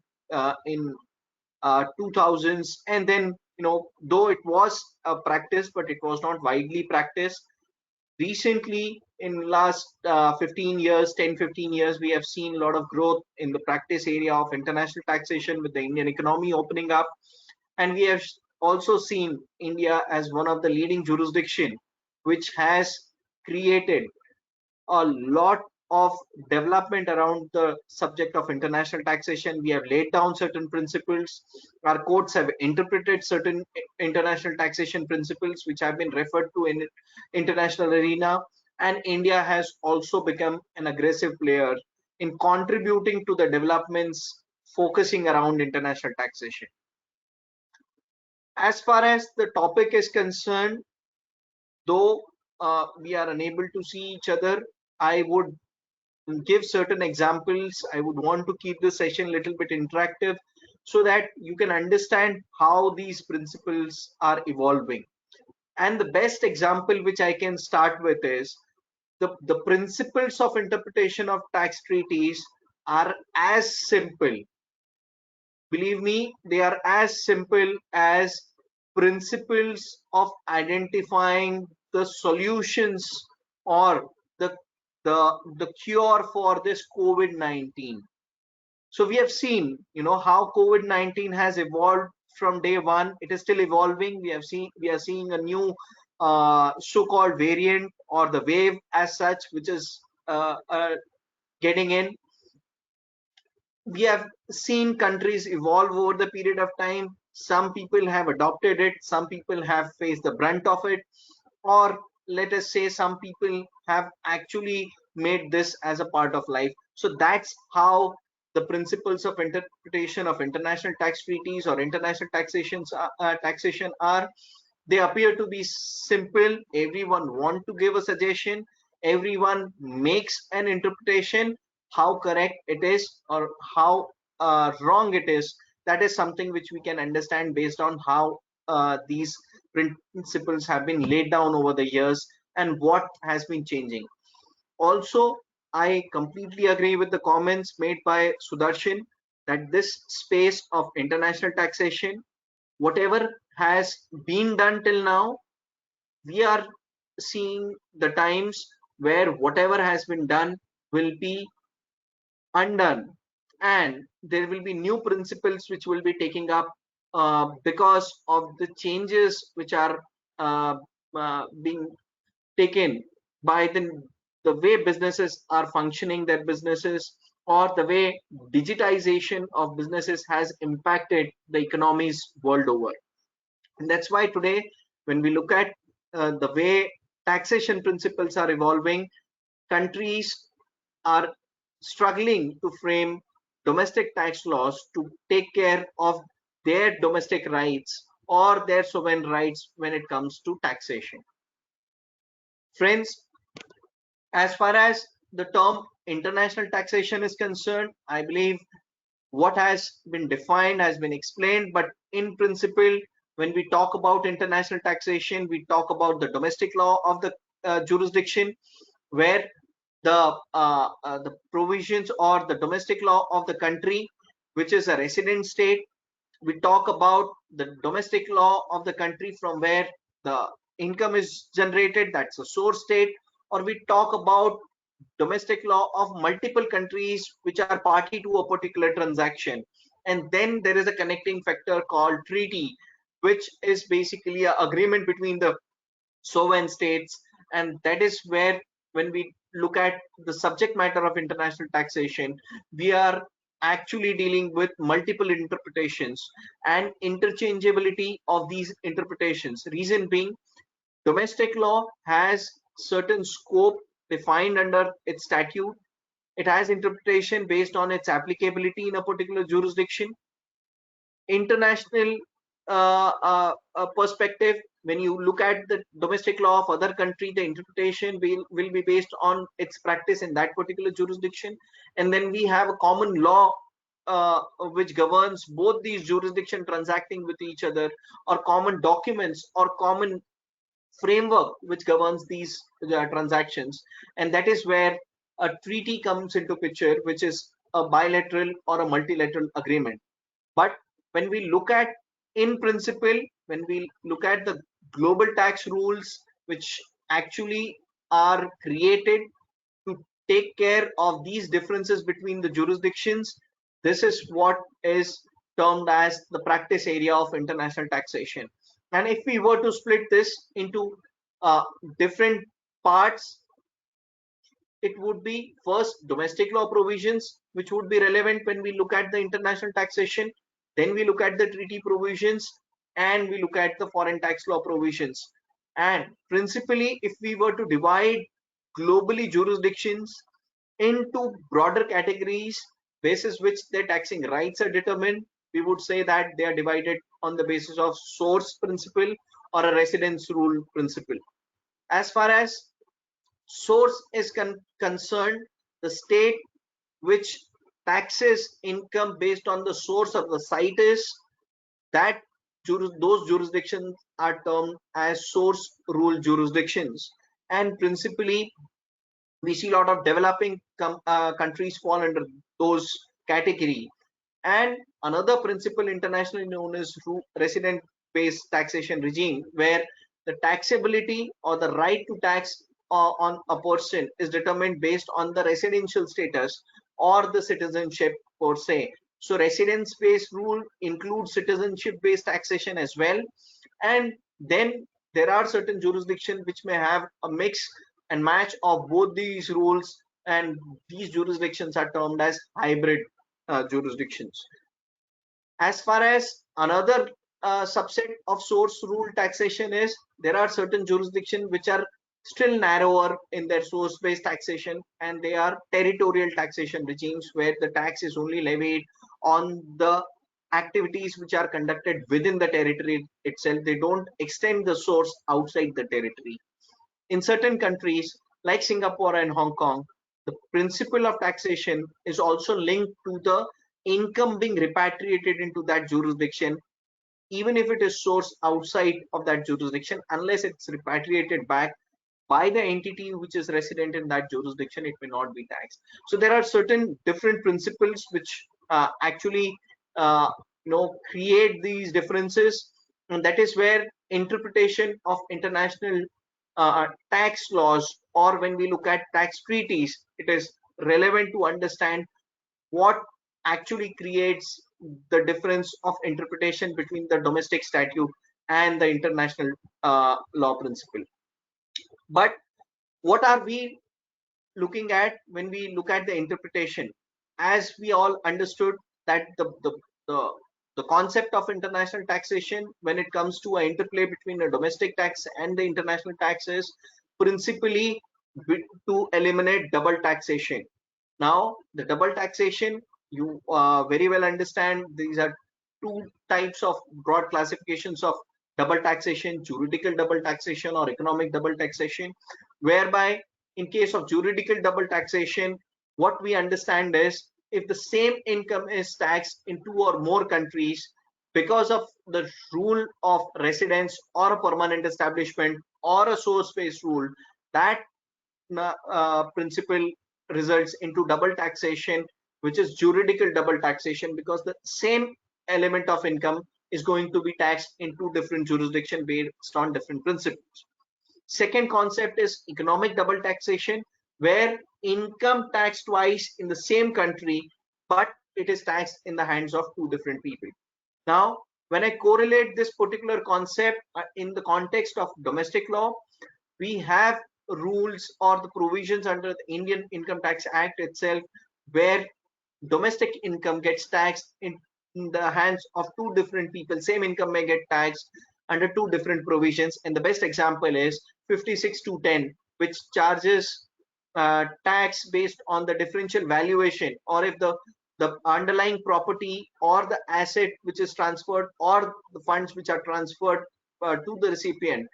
in 2000s, and then, you know, though it was a practice, but it was not widely practiced. Recently, in last 15 years, 10-15 years, we have seen a lot of growth in the practice area of international taxation with the Indian economy opening up, and we have also seen India as one of the leading jurisdiction which has created a lot of development around the subject of international taxation. We have laid down certain principles. Our courts have interpreted certain international taxation principles which have been referred to in international arena, and India has also become an aggressive player in contributing to the developments focusing around international taxation. As far as the topic is concerned, though we are unable to see each other, I would give certain examples. I would want to keep this session a little bit interactive so that you can understand how these principles are evolving. And the best example which I can start with is the principles of interpretation of tax treaties are as simple. Believe me, they are as simple as principles of identifying the solutions or the cure for this COVID-19. So we have seen, how COVID-19 has evolved from day one. It is still evolving. We are seeing a new so-called variant or the wave as such, which is getting in. We have seen countries evolve over the period of time. Some people have adopted it, some people have faced the brunt of it, or let us say some people have actually made this as a part of life. So that's how the principles of interpretation of international tax treaties or international taxation are. They appear to be simple. Everyone want to give a suggestion, everyone makes an interpretation. How correct it is or how wrong it is, that is something which we can understand based on how these principles have been laid down over the years and what has been changing. Also, I completely agree with the comments made by Sudarshan that this space of international taxation, whatever has been done till now, we are seeing the times where whatever has been done will be undone, and there will be new principles which will be taking up because of the changes which are being taken by the way businesses are functioning their businesses, or the way digitization of businesses has impacted the economies world over. And that's why today, when we look at the way taxation principles are evolving, countries are struggling to frame domestic tax laws to take care of their domestic rights or their sovereign rights when it comes to taxation. Friends, as far as the term international taxation is concerned, I believe what has been defined has been explained, but in principle, when we talk about international taxation, we talk about the domestic law of the jurisdiction, where the provisions or the domestic law of the country which is a resident state. We talk about the domestic law of the country from where the income is generated, that's a source state. Or we talk about domestic law of multiple countries which are party to a particular transaction. And then there is a connecting factor called treaty, which is basically an agreement between the sovereign states. And that is where, when we look at the subject matter of international taxation, we are actually dealing with multiple interpretations and interchangeability of these interpretations. Reason being, domestic law has certain scope defined under its statute. It has interpretation based on its applicability in a particular jurisdiction. International perspective, when you look at the domestic law of other country, the interpretation will be based on its practice in that particular jurisdiction. And then we have a common law which governs both these jurisdictions transacting with each other, or common documents or common framework which governs these transactions. And that is where a treaty comes into picture, which is a bilateral or a multilateral agreement. But when we look at, in principle, when we look at the global tax rules which actually are created to take care of these differences between the jurisdictions, this is what is termed as the practice area of international taxation. And if we were to split this into different parts, it would be first domestic law provisions, which would be relevant when we look at the international taxation. Then we look at the treaty provisions, and we look at the foreign tax law provisions. And principally, if we were to divide globally jurisdictions, into broader categories basis which their taxing rights are determined. We would say that they are divided on the basis of source principle or a residence rule principle. As far as source is concerned, the state which taxes income based on the source of the site is that those jurisdictions are termed as source rule jurisdictions, and principally we see a lot of developing countries fall under those category. And another principle internationally known as resident based taxation regime, where the taxability or the right to tax on a person is determined based on the residential status or the citizenship per se. So residence based rule includes citizenship based taxation as well. And then there are certain jurisdictions which may have a mix and match of both these rules, and these jurisdictions are termed as hybrid jurisdictions. As far as another subset of source rule taxation is, there are certain jurisdictions which are still narrower in their source based taxation, and they are territorial taxation regimes where the tax is only levied on the activities which are conducted within the territory itself. They don't extend the source outside the territory. In certain countries like Singapore and Hong Kong, the principle of taxation is also linked to the income being repatriated into that jurisdiction, even if it is sourced outside of that jurisdiction. Unless it's repatriated back by the entity which is resident in that jurisdiction, it may not be taxed. So there are certain different principles which actually create these differences, and that is where interpretation of international tax laws, or when we look at tax treaties, it is relevant to understand what actually creates the difference of interpretation between the domestic statute and the international law principle. But what are we looking at when we look at the interpretation? As we all understood that the concept of international taxation, when it comes to an interplay between the domestic tax and the international tax, is principally to eliminate double taxation. Now, the double taxation, you very well understand, these are two types of broad classifications of double taxation: juridical double taxation or economic double taxation, whereby in case of juridical double taxation, what we understand is, if the same income is taxed in two or more countries because of the rule of residence or a permanent establishment or a source-based rule, that principle results into double taxation, which is juridical double taxation, because the same element of income is going to be taxed in two different jurisdictions based on different principles. Second concept is economic double taxation, where income taxed twice in the same country, but it is taxed in the hands of two different people. Now, when I correlate this particular concept in the context of domestic law, we have rules or the provisions under the Indian Income Tax Act itself, where domestic income gets taxed in the hands of two different people. Same income may get taxed under two different provisions, and the best example is 56(2)(10), which charges tax based on the differential valuation, or if the underlying property or the asset which is transferred, or the funds which are transferred to the recipient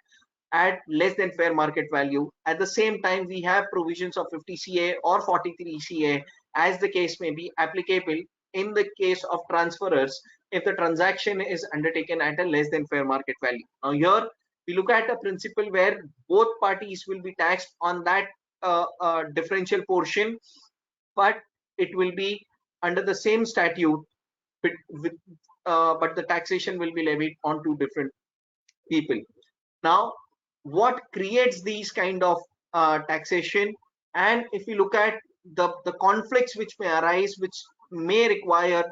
at less than fair market value. At the same time, we have provisions of 50CA or 43CA, as the case may be, applicable in the case of transferors if the transaction is undertaken at a less than fair market value. Now here we look at a principle where both parties will be taxed on that differential portion, but it will be under the same statute, but the taxation will be levied on two different people. Now, what creates these kind of taxation? And if you look at the conflicts which may arise, which may require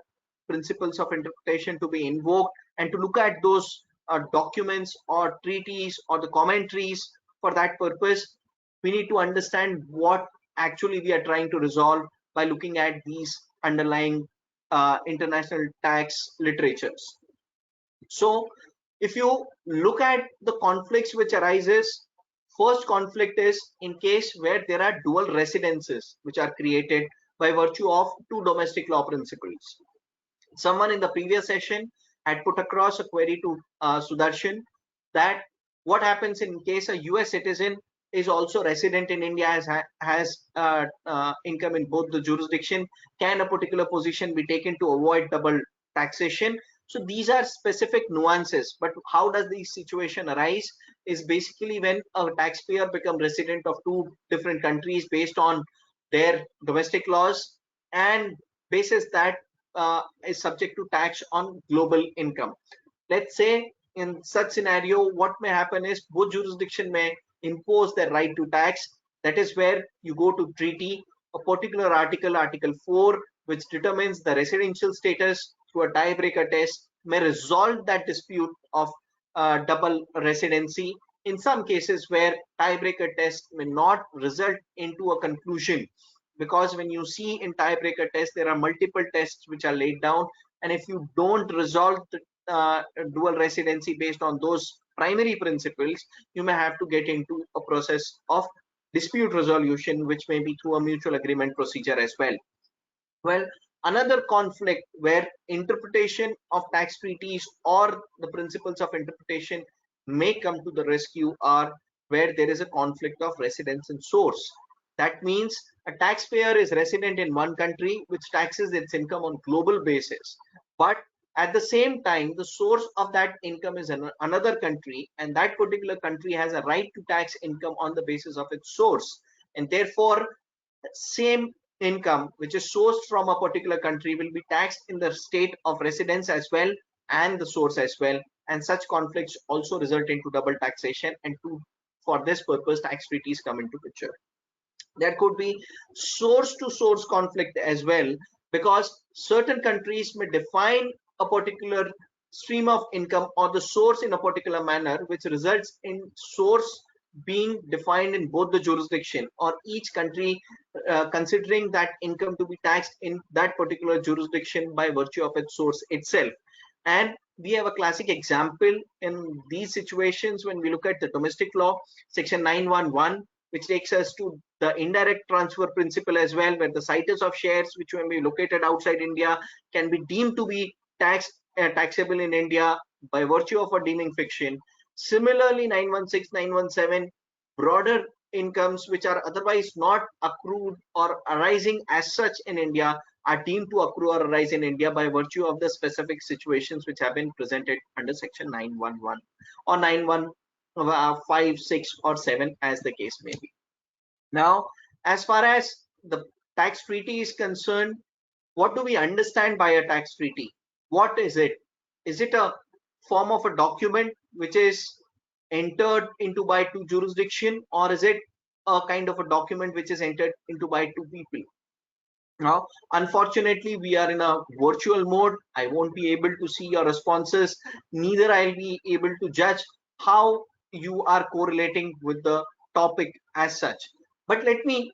principles of interpretation to be invoked, and to look at those documents or treaties or the commentaries for that purpose, we need to understand what actually we are trying to resolve by looking at these underlying international tax literatures. So if you look at the conflicts which arises, First conflict is in case where there are dual residences which are created by virtue of two domestic law principles. Someone in the previous session had put across a query to Sudarshan that what happens in case a US citizen is also resident in India, has income in both the jurisdiction, can a particular position be taken to avoid double taxation? So these are specific nuances, but how does the situation arise is basically when a taxpayer become resident of two different countries based on their domestic laws, and basis that is subject to tax on global income. Let's say in such scenario, what may happen is both jurisdiction may impose their right to tax. That is where you go to treaty, a particular article, Article 4, which determines the residential status through a tiebreaker test, may resolve that dispute of double residency. In some cases where tiebreaker test may not result into a conclusion, because when you see in tiebreaker test, there are multiple tests which are laid down, and if you don't resolve the dual residency based on those primary principles, you may have to get into a process of dispute resolution, which may be through a mutual agreement procedure as well. Well, another conflict where interpretation of tax treaties or the principles of interpretation may come to the rescue are where there is a conflict of residence and source. That means a taxpayer is resident in one country which taxes its income on global basis, but at the same time the source of that income is in another country, and that particular country has a right to tax income on the basis of its source, and therefore same income which is sourced from a particular country will be taxed in the state of residence as well and the source as well, and such conflicts also result into double taxation, and for this purpose tax treaties come into picture. There could be source to source conflict as well, because certain countries may define a particular stream of income or the source in a particular manner, which results in source being defined in both the jurisdiction, or each country considering that income to be taxed in that particular jurisdiction by virtue of its source itself. And we have a classic example in these situations when we look at the domestic law, section 911, which takes us to the indirect transfer principle as well, where the situs of shares which may be located outside India can be deemed to be taxable in India by virtue of a deeming fiction. Similarly, 916, 917, broader incomes which are otherwise not accrued or arising as such in India are deemed to accrue or arise in India by virtue of the specific situations which have been presented under section 911 or 915, 6 or 7 as the case may be. Now, as far as the tax treaty is concerned, what do we understand by a tax treaty? What is it? Is it a form of a document which is entered into by two jurisdiction, or is it a kind of a document which is entered into by two people? Now, unfortunately, we are in a virtual mode. I won't be able to see your responses, neither I'll be able to judge how you are correlating with the topic as such. But let me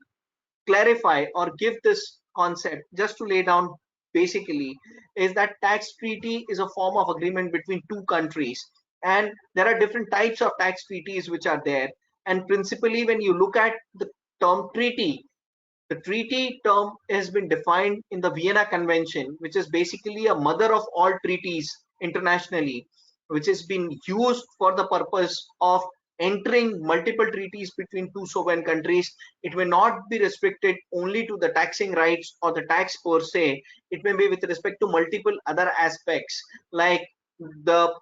clarify or give this concept just to lay down. Basically, is that tax treaty is a form of agreement between two countries, and there are different types of tax treaties which are there. And principally, when you look at the term treaty, the treaty term has been defined in the Vienna Convention, which is basically a mother of all treaties internationally, which has been used for the purpose of entering multiple treaties between two sovereign countries. It may not be restricted only to the taxing rights or the tax per se. It may be with respect to multiple other aspects like the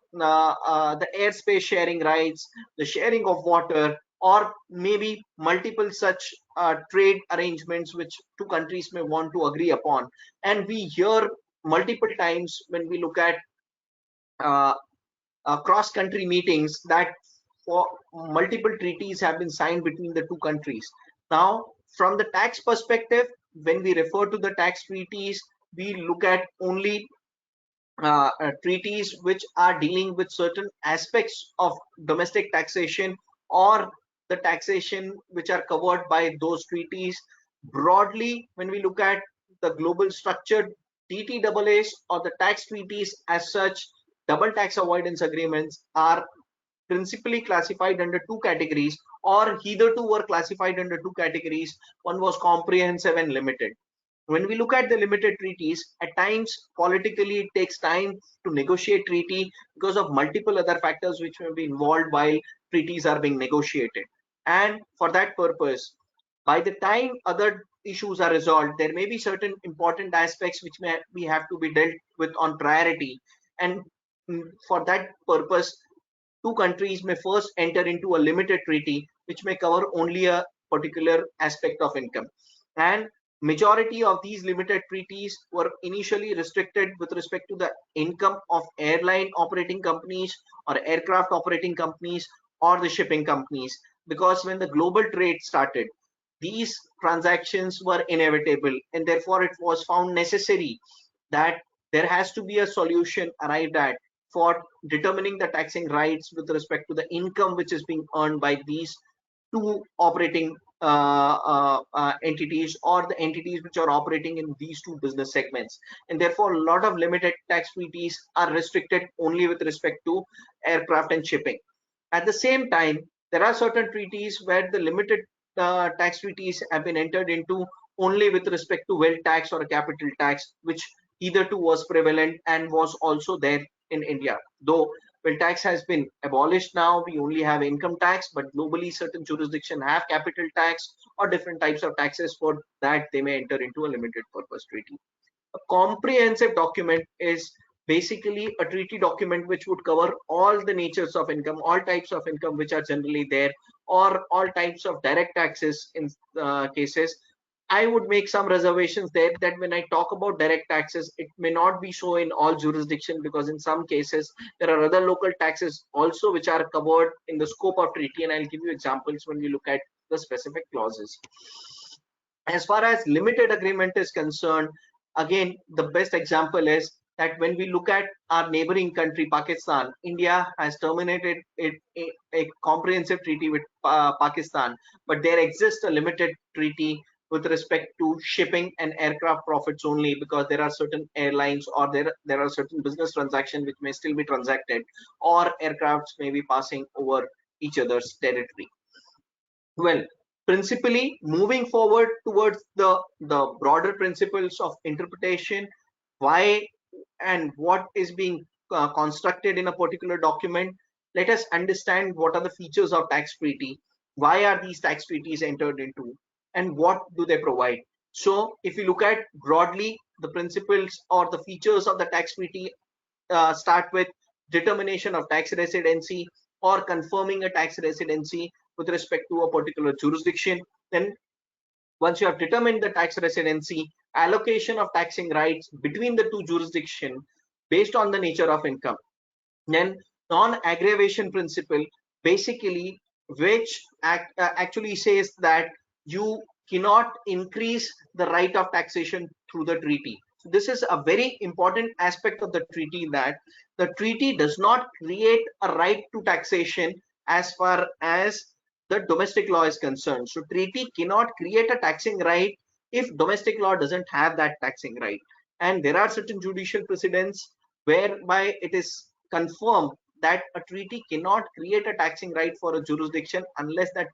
airspace sharing rights, the sharing of water, or maybe multiple such trade arrangements which two countries may want to agree upon. And we hear multiple times when we look at cross-country meetings that for multiple treaties have been signed between the two countries. Now, from the tax perspective, when we refer to the tax treaties, we look at only treaties which are dealing with certain aspects of domestic taxation or the taxation which are covered by those treaties. Broadly, when we look at the global structured DTAAs or the tax treaties as such, double tax avoidance agreements are principally classified under two categories, or hitherto were classified under two categories. One was comprehensive and limited. When we look at the limited treaties, at times politically it takes time to negotiate treaty because of multiple other factors which may be involved while treaties are being negotiated. And for that purpose, by the time other issues are resolved, there may be certain important aspects which we have to be dealt with on priority. And for that purpose, two countries may first enter into a limited treaty which may cover only a particular aspect of income. And majority of these limited treaties were initially restricted with respect to the income of airline operating companies or aircraft operating companies or the shipping companies, because when the global trade started, these transactions were inevitable, and therefore it was found necessary that there has to be a solution arrived at for determining the taxing rights with respect to the income which is being earned by these two operating entities, or the entities which are operating in these two business segments. And therefore a lot of limited tax treaties are restricted only with respect to aircraft and shipping. At the same time, there are certain treaties where the limited tax treaties have been entered into only with respect to wealth tax or capital tax, which hitherto was prevalent and was also there in India. Though well, tax has been abolished now, we only have income tax, but globally certain jurisdictions have capital tax or different types of taxes. For that, they may enter into a limited purpose treaty. A comprehensive document is basically a treaty document which would cover all the natures of income, all types of income which are generally there, or all types of direct taxes in cases. I would make some reservations there that when I talk about direct taxes, it may not be so in all jurisdictions, because in some cases there are other local taxes also which are covered in the scope of treaty, and I'll give you examples when we look at the specific clauses. As far as limited agreement is concerned, again, the best example is that when we look at our neighboring country, Pakistan, India has terminated a comprehensive treaty with Pakistan, but there exists a limited treaty with respect to shipping and aircraft profits only, because there are certain airlines or there are certain business transactions which may still be transacted, or aircrafts may be passing over each other's territory. Well, principally moving forward towards the broader principles of interpretation, why and what is being constructed in a particular document, let us understand what are the features of tax treaty, why are these tax treaties entered into, and what do they provide. So if you look at broadly, the principles or the features of the tax treaty start with determination of tax residency or confirming a tax residency with respect to a particular jurisdiction. Then once you have determined the tax residency, allocation of taxing rights between the two jurisdictions based on the nature of income. Then non-aggravation principle, basically, which actually says that you cannot increase the right of taxation through the treaty. So this is a very important aspect of the treaty, that the treaty does not create a right to taxation as far as the domestic law is concerned. So treaty cannot create a taxing right if domestic law doesn't have that taxing right. And there are certain judicial precedents whereby it is confirmed that a treaty cannot create a taxing right for a jurisdiction unless that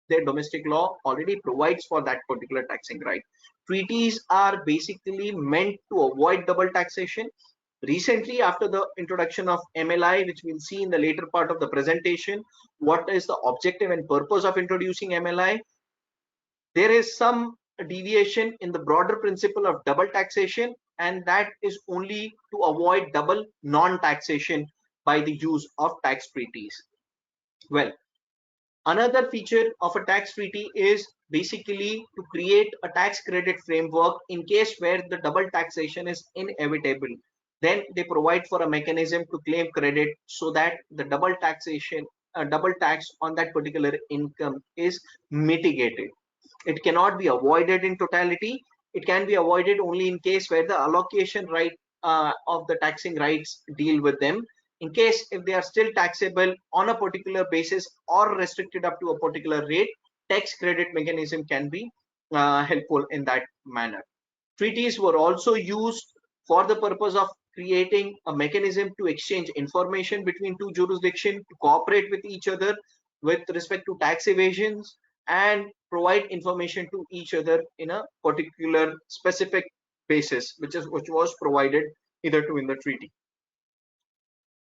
their domestic law already provides for that particular taxing right. Treaties are basically meant to avoid double taxation. Recently, after the introduction of MLI, which we'll see in the later part of the presentation, what is the objective and purpose of introducing MLI? There is some deviation in the broader principle of double taxation, and that is only to avoid double non-taxation by the use of tax treaties. Well, another feature of a tax treaty is basically to create a tax credit framework in case where the double taxation is inevitable. Then they provide for a mechanism to claim credit so that the double taxation, double tax on that particular income is mitigated. It cannot be avoided in totality. It can be avoided only in case where the allocation right of the taxing rights deal with them. In case if they are still taxable on a particular basis or restricted up to a particular rate, tax credit mechanism can be helpful in that manner. Treaties were also used for the purpose of creating a mechanism to exchange information between two jurisdictions, to cooperate with each other with respect to tax evasions, and provide information to each other in a particular specific basis, which was provided hitherto in the treaty.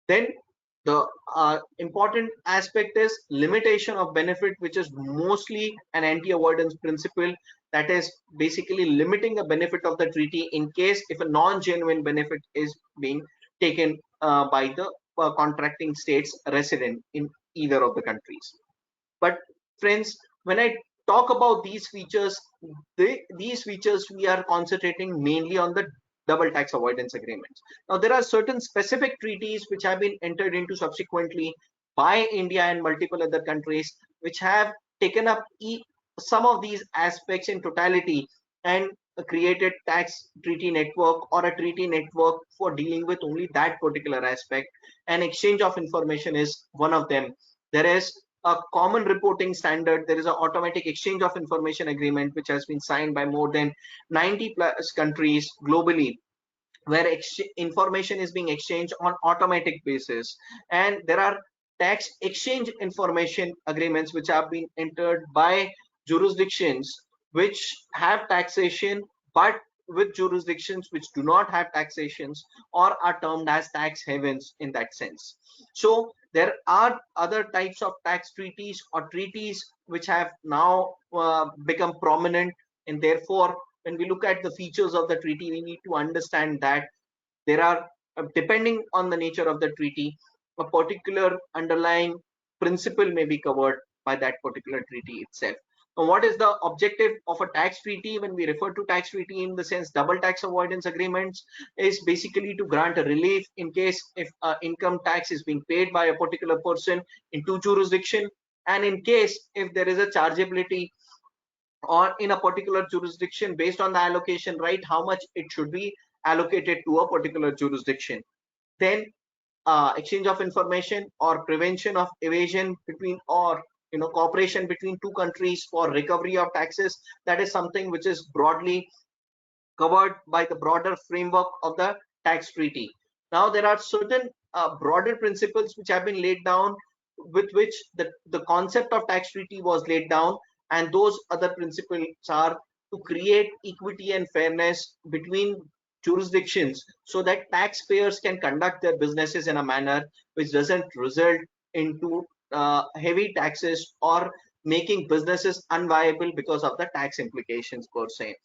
Then the important aspect is limitation of benefit, which is mostly an anti-avoidance principle, that is basically limiting the benefit of the treaty in case if a non-genuine benefit is being taken by the contracting states resident in either of the countries. But friends, when I talk about these features, these features we are concentrating mainly on the double tax avoidance agreements. Now, there are certain specific treaties which have been entered into subsequently by India and multiple other countries, which have taken up some of these aspects in totality and created tax treaty network or a treaty network for dealing with only that particular aspect. And exchange of information is one of them. There is a common reporting standard. There is an automatic exchange of information agreement which has been signed by more than 90 plus countries globally, where information is being exchanged on automatic basis. And there are tax exchange information agreements which have been entered by jurisdictions which have taxation, but with jurisdictions which do not have taxations or are termed as tax havens in that sense. So there are other types of tax treaties or treaties which have now become prominent, and therefore when we look at the features of the treaty, we need to understand that there are, depending on the nature of the treaty, a particular underlying principle may be covered by that particular treaty itself. Now, what is the objective of a tax treaty? When we refer to tax treaty in the sense double tax avoidance agreements, is basically to grant a relief in case if income tax is being paid by a particular person in two jurisdictions, and in case if there is a chargeability or in a particular jurisdiction based on the allocation right, how much it should be allocated to a particular jurisdiction. Then exchange of information or prevention of evasion between, or cooperation between two countries for recovery of taxes, that is something which is broadly covered by the broader framework of the tax treaty. Now there are certain broader principles which have been laid down, with which the concept of tax treaty was laid down, and those other principles are to create equity and fairness between jurisdictions so that taxpayers can conduct their businesses in a manner which doesn't result into heavy taxes or making businesses unviable because of the tax implications per se.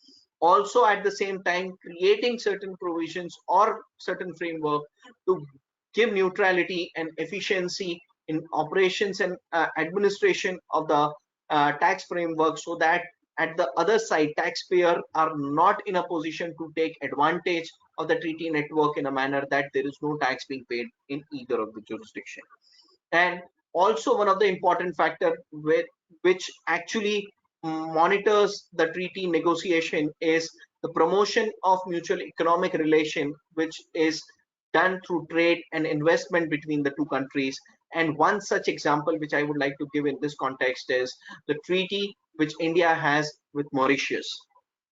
Also at the same time creating certain provisions or certain framework to give neutrality and efficiency in operations and administration of the tax framework, so that at the other side taxpayers are not in a position to take advantage of the treaty network in a manner that there is no tax being paid in either of the jurisdiction. And also one of the important factor which actually monitors the treaty negotiation is the promotion of mutual economic relation, which is done through trade and investment between the two countries. And one such example which I would like to give in this context is the treaty which India has with Mauritius.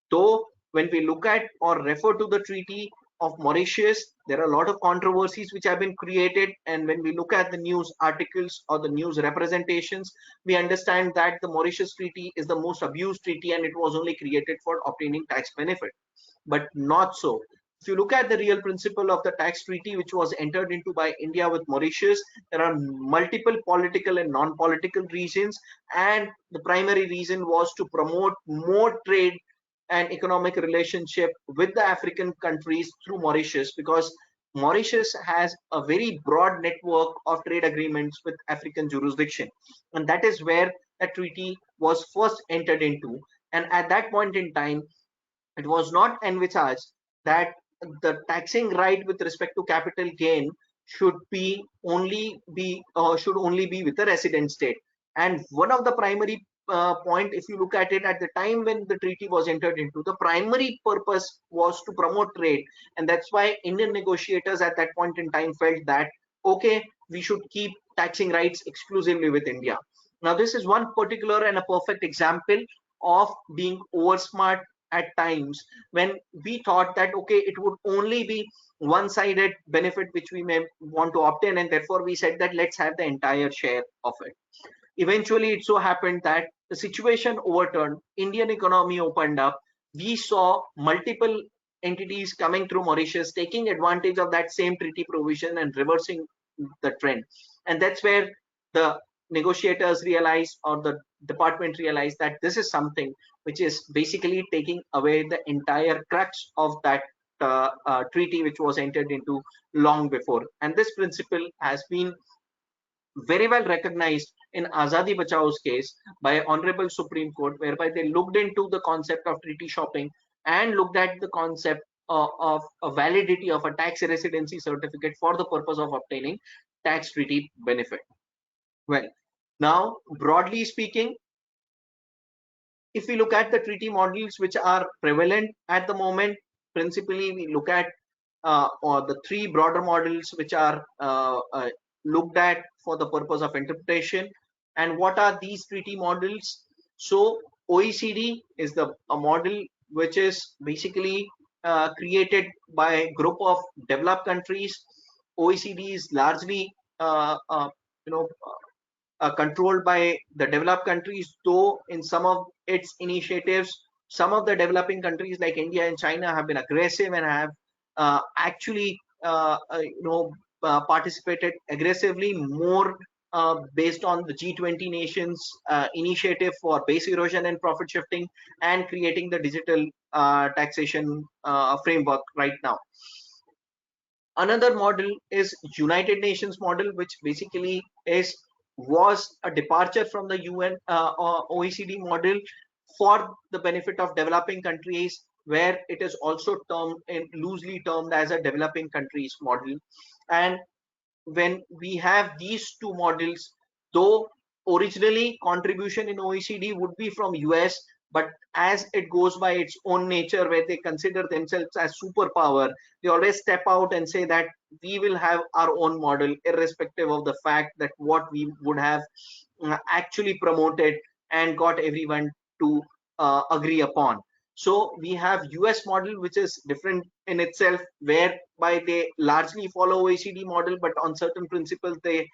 Though when we look at or refer to the treaty of Mauritius, there are a lot of controversies which have been created, and when we look at the news articles or the news representations, we understand that the Mauritius treaty is the most abused treaty and it was only created for obtaining tax benefit. But not so. If you look at the real principle of the tax treaty which was entered into by India with Mauritius, there are multiple political and non-political reasons, and the primary reason was to promote more trade and economic relationship with the African countries through Mauritius, because Mauritius has a very broad network of trade agreements with African jurisdiction, and that is where a treaty was first entered into. And at that point in time, it was not envisaged that the taxing right with respect to capital gain should only be with the resident state. And one of the primary point, if you look at it, at the time when the treaty was entered into, the primary purpose was to promote trade, and that's why Indian negotiators at that point in time felt that okay, we should keep taxing rights exclusively with India. Now this is one particular and a perfect example of being over smart at times when we thought that, okay, it would only be one-sided benefit which we may want to obtain, and therefore we said that let's have the entire share of it. Eventually, it so happened that the situation overturned, Indian economy opened up, we saw multiple entities coming through Mauritius, taking advantage of that same treaty provision and reversing the trend. And that's where the negotiators realized, or the department realized, that this is something which is basically taking away the entire crux of that treaty which was entered into long before. And this principle has been very well recognized in Azadi Bachao's case by Honorable Supreme Court, whereby they looked into the concept of treaty shopping and looked at the concept of a validity of a tax residency certificate for the purpose of obtaining tax treaty benefit. Well, now broadly speaking, if we look at the treaty models which are prevalent at the moment, principally we look at or the three broader models which are looked at for the purpose of interpretation. And what are these treaty models? So OECD is a model which is basically created by a group of developed countries. OECD is largely controlled by the developed countries, though in some of its initiatives, some of the developing countries like India and China have been aggressive and have actually participated aggressively more based on the G20 nations initiative for base erosion and profit shifting and creating the digital taxation framework right now. Another model is United Nations model, which basically was a departure from the UN OECD model for the benefit of developing countries, where it is also loosely termed as a developing countries model. And when we have these two models, though originally contribution in OECD would be from US, but as it goes by its own nature, where they consider themselves as superpower, they always step out and say that we will have our own model, irrespective of the fact that what we would have actually promoted and got everyone to agree upon. So we have US model, which is different in itself, whereby they largely follow OECD model, but on certain principles they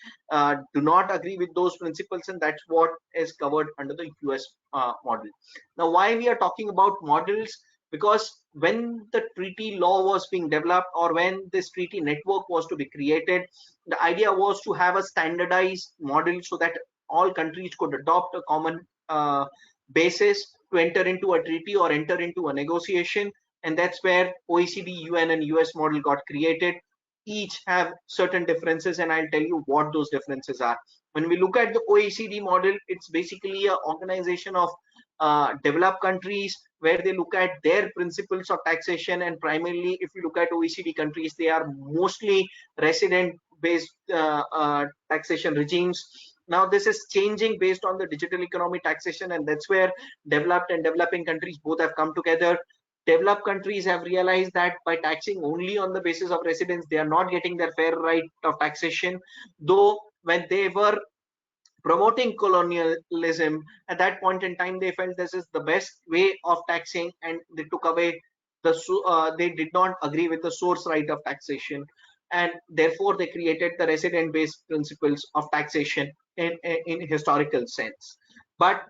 do not agree with those principles, and that's what is covered under the US model. Now, why we are talking about models? Because when the treaty law was being developed, or when this treaty network was to be created, the idea was to have a standardized model so that all countries could adopt a common basis to enter into a treaty or enter into a negotiation. And that's where OECD, UN and US model got created. Each have certain differences, and I'll tell you what those differences are. When we look at the OECD model, it's basically an organization of developed countries, where they look at their principles of taxation. And primarily, if you look at OECD countries, they are mostly resident based taxation regimes. Now this is changing based on the digital economy taxation, and that's where developed and developing countries both have come together. Developed countries have realized that by taxing only on the basis of residence, they are not getting their fair right of taxation. Though when they were promoting colonialism, at that point in time, they felt this is the best way of taxing, and they took away they did not agree with the source right of taxation, and therefore they created the resident based principles of taxation in historical sense. But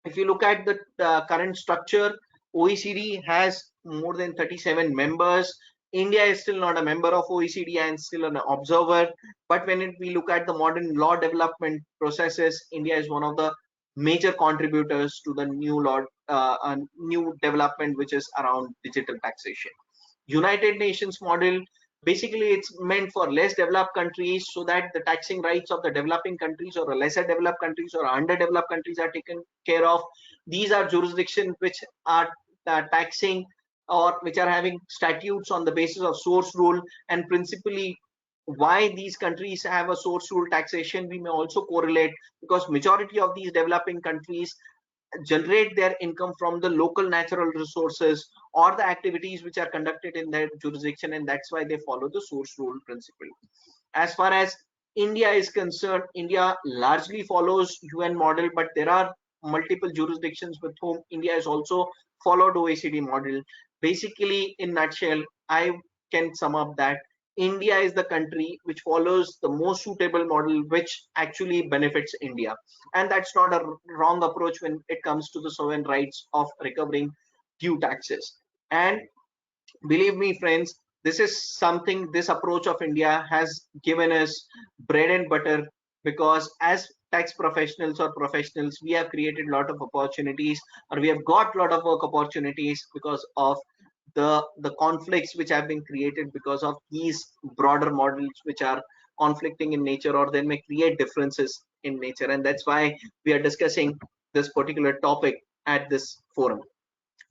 if you look at the current structure, OECD has more than 37 members. India is still not a member of OECD and still an observer. But when we look at the modern law development processes, India is one of the major contributors to the new law, new development, which is around digital taxation. United Nations model, basically it's meant for less developed countries, so that the taxing rights of the developing countries or lesser developed countries or underdeveloped countries are taken care of. These are jurisdictions which are taxing, or which are having statutes on the basis of source rule. And principally, why these countries have a source rule taxation, we may also correlate, because majority of these developing countries generate their income from the local natural resources or the activities which are conducted in their jurisdiction, and that's why they follow the source rule principle. As far as India is concerned, India largely follows UN model, but there are multiple jurisdictions with whom India has also followed OECD model. Basically, in nutshell, I can sum up that India is the country which follows the most suitable model which actually benefits India. And that's not a wrong approach when it comes to the sovereign rights of recovering due taxes. And believe me, friends, this is something, this approach of India has given us bread and butter, because as tax professionals or professionals, we have created a lot of opportunities, or we have got a lot of work opportunities because of the conflicts which have been created because of these broader models which are conflicting in nature, or they may create differences in nature. And that's why we are discussing this particular topic at this forum.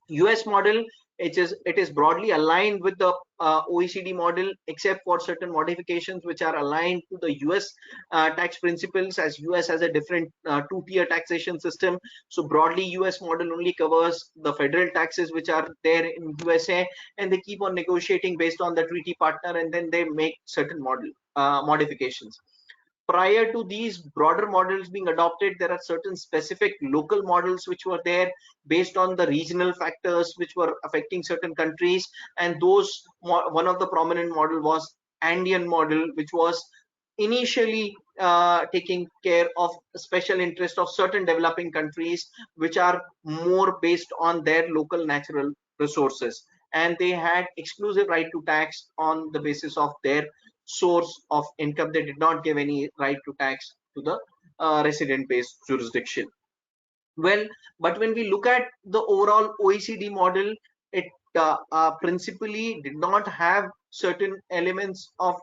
US model, it is broadly aligned with the OECD model, except for certain modifications which are aligned to the US tax principles, as US has a different two-tier taxation system. So broadly, US model only covers the federal taxes which are there in USA, and they keep on negotiating based on the treaty partner, and then they make certain model modifications. Prior to these broader models being adopted, there are certain specific local models which were there based on the regional factors which were affecting certain countries. And those, one of the prominent model was Andean model, which was initially taking care of special interest of certain developing countries which are more based on their local natural resources, and they had exclusive right to tax on the basis of their source of income. They did not give any right to tax to the resident based jurisdiction. Well, but when we look at the overall OECD model, it principally did not have certain elements of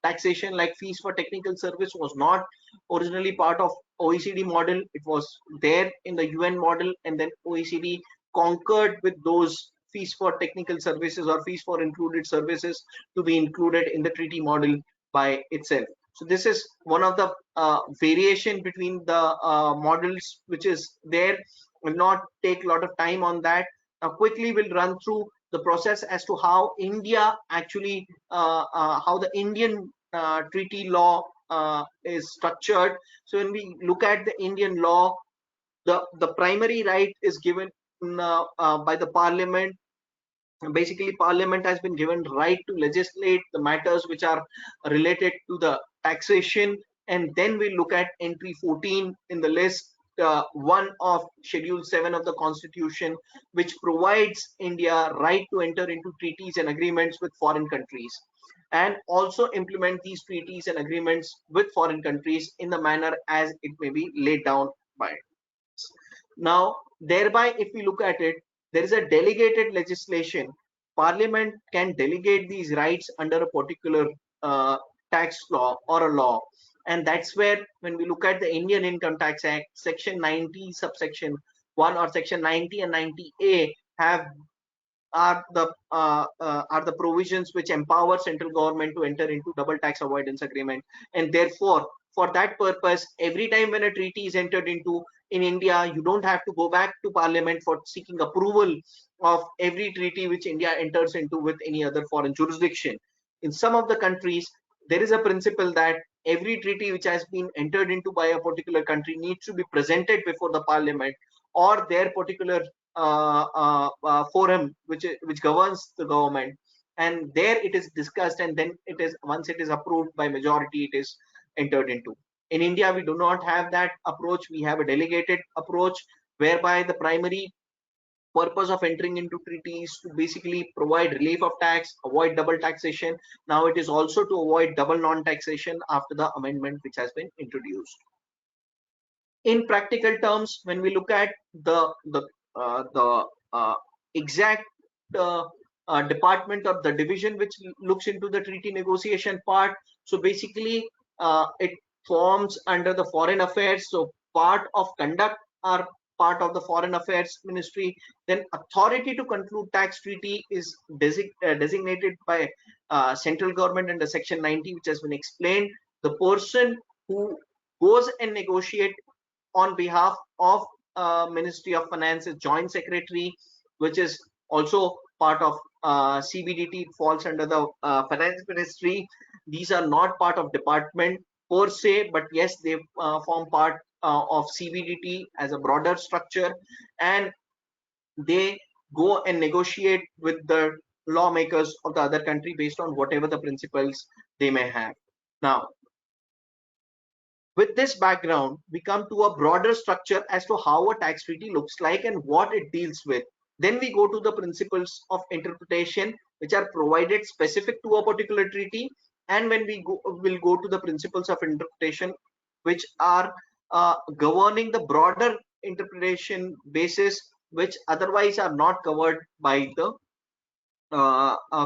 taxation, like fees for technical service was not originally part of OECD model. It was there in the UN model, and then OECD concurred with those fees for technical services or fees for included services to be included in the treaty model by itself. So this is one of the variation between the models which is there. Will not take a lot of time on that. Now quickly we'll run through the process as to how India actually, how the Indian treaty law is structured. So when we look at the Indian law, the primary right is given by the Parliament. Basically, Parliament has been given right to legislate the matters which are related to the taxation. And then we look at entry 14 in the list 1 of Schedule 7 of the Constitution, which provides India right to enter into treaties and agreements with foreign countries, and also implement these treaties and agreements with foreign countries in the manner as it may be laid down by it. Now, thereby, if we look at it, there is a delegated legislation. Parliament can delegate these rights under a particular tax law or a law. And that's where, when we look at the Indian Income Tax Act, Section 90, subsection 1, or Section 90 and 90A are the provisions which empower central government to enter into double tax avoidance agreement. And therefore, for that purpose, every time when a treaty is entered into in India, you don't have to go back to Parliament for seeking approval of every treaty which India enters into with any other foreign jurisdiction. In some of the countries, there is a principle that every treaty which has been entered into by a particular country needs to be presented before the Parliament or their particular forum which governs the government, and there it is discussed, and then it is, once it is approved by majority, it is entered into. In India, we do not have that approach. We have a delegated approach, whereby the primary purpose of entering into treaties to basically provide relief of tax, avoid double taxation. Now it is also to avoid double non-taxation after the amendment which has been introduced. In practical terms, when we look at the exact department or the division which looks into the treaty negotiation part, so basically it forms under the foreign affairs. So part of conduct are part of the foreign affairs ministry. Then authority to conclude tax treaty is designated by central government under Section 90, which has been explained. The person who goes and negotiate on behalf of Ministry of Finance is Joint Secretary, which is also part of CBDT. It falls under the Finance Ministry. These are not part of department per se, but yes, they form part of CBDT as a broader structure, and they go and negotiate with the lawmakers of the other country based on whatever the principles they may have. Now, with this background, we come to a broader structure as to how a tax treaty looks like and what it deals with. Then we go to the principles of interpretation, which are provided specific to a particular treaty. And when we'll go to the principles of interpretation, which are governing the broader interpretation basis, which otherwise are not covered by the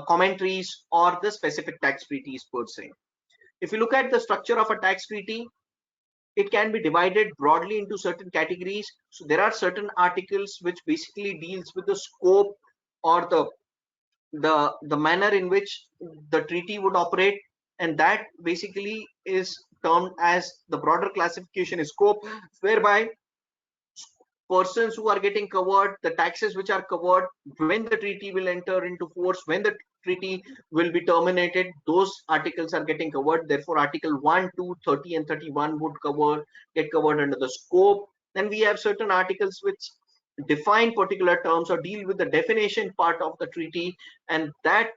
commentaries or the specific tax treaties per se. If you look at the structure of a tax treaty, it can be divided broadly into certain categories. So there are certain articles which basically deals with the scope or the manner in which the treaty would operate, and that basically is termed as the broader classification is scope, whereby persons who are getting covered, the taxes which are covered, when the treaty will enter into force, when the treaty will be terminated, those articles are getting covered. Therefore, Article 1, 2, 30 and 31 would get covered under the scope. Then we have certain articles which define particular terms or deal with the definition part of the treaty, and that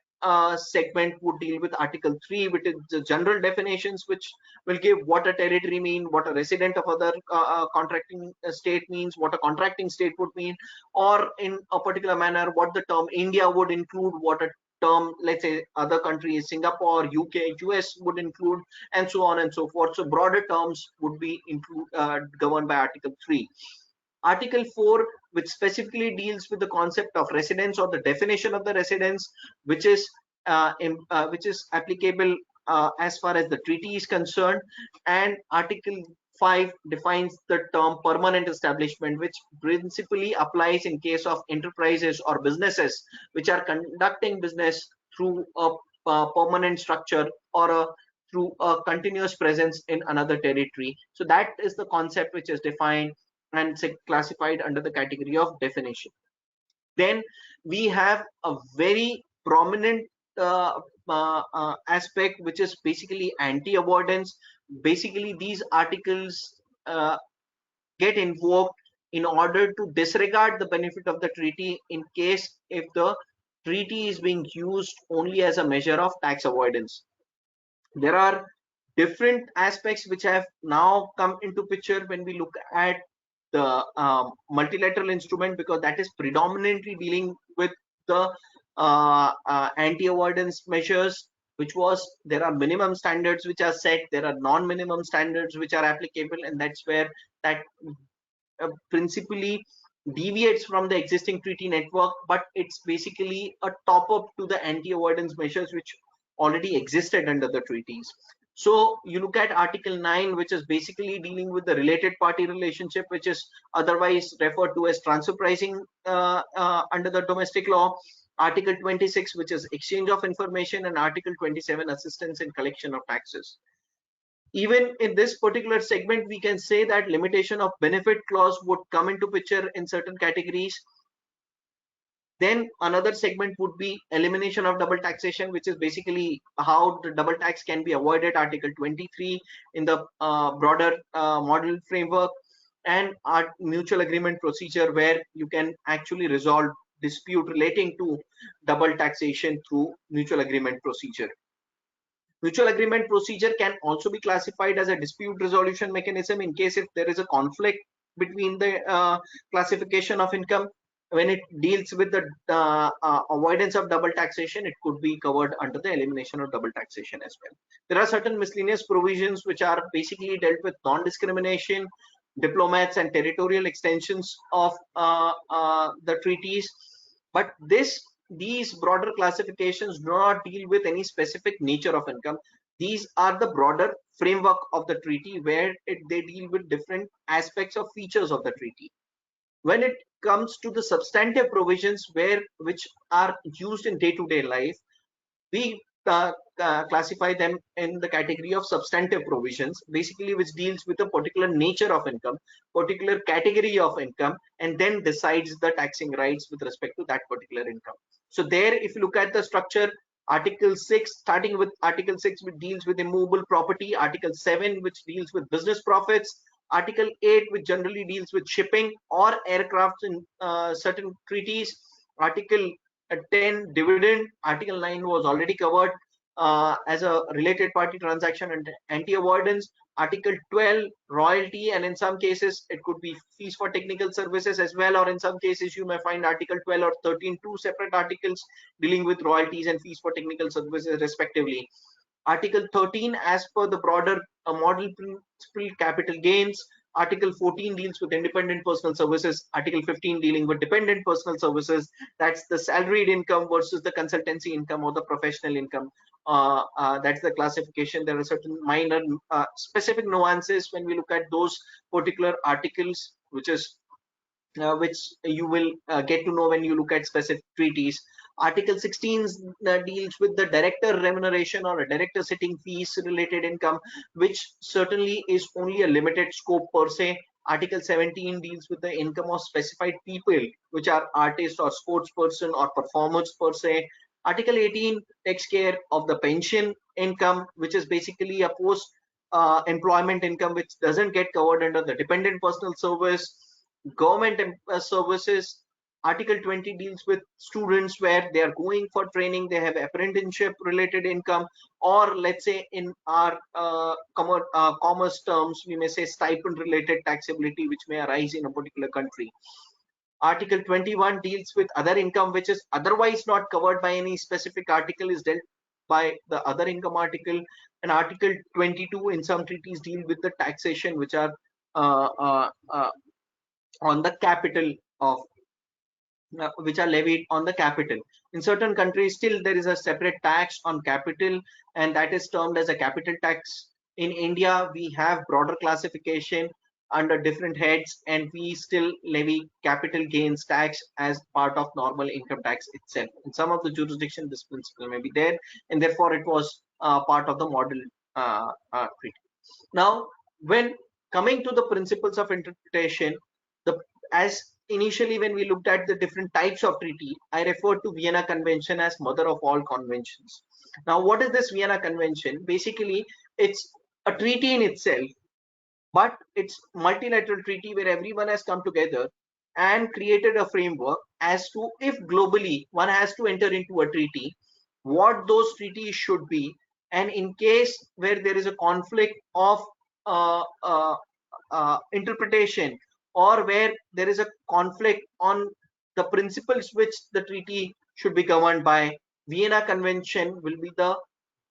segment would deal with Article 3, which is the general definitions, which will give what a territory mean, what a resident of other contracting state means, what a contracting state would mean, or in a particular manner what the term India would include, what a term, let's say, other countries, Singapore, UK, US would include, and so on and so forth. So broader terms would be governed by Article 3. Article 4, which specifically deals with the concept of residence or the definition of the residence, which is applicable as far as the treaty is concerned. And Article 5 defines the term permanent establishment, which principally applies in case of enterprises or businesses which are conducting business through a permanent structure or through a continuous presence in another territory. So that is the concept which is defined and classified under the category of definition. Then we have a very prominent aspect, which is basically anti-avoidance. Basically, these articles get invoked in order to disregard the benefit of the treaty in case if the treaty is being used only as a measure of tax avoidance. There are different aspects which have now come into picture when we look at the multilateral instrument, because that is predominantly dealing with the anti-avoidance measures, which was there are minimum standards which are set, there are non-minimum standards which are applicable, and that's where that principally deviates from the existing treaty network, but it's basically a top-up to the anti-avoidance measures which already existed under the treaties. So you look at Article 9, which is basically dealing with the related party relationship, which is otherwise referred to as transfer pricing under the domestic law. Article 26, which is exchange of information, and Article 27, assistance in collection of taxes. Even in this particular segment, we can say that limitation of benefit clause would come into picture in certain categories. Then another segment would be elimination of double taxation, which is basically how the double tax can be avoided, Article 23 in the broader model framework, and our mutual agreement procedure, where you can actually resolve dispute relating to double taxation through mutual agreement procedure. Mutual agreement procedure can also be classified as a dispute resolution mechanism in case if there is a conflict between the classification of income. When it deals with the avoidance of double taxation, it could be covered under the elimination of double taxation as well. There are certain miscellaneous provisions which are basically dealt with non-discrimination, diplomats, and territorial extensions of the treaties. But these broader classifications do not deal with any specific nature of income. These are the broader framework of the treaty, where they deal with different aspects of features of the treaty. When it comes to the substantive provisions which are used in day-to-day life, we classify them in the category of substantive provisions, basically which deals with a particular nature of income, particular category of income, and then decides the taxing rights with respect to that particular income. So there, if you look at the structure, Article 6, starting with Article 6, which deals with immovable property, Article 7, which deals with business profits, Article 8, which generally deals with shipping or aircrafts in certain treaties. Article 10, dividend. Article 9 was already covered as a related party transaction and anti-avoidance. Article 12, royalty, and in some cases it could be fees for technical services as well, or in some cases you may find Article 12 or 13, two separate articles dealing with royalties and fees for technical services respectively. Article 13, as per the broader model principle, capital gains. Article 14 deals with independent personal services. Article 15 dealing with dependent personal services. That's the salaried income versus the consultancy income or the professional income. That's the classification. There are certain minor specific nuances when we look at those particular articles, which you will get to know when you look at specific treaties. Article 16 deals with the director remuneration or a director sitting fees related income, which certainly is only a limited scope per se. Article 17 deals with the income of specified people, which are artists or sports person or performers per se. Article 18 takes care of the pension income, which is basically a post employment income, which doesn't get covered under the dependent personal service. Government services. Article 20 deals with students where they are going for training, they have apprenticeship related income, or let's say in our commerce terms, we may say stipend related taxability which may arise in a particular country. Article 21 deals with other income which is otherwise not covered by any specific article, is dealt by the other income article. And Article 22 in some treaties deal with the taxation which are on the capital of which are levied on the capital. In certain countries still there is a separate tax on capital, and that is termed as a capital tax. In India we have broader classification under different heads, and we still levy capital gains tax as part of normal income tax itself. In some of the jurisdictions this principle may be there, and therefore it was part of the model treaty. Now when coming to the principles of interpretation, as initially when we looked at the different types of treaty, I referred to Vienna Convention as mother of all conventions. Now what is this Vienna Convention? Basically it's a treaty in itself, but it's multilateral treaty where everyone has come together and created a framework as to if globally one has to enter into a treaty, what those treaties should be, and in case where there is a conflict of uh, uh, interpretation, or where there is a conflict on the principles which the treaty should be governed by, Vienna Convention will be the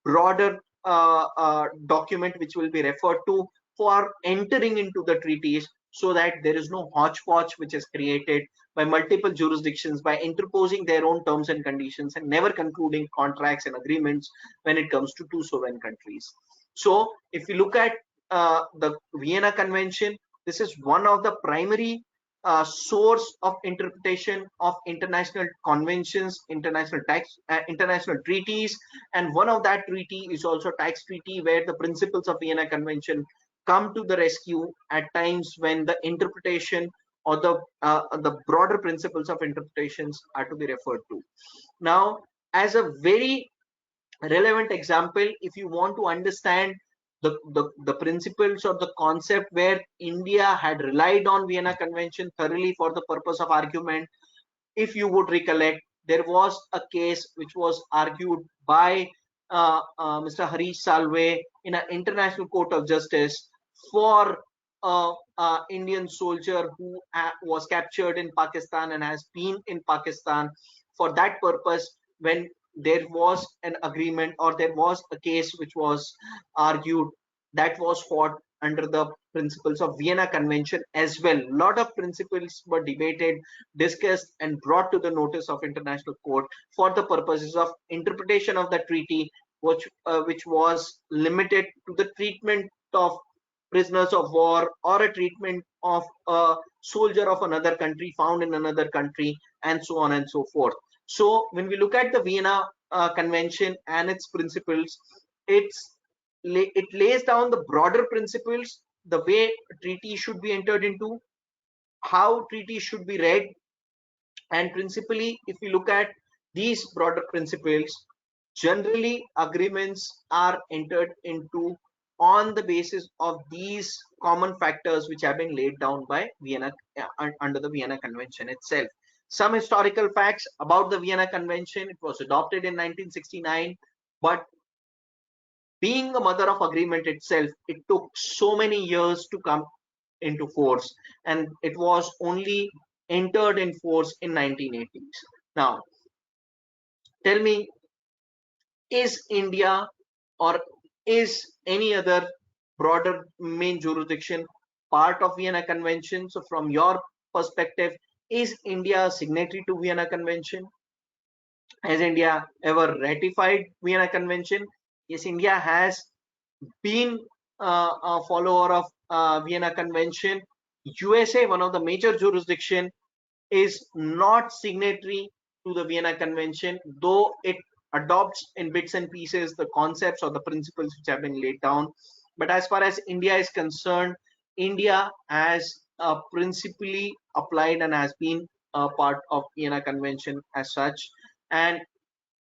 broader document which will be referred to for entering into the treaties, so that there is no hodgepodge which is created by multiple jurisdictions by interposing their own terms and conditions and never concluding contracts and agreements when it comes to two sovereign countries. So if you look at the Vienna Convention, this is one of the primary source of interpretation of international conventions, international treaties, and one of that treaty is also tax treaty, where the principles of Vienna Convention come to the rescue at times when the interpretation or the broader principles of interpretations are to be referred to. Now, as a very relevant example, if you want to understand the principles or the concept where India had relied on Vienna Convention thoroughly for the purpose of argument, if you would recollect, there was a case which was argued by Mr. Harish Salve in an international court of justice for Indian soldier who was captured in Pakistan and has been in Pakistan. For that purpose, when there was an agreement or there was a case which was argued, that was fought under the principles of Vienna Convention as well. A lot of principles were debated, discussed, and brought to the notice of international court for the purposes of interpretation of the treaty, which was limited to the treatment of prisoners of war or a treatment of a soldier of another country found in another country, and so on and so forth. So when we look at the Vienna Convention and its principles, it lays down the broader principles, the way treaties should be entered into, how treaties should be read, and principally if we look at these broader principles, generally agreements are entered into on the basis of these common factors which have been laid down by Vienna under the Vienna Convention itself. Some historical facts about the Vienna Convention: it was adopted in 1969, but being a mother of agreement itself, it took so many years to come into force, and it was only entered in force in 1980s. Now, tell me, is India or is any other broader main jurisdiction part of Vienna Convention? So from your perspective, is India a signatory to Vienna Convention? Has India ever ratified Vienna Convention? Yes, India has been a follower of Vienna Convention. USA, one of the major jurisdiction, is not signatory to the Vienna Convention, though it adopts in bits and pieces the concepts or the principles which have been laid down. But as far as India is concerned, India has principally applied and has been a part of Vienna Convention as such. And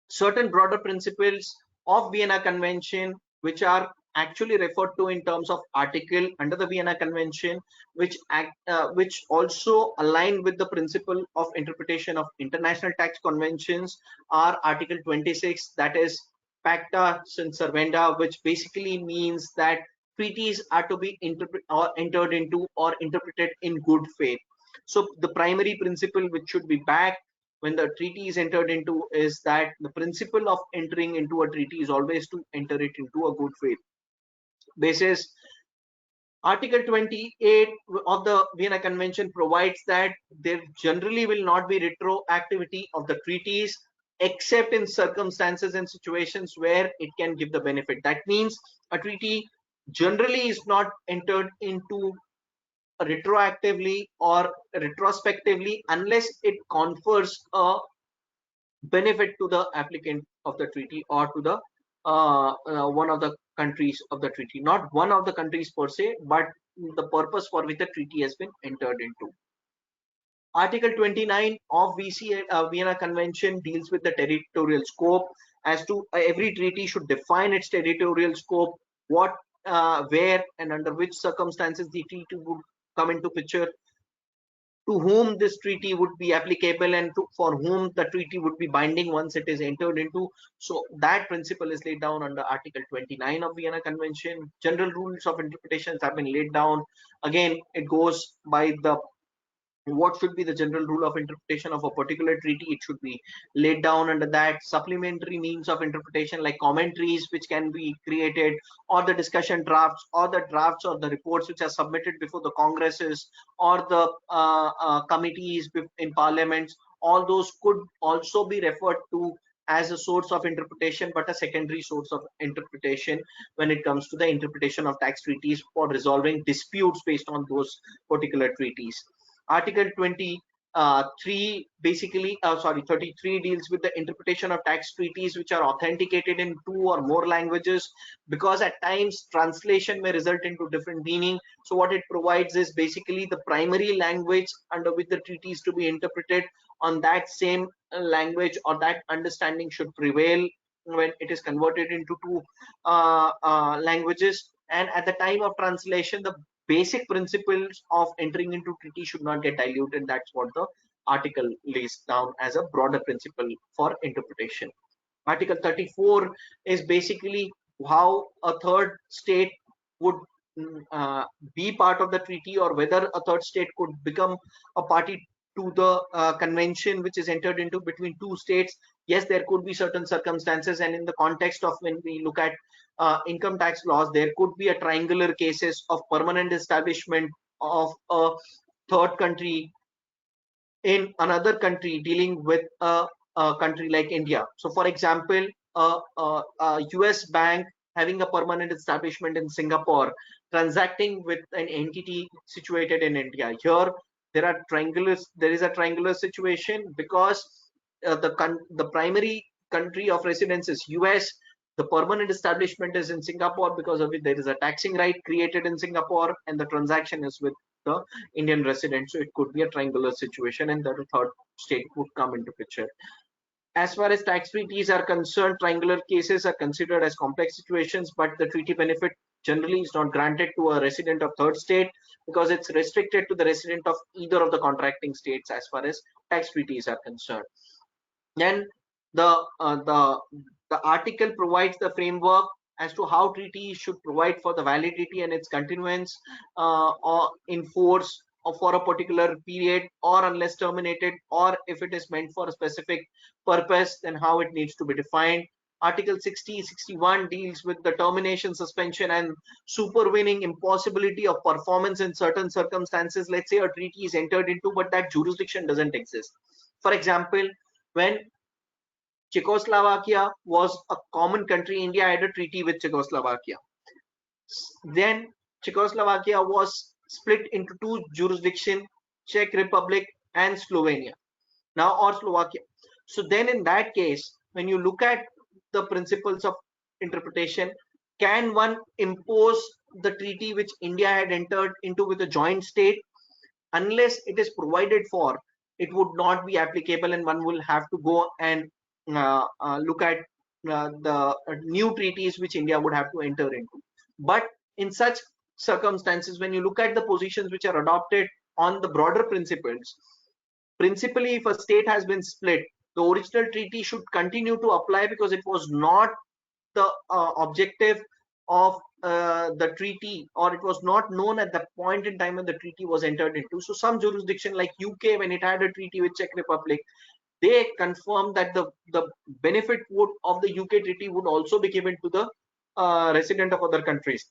certain broader principles of Vienna Convention, which are actually referred to in terms of article under the Vienna Convention, which also align with the principle of interpretation of international tax conventions, are Article 26, that is pacta sunt servanda, which basically means that treaties are to be entered into or interpreted in good faith. So the primary principle which should be backed when the treaty is entered into is that the principle of entering into a treaty is always to enter it into a good faith basis. Article 28 of the Vienna Convention provides that there generally will not be retroactivity of the treaties except in circumstances and situations where it can give the benefit. That means a treaty generally is not entered into retroactively or retrospectively unless it confers a benefit to the applicant of the treaty or to the one of the countries of the treaty, not one of the countries per se, but the purpose for which the treaty has been entered into. Article 29 of Vienna Convention deals with the territorial scope. As to every treaty should define its territorial scope, what, where, and under which circumstances the treaty would come into picture, to whom this treaty would be applicable, and for whom the treaty would be binding once it is entered into. So that principle is laid down under Article 29 of Vienna Convention. General rules of interpretations have been laid down. Again, it goes by the what should be the general rule of interpretation of a particular treaty. It should be laid down under that. Supplementary means of interpretation like commentaries which can be created, or the discussion drafts, or the drafts or the reports which are submitted before the congresses or the committees in parliaments, all those could also be referred to as a source of interpretation, but a secondary source of interpretation when it comes to the interpretation of tax treaties for resolving disputes based on those particular treaties. Article 23 basically, 33 deals with the interpretation of tax treaties which are authenticated in 2 or more languages, because at times translation may result into different meaning. So what it provides is basically the primary language under which the treaty is to be interpreted, on that same language or that understanding should prevail when it is converted into 2 languages. And at the time of translation, the basic principles of entering into treaty should not get diluted. That's what the article lays down as a broader principle for interpretation. Article 34 is basically how a third state would be part of the treaty, or whether a third state could become a party to the convention which is entered into between 2 states. Yes, there could be certain circumstances, and in the context of when we look at income tax laws, there could be a triangular cases of permanent establishment of a third country in another country dealing with a country like India. So for example, a US bank having a permanent establishment in Singapore transacting with an entity situated in India. Here there is a triangular situation because the primary country of residence is US. The permanent establishment is in Singapore, because of it there is a taxing right created in Singapore, and the transaction is with the Indian resident. So it could be a triangular situation, and the third state would come into picture. As far as tax treaties are concerned, triangular cases are considered as complex situations, but the treaty benefit generally is not granted to a resident of third state, because it's restricted to the resident of either of the contracting states as far as tax treaties are concerned. Then the article provides the framework as to how treaties should provide for the validity and its continuance or in force or for a particular period, or unless terminated, or if it is meant for a specific purpose, then how it needs to be defined. Article 60-61 deals with the termination, suspension, and supervening impossibility of performance in certain circumstances. Let's say a treaty is entered into, but that jurisdiction doesn't exist. For example, when Czechoslovakia was a common country, India had a treaty with Czechoslovakia. Then Czechoslovakia was split into two jurisdictions, Czech Republic and Slovenia, now, or Slovakia. So then in that case, when you look at the principles of interpretation, can one impose the treaty which India had entered into with a joint state? Unless it is provided for, it would not be applicable, and one will have to go and look at the new treaties which India would have to enter into. But in such circumstances, when you look at the positions which are adopted on the broader principles, principally, if a state has been split, the original treaty should continue to apply, because it was not the objective of the treaty, or it was not known at the point in time when the treaty was entered into. So some jurisdiction like UK, when it had a treaty with Czech Republic, they confirmed that the benefit of the UK treaty would also be given to the resident of other countries.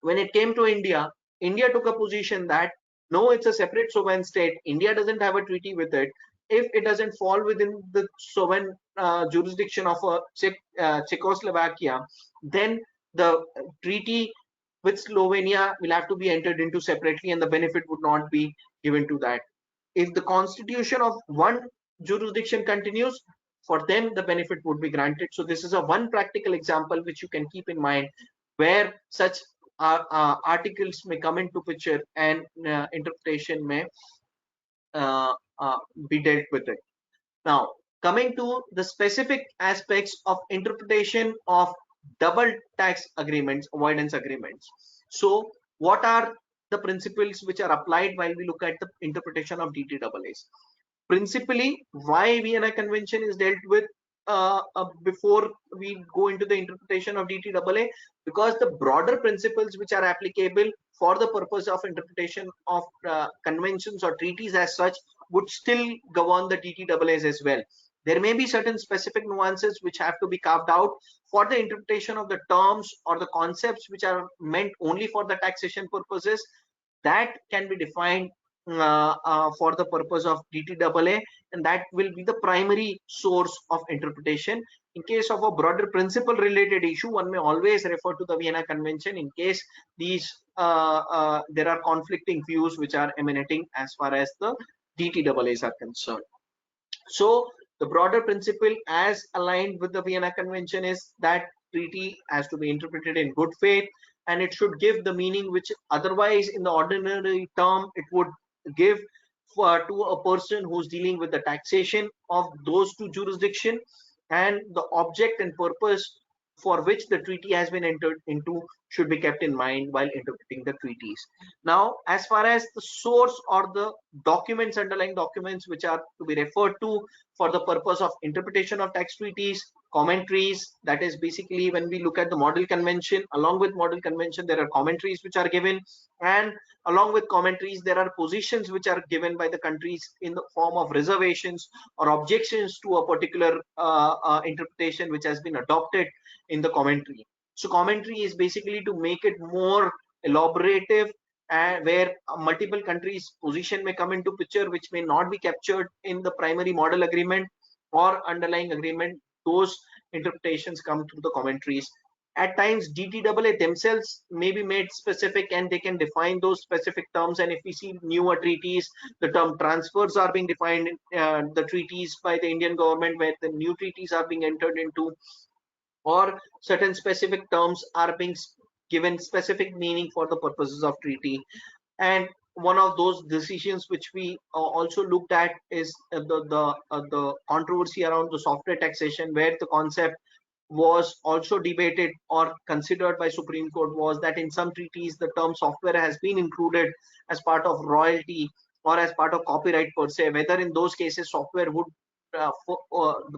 When it came to India, India took a position that no, it's a separate sovereign state. India doesn't have a treaty with it. If it doesn't fall within the sovereign jurisdiction of a Czechoslovakia, then the treaty with Slovenia will have to be entered into separately, and the benefit would not be given to that. If the constitution of one jurisdiction continues, for them the benefit would be granted. So this is a one practical example which you can keep in mind, where such articles may come into picture and interpretation may be dealt with it. Now, coming to the specific aspects of interpretation of double tax agreements, avoidance agreements. So what are the principles which are applied while we look at the interpretation of DTAAs? Principally, why Vienna Convention is dealt with before we go into the interpretation of DTAA, because the broader principles which are applicable for the purpose of interpretation of conventions or treaties as such would still govern the DTAAs as well. There may be certain specific nuances which have to be carved out for the interpretation of the terms or the concepts which are meant only for the taxation purposes, that can be defined for the purpose of DTAA, and that will be the primary source of interpretation. In case of a broader principle related issue, one may always refer to the Vienna Convention in case these there are conflicting views which are emanating as far as the DTAAs are concerned. So the broader principle as aligned with the Vienna Convention is that treaty has to be interpreted in good faith, and it should give the meaning which otherwise in the ordinary term it would give to a person who's dealing with the taxation of those two jurisdictions, and the object and purpose for which the treaty has been entered into should be kept in mind while interpreting the treaties. Now, as far as the source or the documents, underlying documents which are to be referred to for the purpose of interpretation of tax treaties, commentaries, that is basically when we look at the model convention, along with model convention there are commentaries which are given, and along with commentaries there are positions which are given by the countries in the form of reservations or objections to a particular interpretation which has been adopted in the commentary. So commentary is basically to make it more elaborative, and where multiple countries' position may come into picture which may not be captured in the primary model agreement or underlying agreement. Those interpretations come through the commentaries. At times DTAA themselves may be made specific and they can define those specific terms, and if we see newer treaties, the term transfers are being defined in the treaties by the Indian government where the new treaties are being entered into, or certain specific terms are being given specific meaning for the purposes of treaty. And one of those decisions which we also looked at is the controversy around the software taxation, where the concept was also debated or considered by Supreme Court was that in some treaties the term software has been included as part of royalty or as part of copyright per se, whether in those cases software would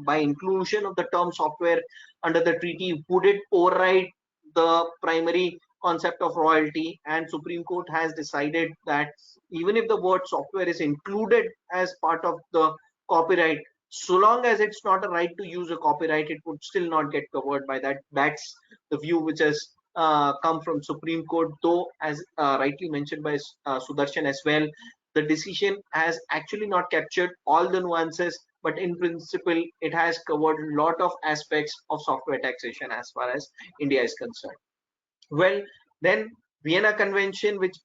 by inclusion of the term software under the treaty, would it override the primary concept of royalty? And Supreme Court has decided that even if the word software is included as part of the copyright, so long as it's not a right to use a copyright, it would still not get covered by that. That's the view which has come from Supreme Court, though as rightly mentioned by Sudarshan as well, the decision has actually not captured all the nuances, but in principle it has covered a lot of aspects of software taxation as far as India is concerned. Well, then Vienna Convention, which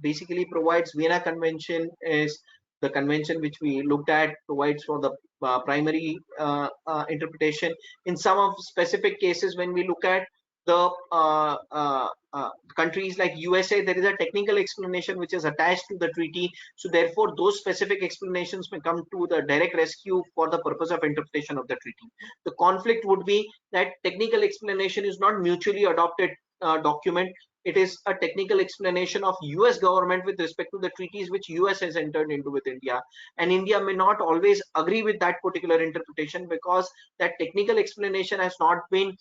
basically provides, Vienna Convention is the convention which we looked at, provides for the primary interpretation. In some of specific cases, when we look at the countries like USA, there is a technical explanation which is attached to the treaty. So therefore, those specific explanations may come to the direct rescue for the purpose of interpretation of the treaty. The conflict would be that technical explanation is not mutually adopted document. It is a technical explanation of US government with respect to the treaties which US has entered into with India, and India may not always agree with that particular interpretation because that technical explanation has not been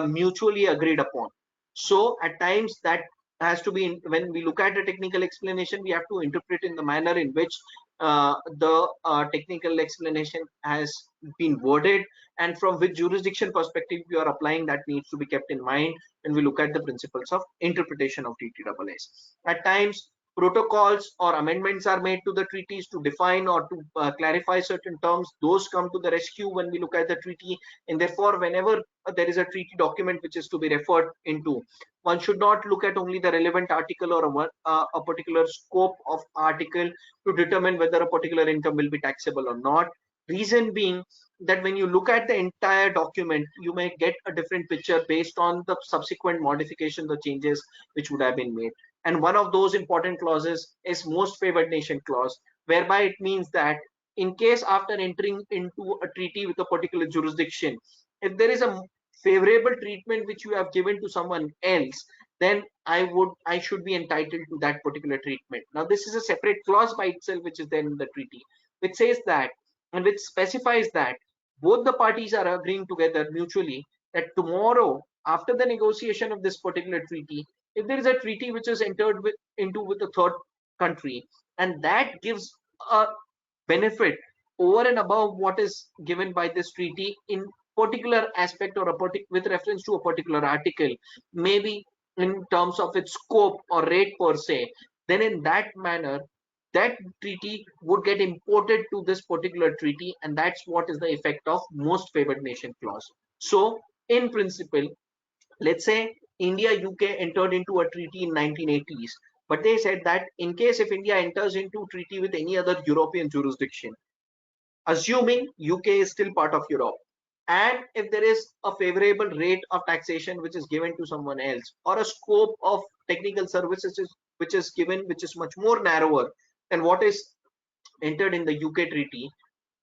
mutually agreed upon. So at times that has to be, when we look at a technical explanation, we have to interpret in the manner in which the technical explanation has been worded, and from which jurisdiction perspective you are applying, that needs to be kept in mind when we look at the principles of interpretation of TTAAs. At times protocols or amendments are made to the treaties to define or to clarify certain terms. Those come to the rescue when we look at the treaty, and therefore whenever there is a treaty document which is to be referred into, one should not look at only the relevant article or a particular scope of article to determine whether a particular income will be taxable or not. Reason being that when you look at the entire document, you may get a different picture based on the subsequent modifications or changes which would have been made. And one of those important clauses is most favored nation clause, whereby it means that in case after entering into a treaty with a particular jurisdiction, if there is a favorable treatment which you have given to someone else, then I should be entitled to that particular treatment. Now this is a separate clause by itself which is there in the treaty, which says that, and which specifies that both the parties are agreeing together mutually that tomorrow, after the negotiation of this particular treaty, if there is a treaty which is entered into with a third country, and that gives a benefit over and above what is given by this treaty in particular aspect or with reference to a particular article, maybe in terms of its scope or rate per se, then in that manner that treaty would get imported to this particular treaty, and that's what is the effect of most favored nation clause. So in principle, let's say India UK entered into a treaty in 1980s, but they said that in case if India enters into treaty with any other European jurisdiction, assuming UK is still part of Europe, and if there is a favorable rate of taxation which is given to someone else, or a scope of technical services which is given, which is much more narrower than what is entered in the UK treaty,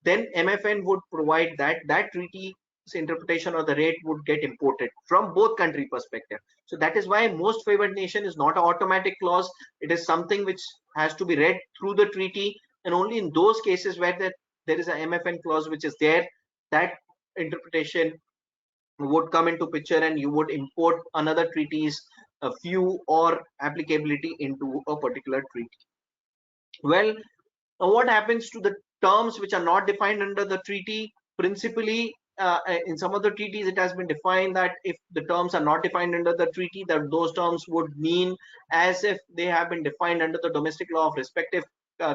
then MFN would provide that treaty's interpretation or the rate would get imported from both country perspective. So that is why most favored nation is not an automatic clause. It is something which has to be read through the treaty, and only in those cases where there is a MFN clause which is there, that interpretation would come into picture, and you would import another treaty's view or applicability into a particular treaty. Well, what happens to the terms which are not defined under the treaty? Principally, in some of the treaties, it has been defined that if the terms are not defined under the treaty, that those terms would mean as if they have been defined under the domestic law of respective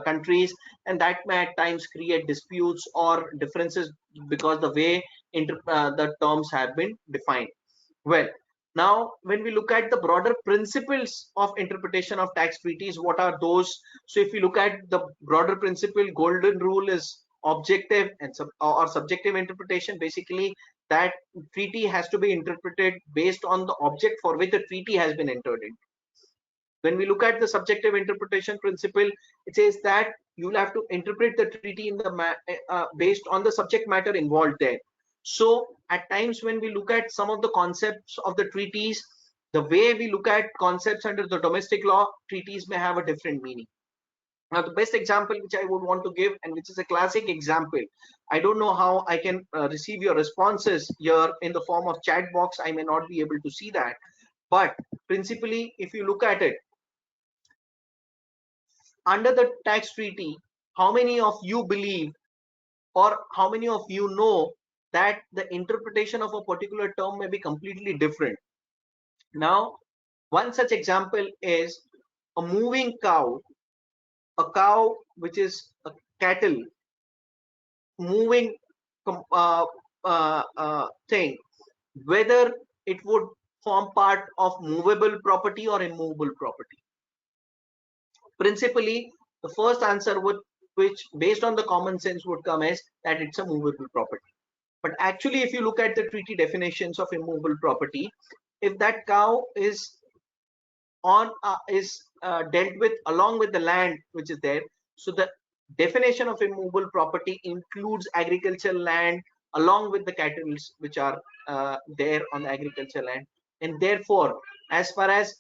countries, and that may at times create disputes or differences because the way the terms have been defined. Well, now when we look at the broader principles of interpretation of tax treaties, what are those? So if we look at the broader principle, golden rule is objective and or subjective interpretation. Basically, that treaty has to be interpreted based on the object for which the treaty has been entered into. When we look at the subjective interpretation principle, it says that you will have to interpret the treaty in the based on the subject matter involved there. So at times when we look at some of the concepts of the treaties, the way we look at concepts under the domestic law, treaties may have a different meaning. Now, the best example which I would want to give, and which is a classic example, I don't know how I can receive your responses here in the form of chat box. I may not be able to see that. But principally, if you look at it, under the tax treaty, how many of you believe, or how many of you know, that the interpretation of a particular term may be completely different? Now, one such example is a moving cow, a cow which is a cattle, moving thing, whether it would form part of movable property or immovable property. Principally, the first answer would, which based on the common sense would come, is that it's a movable property. But actually, if you look at the treaty definitions of immovable property, if that cow is dealt with along with the land which is there, so the definition of immovable property includes agricultural land along with the cattle which are there on the agricultural land. And therefore, as far as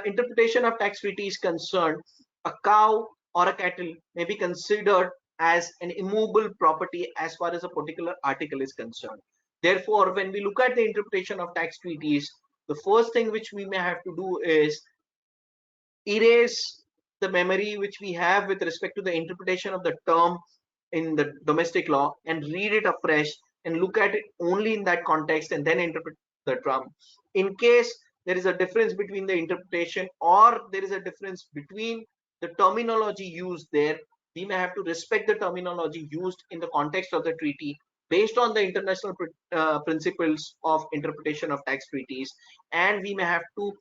interpretation of tax treaty is concerned, a cow or a cattle may be considered as an immovable property as far as a particular article is concerned. Therefore, when we look at the interpretation of tax treaties, the first thing which we may have to do is erase the memory which we have with respect to the interpretation of the term in the domestic law and read it afresh and look at it only in that context and then interpret the term. In case there is a difference between the interpretation, or there is a difference between the terminology used there, we may have to respect the terminology used in the context of the treaty based on the international principles of interpretation of tax treaties, and we may have to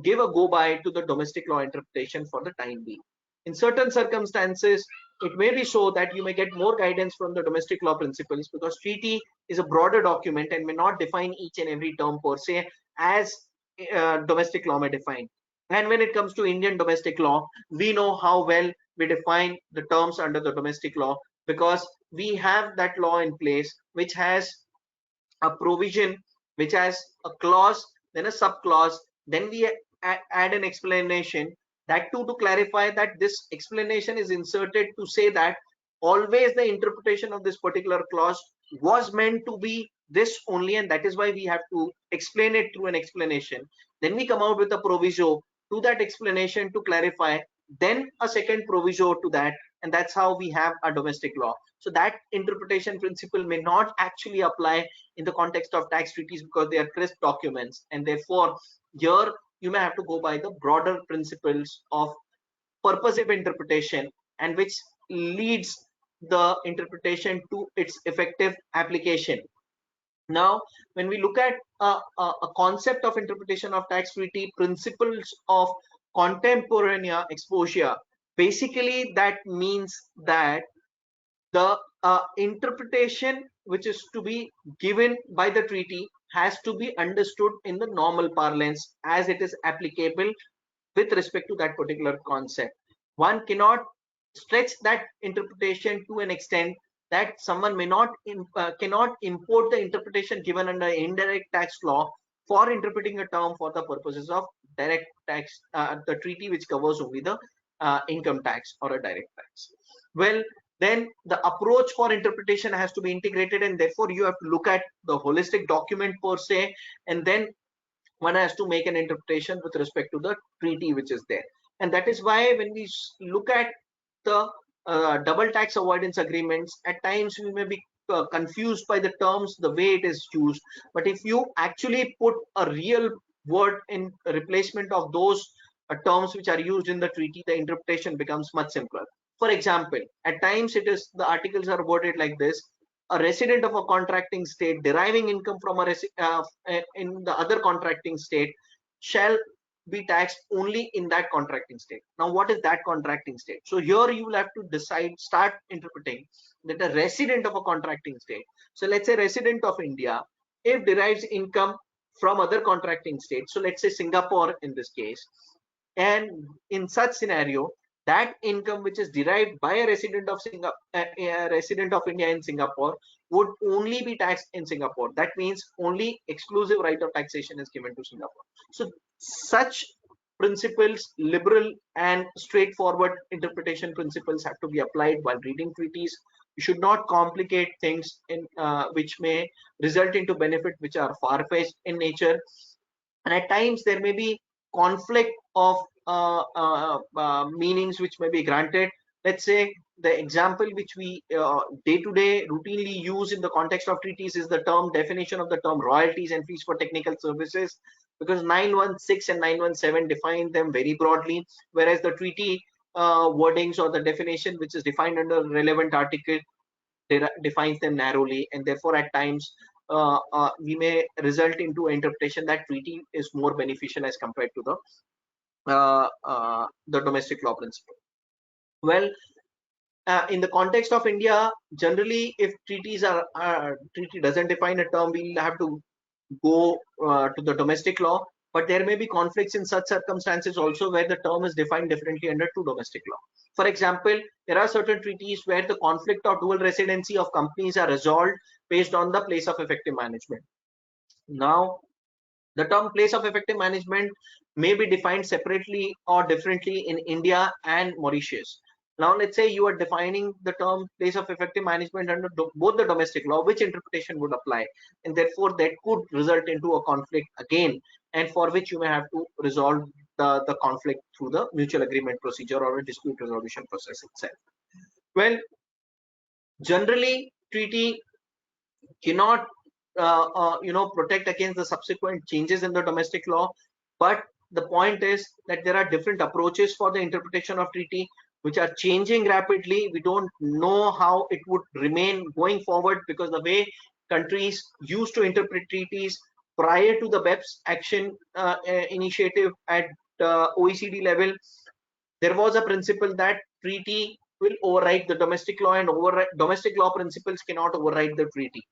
give a go by to the domestic law interpretation for the time being. In certain circumstances, it may be so that you may get more guidance from the domestic law principles, because treaty is a broader document and may not define each and every term per se as domestic law may define. And when it comes to Indian domestic law, we know how well we define the terms under the domestic law, because we have that law in place which has a provision, which has a clause, then a subclause, then we add an explanation, that too to clarify that this explanation is inserted to say that always the interpretation of this particular clause was meant to be this only, and that is why we have to explain it through an explanation. Then we come out with a proviso to that explanation to clarify, then a second proviso to that, and that's how we have a domestic law. So that interpretation principle may not actually apply in the context of tax treaties because they are crisp documents, and therefore here you may have to go by the broader principles of purposive interpretation, and which leads the interpretation to its effective application. Now, when we look at a concept of interpretation of tax treaty, principles of contemporanea exposure, basically that means that the interpretation which is to be given by the treaty has to be understood in the normal parlance as it is applicable with respect to that particular concept. One cannot stretch that interpretation to an extent that someone may not cannot import the interpretation given under indirect tax law for interpreting a term for the purposes of direct tax, the treaty which covers only the income tax or a direct tax. Well, then the approach for interpretation has to be integrated, and therefore you have to look at the holistic document per se, and then one has to make an interpretation with respect to the treaty which is there. And that is why when we look at the double tax avoidance agreements, at times we may be confused by the terms, the way it is used. But if you actually put a real word in replacement of those terms which are used in the treaty, the interpretation becomes much simpler. For example, at times it is, the articles are worded like this: a resident of a contracting state deriving income from a in the other contracting state shall be taxed only in that contracting state. Now, what is that contracting state? So here you will have to decide, start interpreting that a resident of a contracting state. So let's say resident of India, if derives income from other contracting states, so let's say Singapore in this case, and in such scenario, that income which is derived by a resident of a resident of India in Singapore would only be taxed in Singapore. That means only exclusive right of taxation is given to Singapore. So such principles, liberal and straightforward interpretation principles have to be applied while reading treaties. You should not complicate things in which may result into benefit which are far-fetched in nature, and at times there may be conflict of meanings which may be granted. Let's say the example which we day to day routinely use in the context of treaties is the term definition of the term royalties and fees for technical services, because 916 and 917 define them very broadly, whereas the treaty wordings or the definition which is defined under relevant article defines them narrowly, and therefore at times we may result into interpretation that treaty is more beneficial as compared to the domestic law principle. Well, in the context of India, generally, if treaty doesn't define a term, we'll have to go to the domestic law. But there may be conflicts in such circumstances also where the term is defined differently under two domestic law. For example, there are certain treaties where the conflict of dual residency of companies are resolved based on the place of effective management. Now, the term place of effective management may be defined separately or differently in India and Mauritius. Now, let's say you are defining the term place of effective management under both the domestic law, which interpretation would apply? And therefore, that could result into a conflict again, and for which you may have to resolve the conflict through the mutual agreement procedure or a dispute resolution process itself. Well, generally, treaty cannot protect against the subsequent changes in the domestic law, but the point is that there are different approaches for the interpretation of treaty which are changing rapidly. We don't know how it would remain going forward, because the way countries used to interpret treaties prior to the BEPS action initiative at OECD level, there was a principle that treaty will override the domestic law, and domestic law principles cannot override the treaty.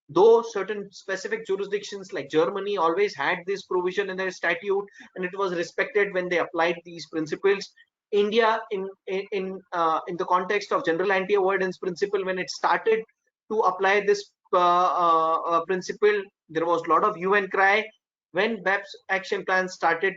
Though certain specific jurisdictions like Germany always had this provision in their statute, and it was respected when they applied these principles, India, in the context of general anti-avoidance principle, when it started to apply this principle, there was a lot of hue and cry. When BEPS action plan started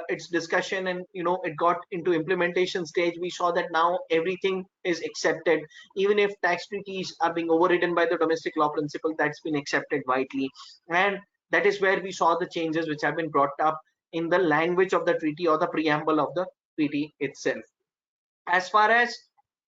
its discussion and it got into implementation stage, we saw that now everything is accepted. Even if tax treaties are being overridden by the domestic law principle, that's been accepted widely, and that is where we saw the changes which have been brought up in the language of the treaty or the preamble of the treaty itself. As far as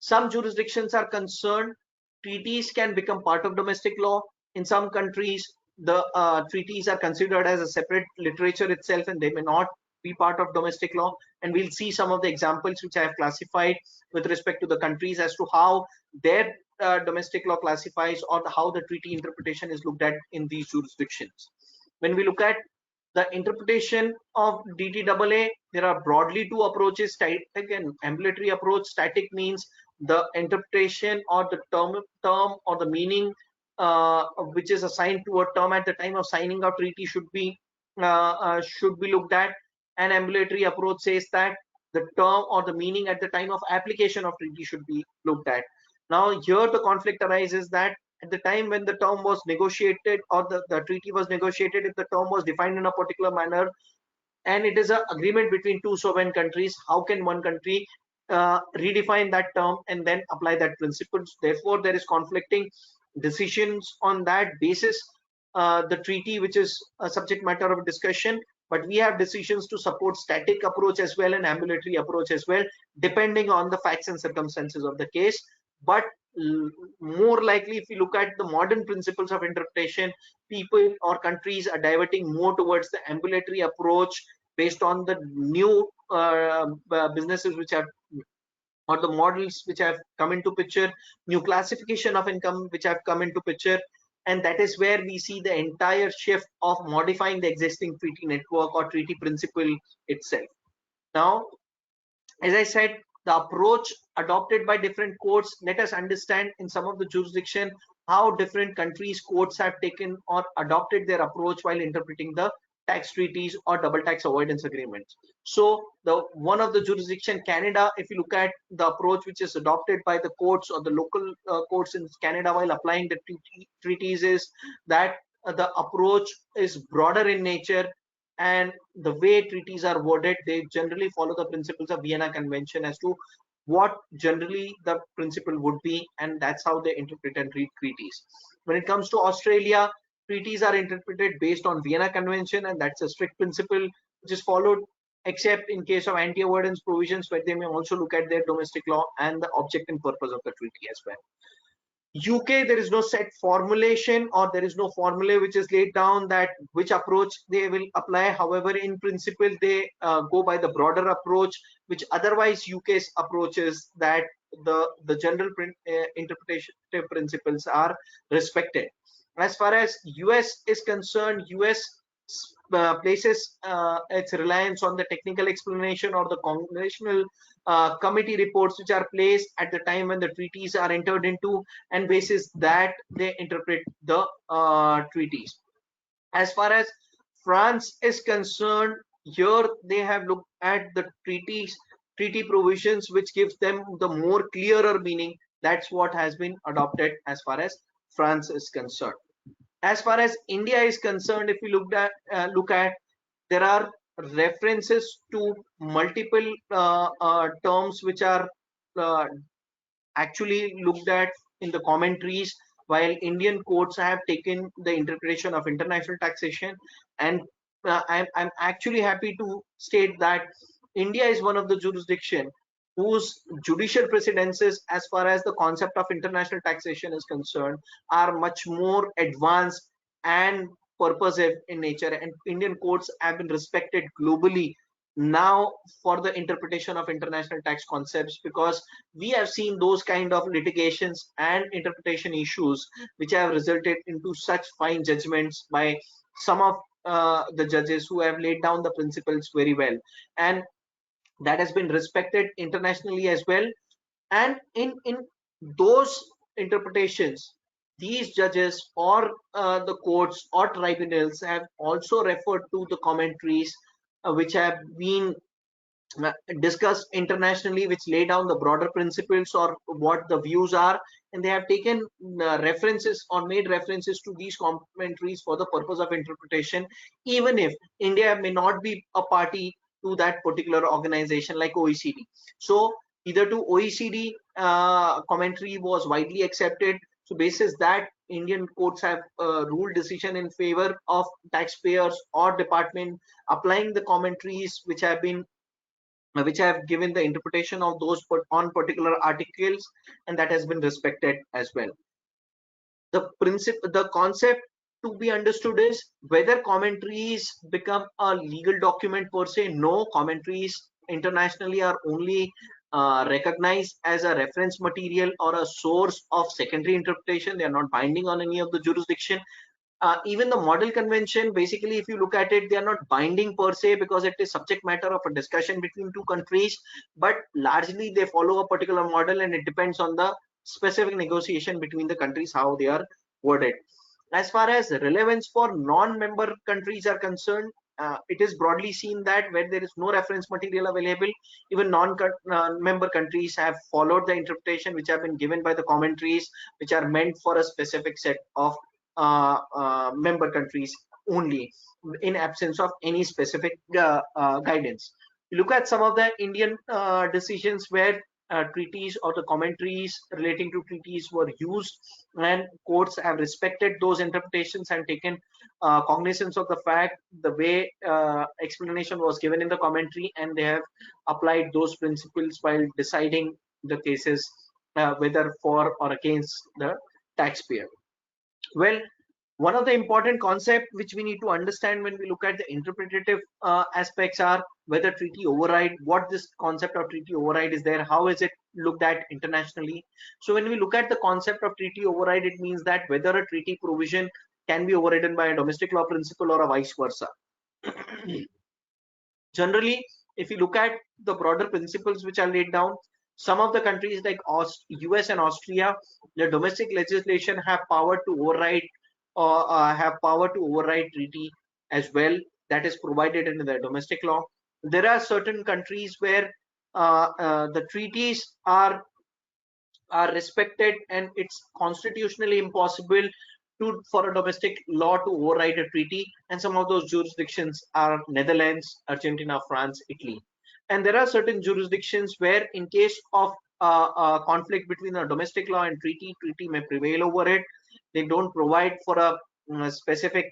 some jurisdictions are concerned, treaties can become part of domestic law. In some countries, the treaties are considered as a separate literature itself, and they may not be part of domestic law. And we'll see some of the examples which I have classified with respect to the countries as to how their domestic law classifies, or how the treaty interpretation is looked at in these jurisdictions. When we look at the interpretation of DTAA, there are broadly two approaches: static and ambulatory approach. Static means the interpretation or the term or the meaning which is assigned to a term at the time of signing a treaty should be looked at. An ambulatory approach says that the term or the meaning at the time of application of treaty should be looked at. Now, here the conflict arises that at the time when the term was negotiated, or the treaty was negotiated, if the term was defined in a particular manner and it is an agreement between two sovereign countries, how can one country redefine that term and then apply that principle? Therefore, there is conflicting decisions on that basis. The treaty, which is a subject matter of discussion, but we have decisions to support static approach as well and ambulatory approach as well, depending on the facts and circumstances of the case. But more likely, if you look at the modern principles of interpretation, people or countries are diverting more towards the ambulatory approach based on the new businesses which have, or the models which have come into picture, new classification of income which have come into picture. And that is where we see the entire shift of modifying the existing treaty network or treaty principle itself. Now, as I said, the approach adopted by different courts, let us understand in some of the jurisdiction how different countries' courts have taken or adopted their approach while interpreting the tax treaties or double tax avoidance agreements. So the one of the jurisdiction, Canada, if you look at the approach which is adopted by the courts or the local courts in Canada while applying the treaties, is that the approach is broader in nature, and the way treaties are worded, they generally follow the principles of Vienna Convention as to what generally the principle would be, and that's how they interpret and read treaties. When it comes to Australia, treaties are interpreted based on Vienna Convention, and that's a strict principle which is followed, except in case of anti-avoidance provisions, where they may also look at their domestic law and the object and purpose of the treaty as well. UK, there is no set formulation, or there is no formula which is laid down that which approach they will apply. However, in principle, they go by the broader approach, which otherwise UK's approach is that the general interpretation principles are respected. As far as US is concerned, US places its reliance on the technical explanation or the congressional committee reports which are placed at the time when the treaties are entered into, and basis that they interpret the treaties. As far as France is concerned, here they have looked at the treaty provisions which gives them the more clearer meaning. That's what has been adopted as far as France is concerned. As far as India is concerned, if we look at, there are references to multiple terms which are actually looked at in the commentaries, while Indian courts have taken the interpretation of international taxation. And I'm actually happy to state that India is one of the jurisdiction whose judicial precedences as far as the concept of international taxation is concerned are much more advanced and purposive in nature, and Indian courts have been respected globally now for the interpretation of international tax concepts, because we have seen those kind of litigations and interpretation issues which have resulted into such fine judgments by some of the judges who have laid down the principles very well, and that has been respected internationally as well. And in those interpretations, these judges or the courts or tribunals have also referred to the commentaries which have been discussed internationally, which lay down the broader principles or what the views are, and they have taken references or made references to these commentaries for the purpose of interpretation, even if India may not be a party to that particular organization like OECD. So either to OECD commentary was widely accepted, so basis that Indian courts have ruled decision in favor of taxpayers or department applying the commentaries which have given the interpretation of those on particular articles, and that has been respected as well. The concept to be understood is whether commentaries become a legal document per se. No, commentaries internationally are only recognized as a reference material or a source of secondary interpretation. They are not binding on any of the jurisdiction. Even the model convention, basically, if you look at it, they are not binding per se, because it is subject matter of a discussion between two countries, but largely they follow a particular model, and it depends on the specific negotiation between the countries how they are worded. As far as relevance for non-member countries are concerned, it is broadly seen that where there is no reference material available, even non-member countries have followed the interpretation which have been given by the commentaries, which are meant for a specific set of member countries only, in absence of any specific guidance. You look at some of the Indian decisions where treaties or the commentaries relating to treaties were used, and courts have respected those interpretations and taken cognizance of the fact the way explanation was given in the commentary, and they have applied those principles while deciding the cases whether for or against the taxpayer. Well, one of the important concepts which we need to understand when we look at the interpretative aspects are whether treaty override, what this concept of treaty override is there, how is it looked at internationally. So when we look at the concept of treaty override, it means that whether a treaty provision can be overridden by a domestic law principle or a vice versa. Generally, if you look at the broader principles which are laid down, some of the countries like US and Austria, their domestic legislation have power to override treaty as well. that is provided in the domestic law. There are certain countries where the treaties are respected, and it's constitutionally impossible for a domestic law to override a treaty. And some of those jurisdictions are Netherlands, Argentina, France, Italy. And there are certain jurisdictions where, in case of conflict between a domestic law and treaty may prevail over it. They don't provide for a specific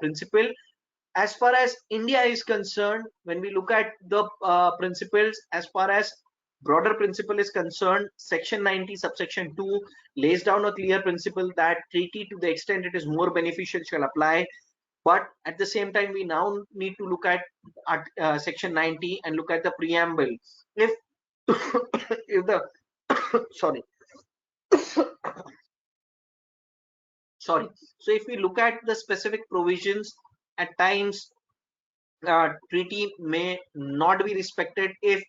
principle. As far as India is concerned, when we look at the principles, as far as broader principle is concerned, section 90 subsection 2 lays down a clear principle that treaty, to the extent it is more beneficial, shall apply. But at the same time, we now need to look at section 90 and look at the preamble. If if the sorry sorry so if we look at the specific provisions, at times treaty may not be respected if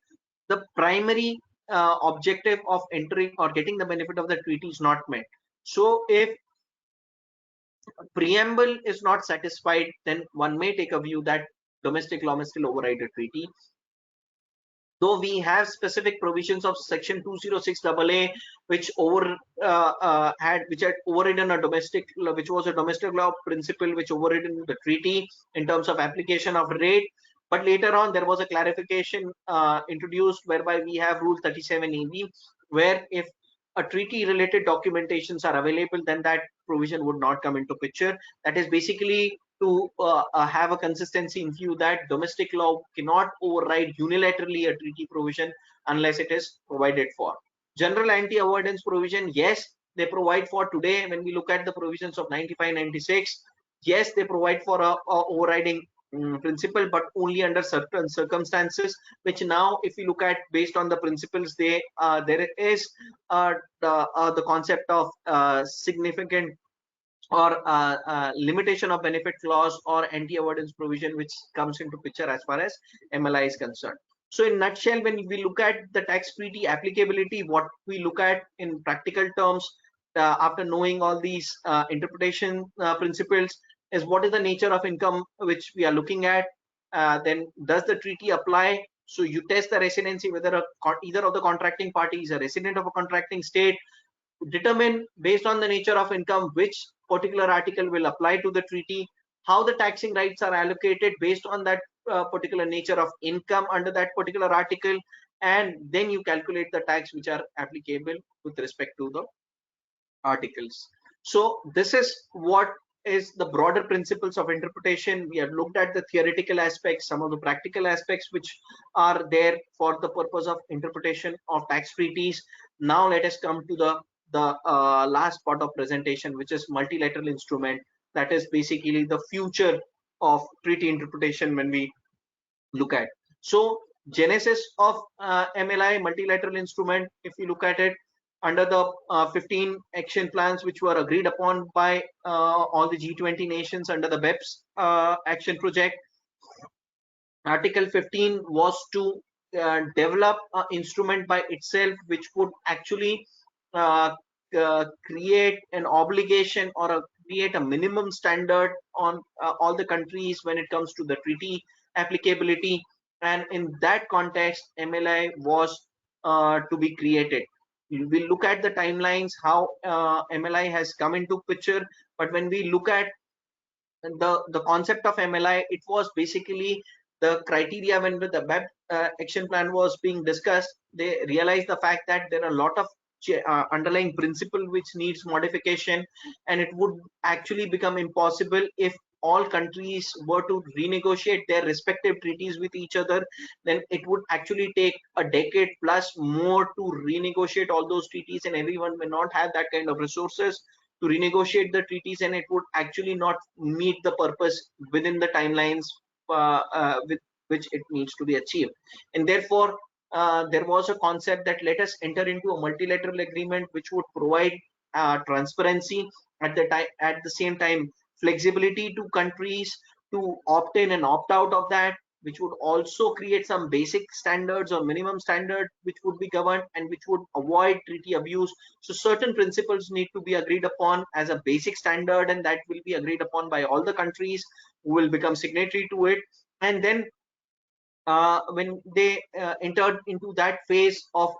the primary objective of entering or getting the benefit of the treaty is not met. So if preamble is not satisfied, then one may take a view that domestic law may still override a treaty. Though we have specific provisions of section 206 AA, which had overridden a domestic law, which was a domestic law principle, which overridden the treaty in terms of application of rate. But later on, there was a clarification introduced whereby we have Rule 37 EB, where if a treaty related documentations are available, then that provision would not come into picture. That is basically to have a consistency in view that domestic law cannot override unilaterally a treaty provision unless it is provided for. General anti-avoidance provision, yes, they provide for today. When we look at the provisions of 95-96, yes, they provide for a overriding principle, but only under certain circumstances, which now, if you look at based on the principles, there is the concept of significant or limitation of benefit clause or anti-avoidance provision, which comes into picture as far as MLI is concerned. So in nutshell, when we look at the tax treaty applicability, what we look at in practical terms, after knowing all these interpretation principles, is what is the nature of income which we are looking at. Then does the treaty apply? So you test the residency, whether either of the contracting parties is a resident of a contracting state. Determine based on the nature of income which particular article will apply to the treaty, how the taxing rights are allocated based on that particular nature of income under that particular article, and then you calculate the tax which are applicable with respect to the articles. So this is what is the broader principles of interpretation. We have looked at the theoretical aspects, some of the practical aspects which are there for the purpose of interpretation of tax treaties. Now let us come to the last part of presentation, which is multilateral instrument. That is basically the future of treaty interpretation when we look at. So genesis of MLI, multilateral instrument, if you look at it, under the 15 action plans which were agreed upon by all the G20 nations under the BEPS action project, Article 15 was to develop an instrument by itself which would actually create an obligation or create a minimum standard on all the countries when it comes to the treaty applicability. And in that context, MLI was to be created. We'll look at the timelines, how MLI has come into picture. But when we look at the concept of MLI, it was basically the criteria when the BEP action plan was being discussed. They realized the fact that there are a lot of underlying principle which needs modification, and it would actually become impossible if all countries were to renegotiate their respective treaties with each other. Then it would actually take a decade plus more to renegotiate all those treaties, and everyone may not have that kind of resources to renegotiate the treaties, and it would actually not meet the purpose within the timelines with which it needs to be achieved. And therefore there was a concept that let us enter into a multilateral agreement which would provide transparency, at the same time flexibility to countries to opt in and opt out of that, which would also create some basic standards or minimum standard which would be governed and which would avoid treaty abuse. So certain principles need to be agreed upon as a basic standard, and that will be agreed upon by all the countries. who will become signatory to it. And then when they entered into that phase of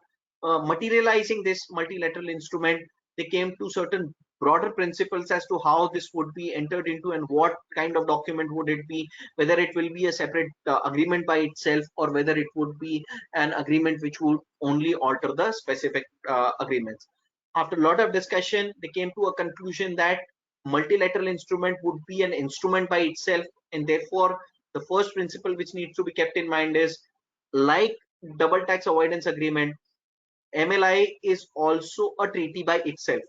materializing this multilateral instrument, they came to certain broader principles as to how this would be entered into and what kind of document would it be, whether it will be a separate agreement by itself or whether it would be an agreement which would only alter the specific agreements. After a lot of discussion, they came to a conclusion that multilateral instrument would be an instrument by itself, and therefore the first principle which needs to be kept in mind is, like double tax avoidance agreement, MLI is also a treaty by itself.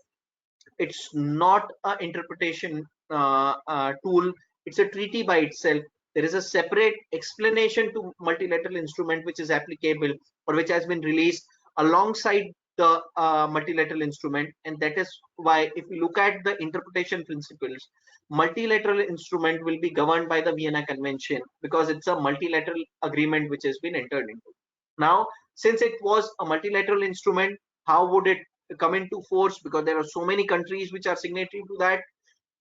It's not an interpretation tool. It's a treaty by itself. There is a separate explanation to multilateral instrument which is applicable or which has been released alongside the multilateral instrument, and that is why if we look at the interpretation principles, multilateral instrument will be governed by the Vienna Convention because it's a multilateral agreement which has been entered into. Now, since it was a multilateral instrument, how would it come into force? Because there are so many countries which are signatory to that.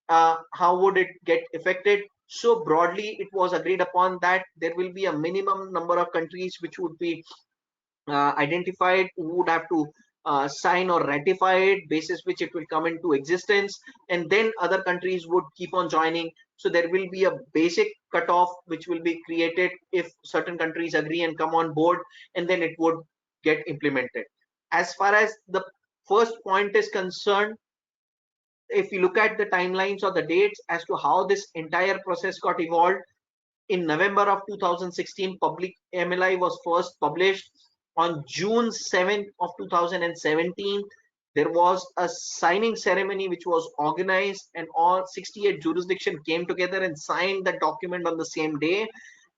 How would it get affected? So broadly, it was agreed upon that there will be a minimum number of countries which would be identified, who would have to sign or ratify it, basis which it will come into existence, and then other countries would keep on joining. So there will be a basic cutoff which will be created if certain countries agree and come on board, and then it would get implemented. As far as the first point is concerned, if you look at the timelines or the dates as to how this entire process got evolved, in November of 2016, public MLI was first published. On June 7th of 2017, there was a signing ceremony which was organized, and all 68 jurisdictions came together and signed the document on the same day.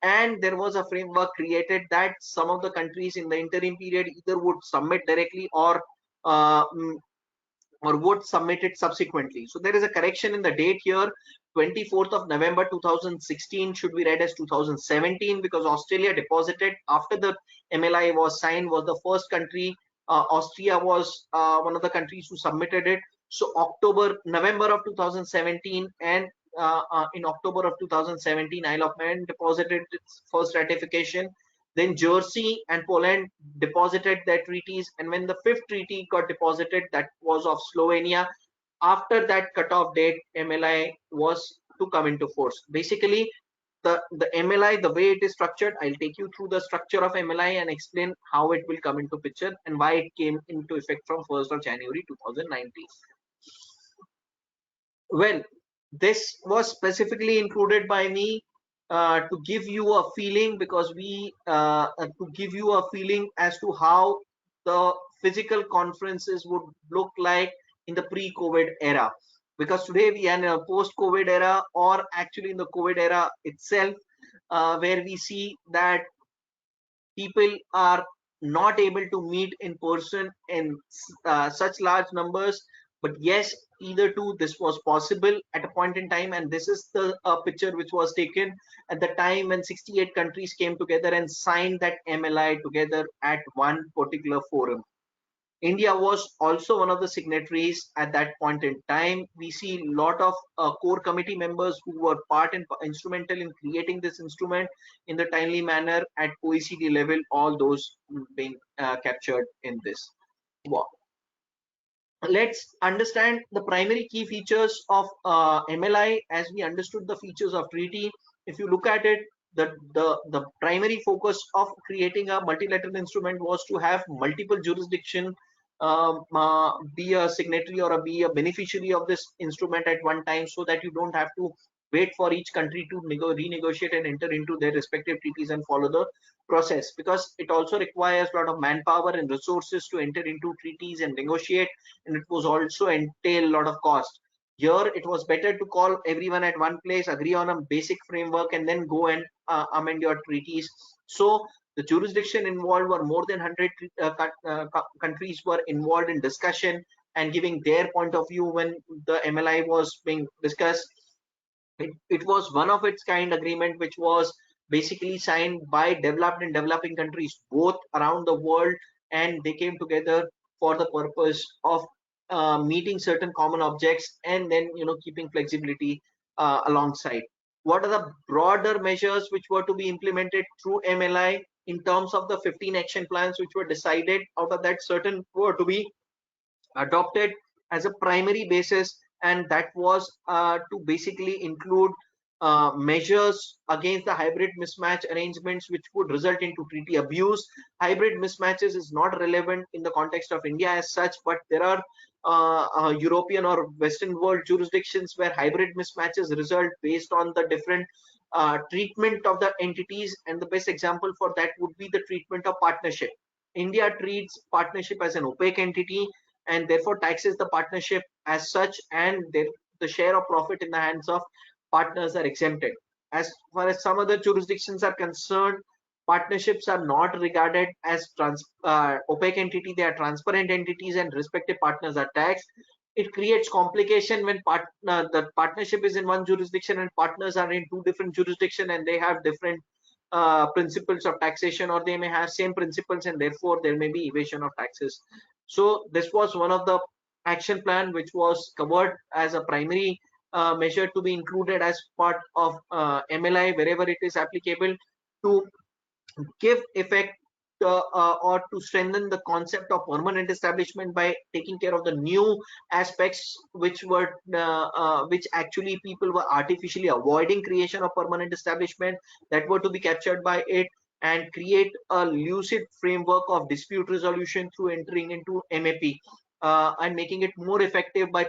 And there was a framework created that some of the countries in the interim period either would submit directly or would submit it subsequently. So there is a correction in the date here. 24th of November 2016 should be read as 2017 because Australia deposited after the MLI was signed, was the first country. Austria was one of the countries who submitted it. So November of 2017, and in October of 2017, Isle of Man deposited its first ratification. Then Jersey and Poland deposited their treaties, and when the fifth treaty got deposited, that was of Slovenia. After that cutoff date, MLI was to come into force. Basically, the MLI, the way it is structured, I'll take you through the structure of MLI and explain how it will come into picture and why it came into effect from 1st of January 2019. Well, this was specifically included by me to give you a feeling, because to give you a feeling as to how the physical conferences would look like in the pre-COVID era. Because today we are in a post-COVID era, or actually in the COVID era itself, where we see that people are not able to meet in person in such large numbers. But yes, either two, this was possible at a point in time, and this is the picture which was taken at the time when 68 countries came together and signed that MLI together at one particular forum. India was also one of the signatories at that point in time. We see a lot of core committee members who were part and instrumental in creating this instrument in the timely manner at OECD level, all those being captured in this. Wow. Let's understand the primary key features of MLI as we understood the features of treaty. If you look at it, the primary focus of creating a multilateral instrument was to have multiple jurisdiction be a signatory or be a beneficiary of this instrument at one time, so that you don't have to wait for each country to renegotiate and enter into their respective treaties and follow the process, because it also requires a lot of manpower and resources to enter into treaties and negotiate, and it was also entail a lot of cost. Here it was better to call everyone at one place, agree on a basic framework, and then go and amend your treaties. So the jurisdiction involved were more than 100 countries were involved in discussion and giving their point of view when the MLI was being discussed. It was one of its kind agreement which was basically signed by developed and developing countries both around the world, and they came together for the purpose of meeting certain common objects and then keeping flexibility alongside. what are the broader measures which were to be implemented through MLI in terms of the 15 action plans which were decided. Out of that, certain were to be adopted as a primary basis, and that was to basically include measures against the hybrid mismatch arrangements which would result into treaty abuse. Hybrid mismatches is not relevant in the context of India as such, but there are European or Western world jurisdictions where hybrid mismatches result based on the different treatment of the entities, and the best example for that would be the treatment of partnership. India treats partnership as an opaque entity and therefore taxes the partnership as such, and the share of profit in the hands of partners are exempted. As far as some other jurisdictions are concerned, partnerships are not regarded as opaque entity, they are transparent entities, and respective partners are taxed. It creates complication when the partnership is in one jurisdiction and partners are in two different jurisdictions and they have different principles of taxation, or they may have same principles and therefore there may be evasion of taxes. So this was one of the action plan which was covered as a primary measure to be included as part of MLI wherever it is applicable, to give effect or to strengthen the concept of permanent establishment by taking care of the new aspects which were which actually people were artificially avoiding creation of permanent establishment, that were to be captured by it, and create a lucid framework of dispute resolution through entering into MAP and making it more effective by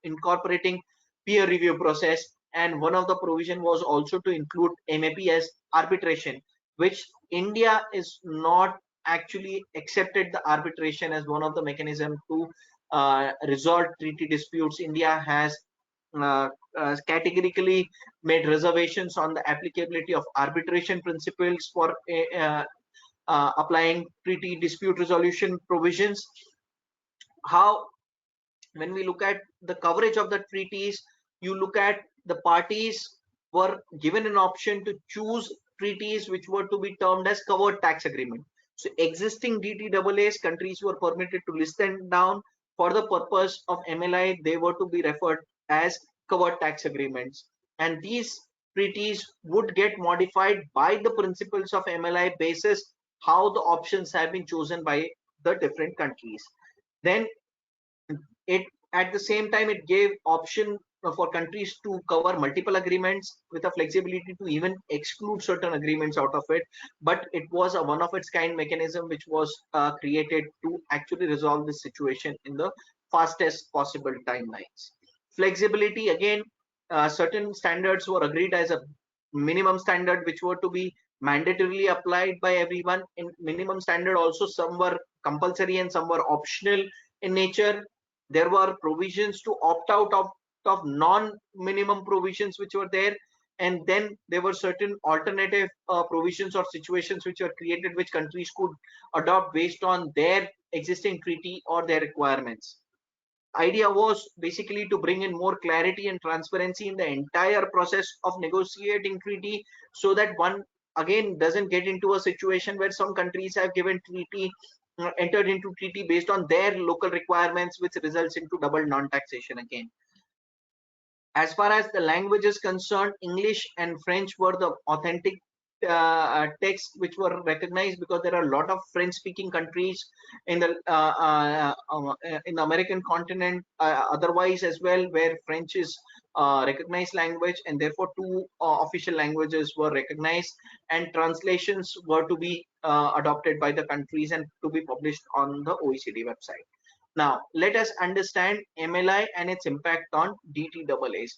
incorporating peer review process. And one of the provision was also to include MAP as arbitration, which India is not actually accepted the arbitration as one of the mechanism to resolve treaty disputes. India has categorically made reservations on the applicability of arbitration principles for applying treaty dispute resolution provisions. How, when we look at the coverage of the treaties, you look at the parties were given an option to choose treaties which were to be termed as covered tax agreement. So existing DTAAs, countries were permitted to list them down. For the purpose of MLI, they were to be referred as covered tax agreements, and these treaties would get modified by the principles of MLI basis how the options have been chosen by the different countries. Then it, at the same time, it gave option for countries to cover multiple agreements with a flexibility to even exclude certain agreements out of it, but it was a one of its kind mechanism which was created to actually resolve this situation in the fastest possible timelines. Flexibility, again, certain standards were agreed as a minimum standard which were to be mandatorily applied by everyone. In minimum standard also, some were compulsory and some were optional in nature. There were provisions to opt out of non-minimum provisions which were there, and then there were certain alternative provisions or situations which were created which countries could adopt based on their existing treaty or their requirements. Idea was basically to bring in more clarity and transparency in the entire process of negotiating treaty, so that one again doesn't get into a situation where some countries have given treaty entered into treaty based on their local requirements, which results into double non-taxation again. As far as the language is concerned, English and French were the authentic texts which were recognized, because there are a lot of French-speaking countries in the American continent, otherwise as well, where French is recognized language, and therefore two official languages were recognized, and translations were to be adopted by the countries and to be published on the OECD website. Now, let us understand MLI and its impact on DTAAs.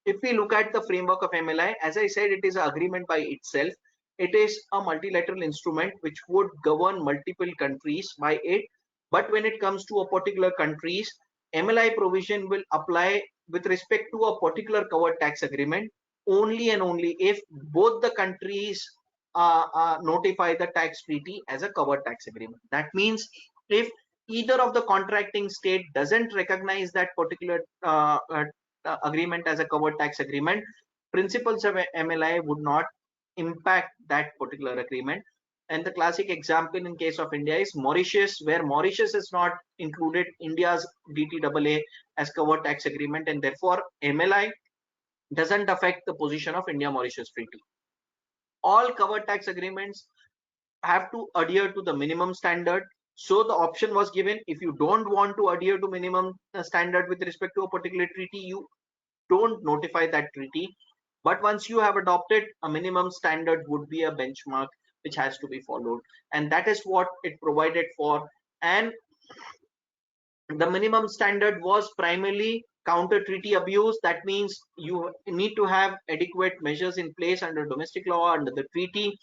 If we look at the framework of MLI, as I said, it is an agreement by itself. It is a multilateral instrument which would govern multiple countries by it. But when it comes to a particular countries, MLI provision will apply with respect to a particular covered tax agreement only and only if both the countries notify the tax treaty as a covered tax agreement. That means if either of the contracting state doesn't recognize that particular agreement as a covered tax agreement, principles of MLI would not impact that particular agreement. And the classic example in case of India is Mauritius, where Mauritius is not included India's DTAA as covered tax agreement, and therefore MLI doesn't affect the position of India-Mauritius Treaty. All covered tax agreements have to adhere to the minimum standard. So the option was given, if you don't want to adhere to minimum standard with respect to a particular treaty, you don't notify that treaty. But once you have adopted, a minimum standard would be a benchmark which has to be followed, and that is what it provided for. And the minimum standard was primarily counter treaty abuse. That means you need to have adequate measures in place under domestic law, under the treaty,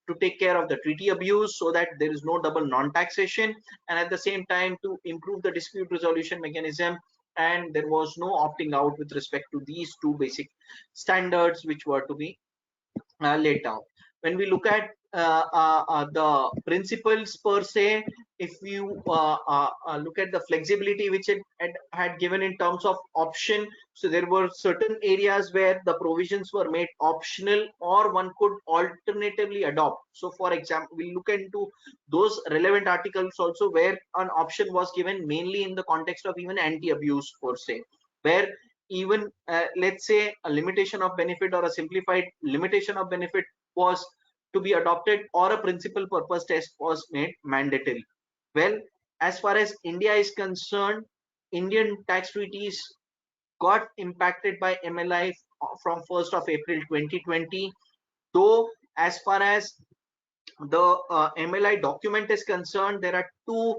to take care of the treaty abuse, so that there is no double non-taxation, and at the same time to improve the dispute resolution mechanism. And there was no opting out with respect to these two basic standards which were to be laid down. When we look at the principles per se, if you look at the flexibility which it had given in terms of option, so there were certain areas where the provisions were made optional, or one could alternatively adopt. So for example, we look into those relevant articles also where an option was given, mainly in the context of even anti-abuse per se, where even let's say a limitation of benefit or a simplified limitation of benefit was to be adopted, or a principal purpose test was made mandatory. Well, as far as India is concerned, Indian tax treaties got impacted by MLI from 1st of April 2020, though as far as the MLI document is concerned, there are two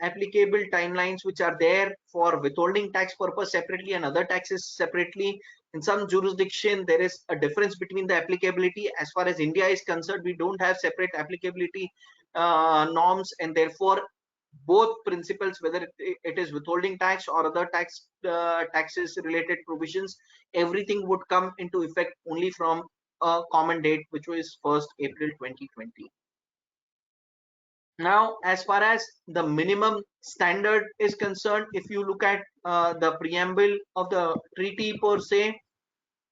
applicable timelines which are there for withholding tax purpose separately and other taxes separately. In some jurisdiction, there is a difference between the applicability. As far as India is concerned, we don't have separate applicability norms, and therefore both principles, whether it is withholding tax or other taxes related provisions, everything would come into effect only from a common date, which was 1st April 2020. Now, as far as the minimum standard is concerned, if you look at the preamble of the treaty per se,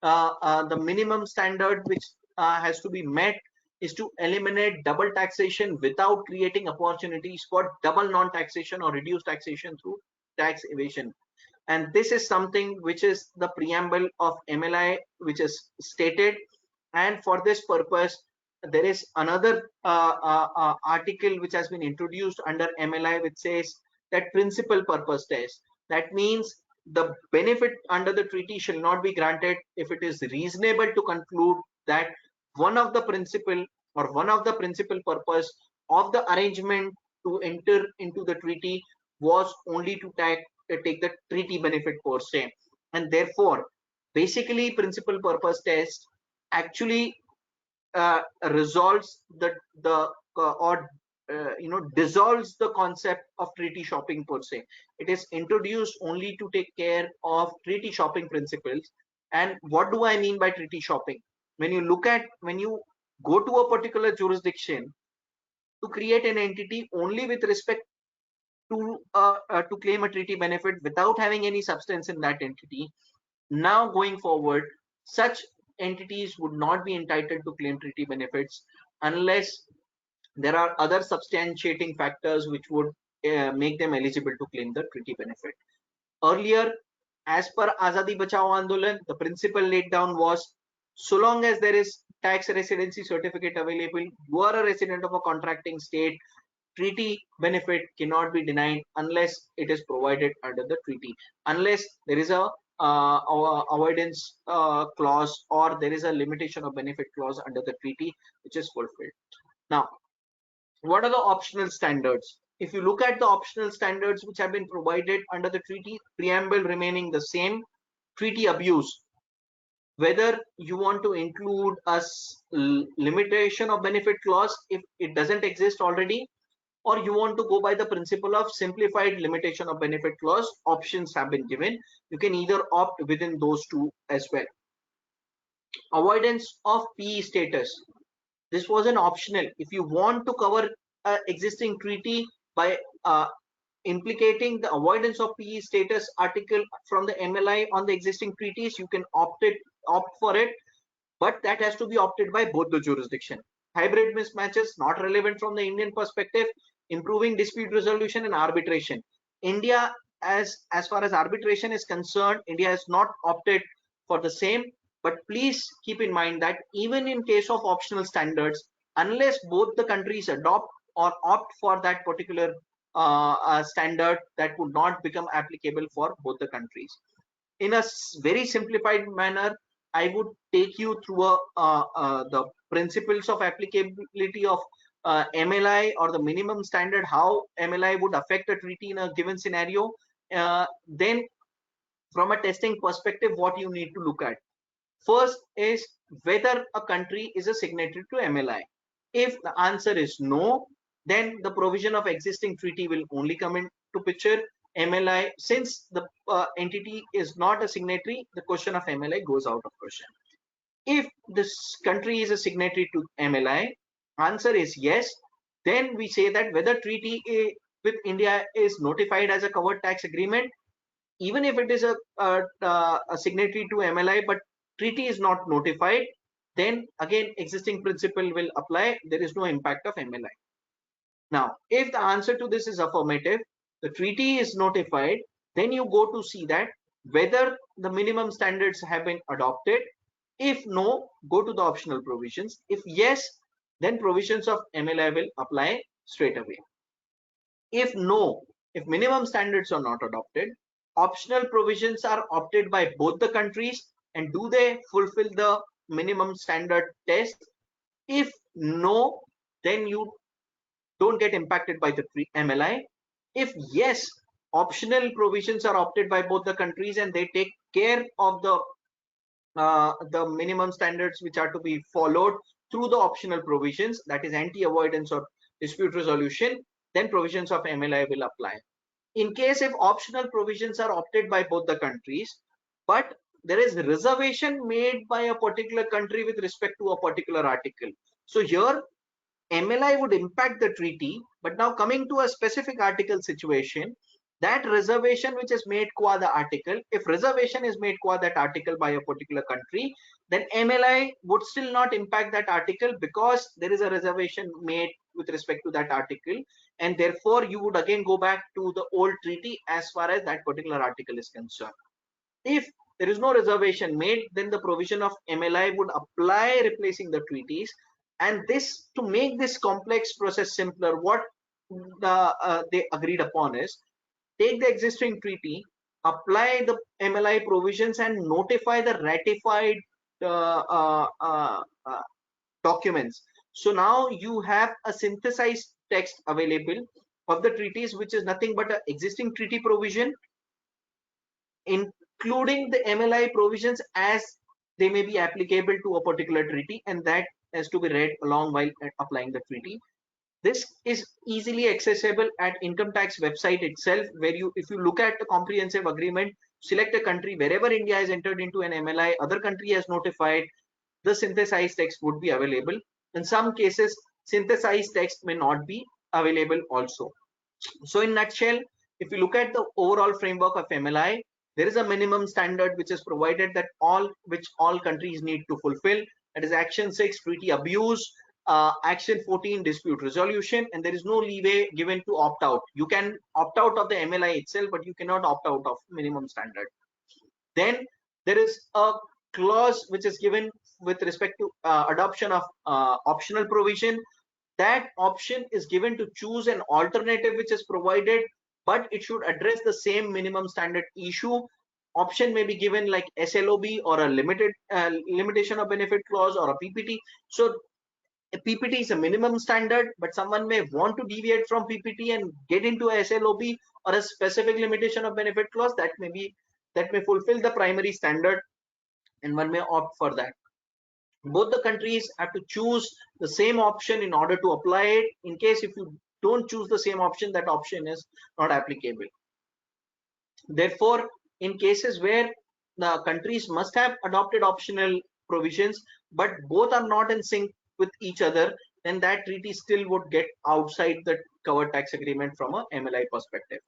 the minimum standard which has to be met is to eliminate double taxation without creating opportunities for double non-taxation or reduced taxation through tax evasion. And this is something which is the preamble of MLI which is stated. And for this purpose, there is another article which has been introduced under MLI which says that principal purpose test. That means the benefit under the treaty shall not be granted if it is reasonable to conclude that one of the principal purpose of the arrangement to enter into the treaty was only to take the treaty benefit per se. And therefore, basically, principal purpose test actually resolves dissolves the concept of treaty shopping per se. It is introduced only to take care of treaty shopping principles. And what do I mean by treaty shopping? When you go to a particular jurisdiction to create an entity only with respect to claim a treaty benefit without having any substance in that entity, now going forward, such entities would not be entitled to claim treaty benefits unless there are other substantiating factors which would make them eligible to claim the treaty benefit. Earlier, as per Azadi Bachao Andolan, the principle laid down was, so long as there is tax residency certificate available, you are a resident of a contracting state, treaty benefit cannot be denied unless it is provided under the treaty, unless there is a avoidance clause or there is a limitation of benefit clause under the treaty which is fulfilled. Now, what are the optional standards? If you look at the optional standards which have been provided under the treaty, preamble remaining the same, treaty abuse, whether you want to include a limitation of benefit clause if it doesn't exist already, or you want to go by the principle of simplified limitation of benefit clause, options have been given. You can either opt within those two as well. Avoidance of PE status. This was an optional. If you want to cover existing treaty by implicating the avoidance of PE status article from the MLI on the existing treaties, you can opt for it, but that has to be opted by both the jurisdiction. Hybrid mismatches, not relevant from the Indian perspective. Improving dispute resolution and arbitration. India, as far as arbitration is concerned, India has not opted for the same. But please keep in mind that even in case of optional standards, unless both the countries adopt or opt for that particular standard, that would not become applicable for both the countries. In a very simplified manner, I would take you through the principles of applicability of MLI, or the minimum standard, how MLI would affect a treaty in a given scenario. Then from a testing perspective, what you need to look at first is whether a country is a signatory to MLI. If the answer is no, then the provision of existing treaty will only come into picture. MLI, since the entity is not a signatory, the question of MLI goes out of question. If this country is a signatory to MLI, answer is yes, then we say that whether treaty with India is notified as a covered tax agreement, even if it is a signatory to MLI, but treaty is not notified, then again existing principle will apply. There is no impact of MLI. Now, if the answer to this is affirmative, the treaty is notified, then you go to see that whether the minimum standards have been adopted. If no, go to the optional provisions. If yes, then provisions of MLI will apply straight away. If no, if minimum standards are not adopted, optional provisions are opted by both the countries, and do they fulfill the minimum standard test? If no, then you don't get impacted by the MLI. If yes, optional provisions are opted by both the countries and they take care of the minimum standards which are to be followed through the optional provisions, that is anti-avoidance or dispute resolution, then provisions of MLI will apply. In case if optional provisions are opted by both the countries, but there is reservation made by a particular country with respect to a particular article, so here MLI would impact the treaty. But now coming to a specific article situation, that reservation which is made qua the article, if reservation is made qua that article by a particular country, then MLI would still not impact that article, because there is a reservation made with respect to that article, and therefore you would again go back to the old treaty as far as that particular article is concerned. If there is no reservation made, then the provision of MLI would apply, replacing the treaties. And this, to make this complex process simpler, what they agreed upon is, take the existing treaty, apply the MLI provisions, and notify the ratified documents. So now you have a synthesized text available of the treaties, which is nothing but an existing treaty provision, including the MLI provisions as they may be applicable to a particular treaty, and that has to be read along while applying the treaty. This is easily accessible at income tax website itself, where you, if you look at the comprehensive agreement, select a country wherever India has entered into an MLI, other country has notified, the synthesized text would be available. In some cases, synthesized text may not be available also. So in nutshell, if you look at the overall framework of MLI, there is a minimum standard which is provided that all countries need to fulfill. That is Action 6, treaty abuse, Action 14, dispute resolution, and there is no leeway given to opt out. You can opt out of the MLI itself, but you cannot opt out of minimum standard. Then there is a clause which is given with respect to adoption of optional provision. That option is given to choose an alternative which is provided, but it should address the same minimum standard issue. Option may be given like SLOB or a limitation of benefit clause or a PPT. So a PPT is a minimum standard, but someone may want to deviate from PPT and get into a SLOB or a specific limitation of benefit clause that may fulfill the primary standard, and one may opt for that. Both the countries have to choose the same option in order to apply it. In case if you don't choose the same option, that option is not applicable. Therefore, in cases where the countries must have adopted optional provisions, but both are not in sync with each other, then that treaty still would get outside the covered tax agreement from a MLI perspective.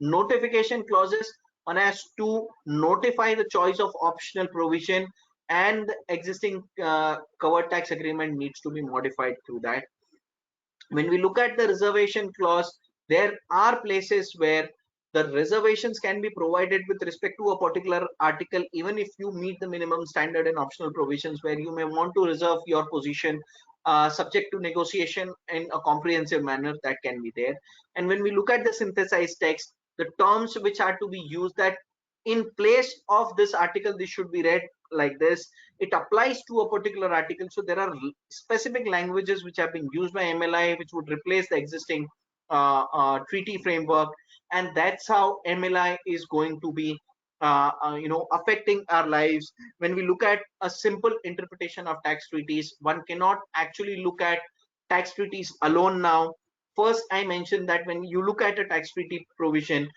Notification clauses, one has to notify the choice of optional provision, and the existing covered tax agreement needs to be modified through that. When we look at the reservation clause, there are places where the reservations can be provided with respect to a particular article, even if you meet the minimum standard and optional provisions, where you may want to reserve your position subject to negotiation in a comprehensive manner, that can be there. And when we look at the synthesized text, the terms which are to be used, that in place of this article, this should be read like this. It applies to a particular article. So there are specific languages which have been used by MLI, which would replace the existing treaty framework, and that's how MLI is going to be affecting our lives. When we look at a simple interpretation of tax treaties, one cannot actually look at tax treaties alone now. First, I mentioned that when you look at a tax treaty provision,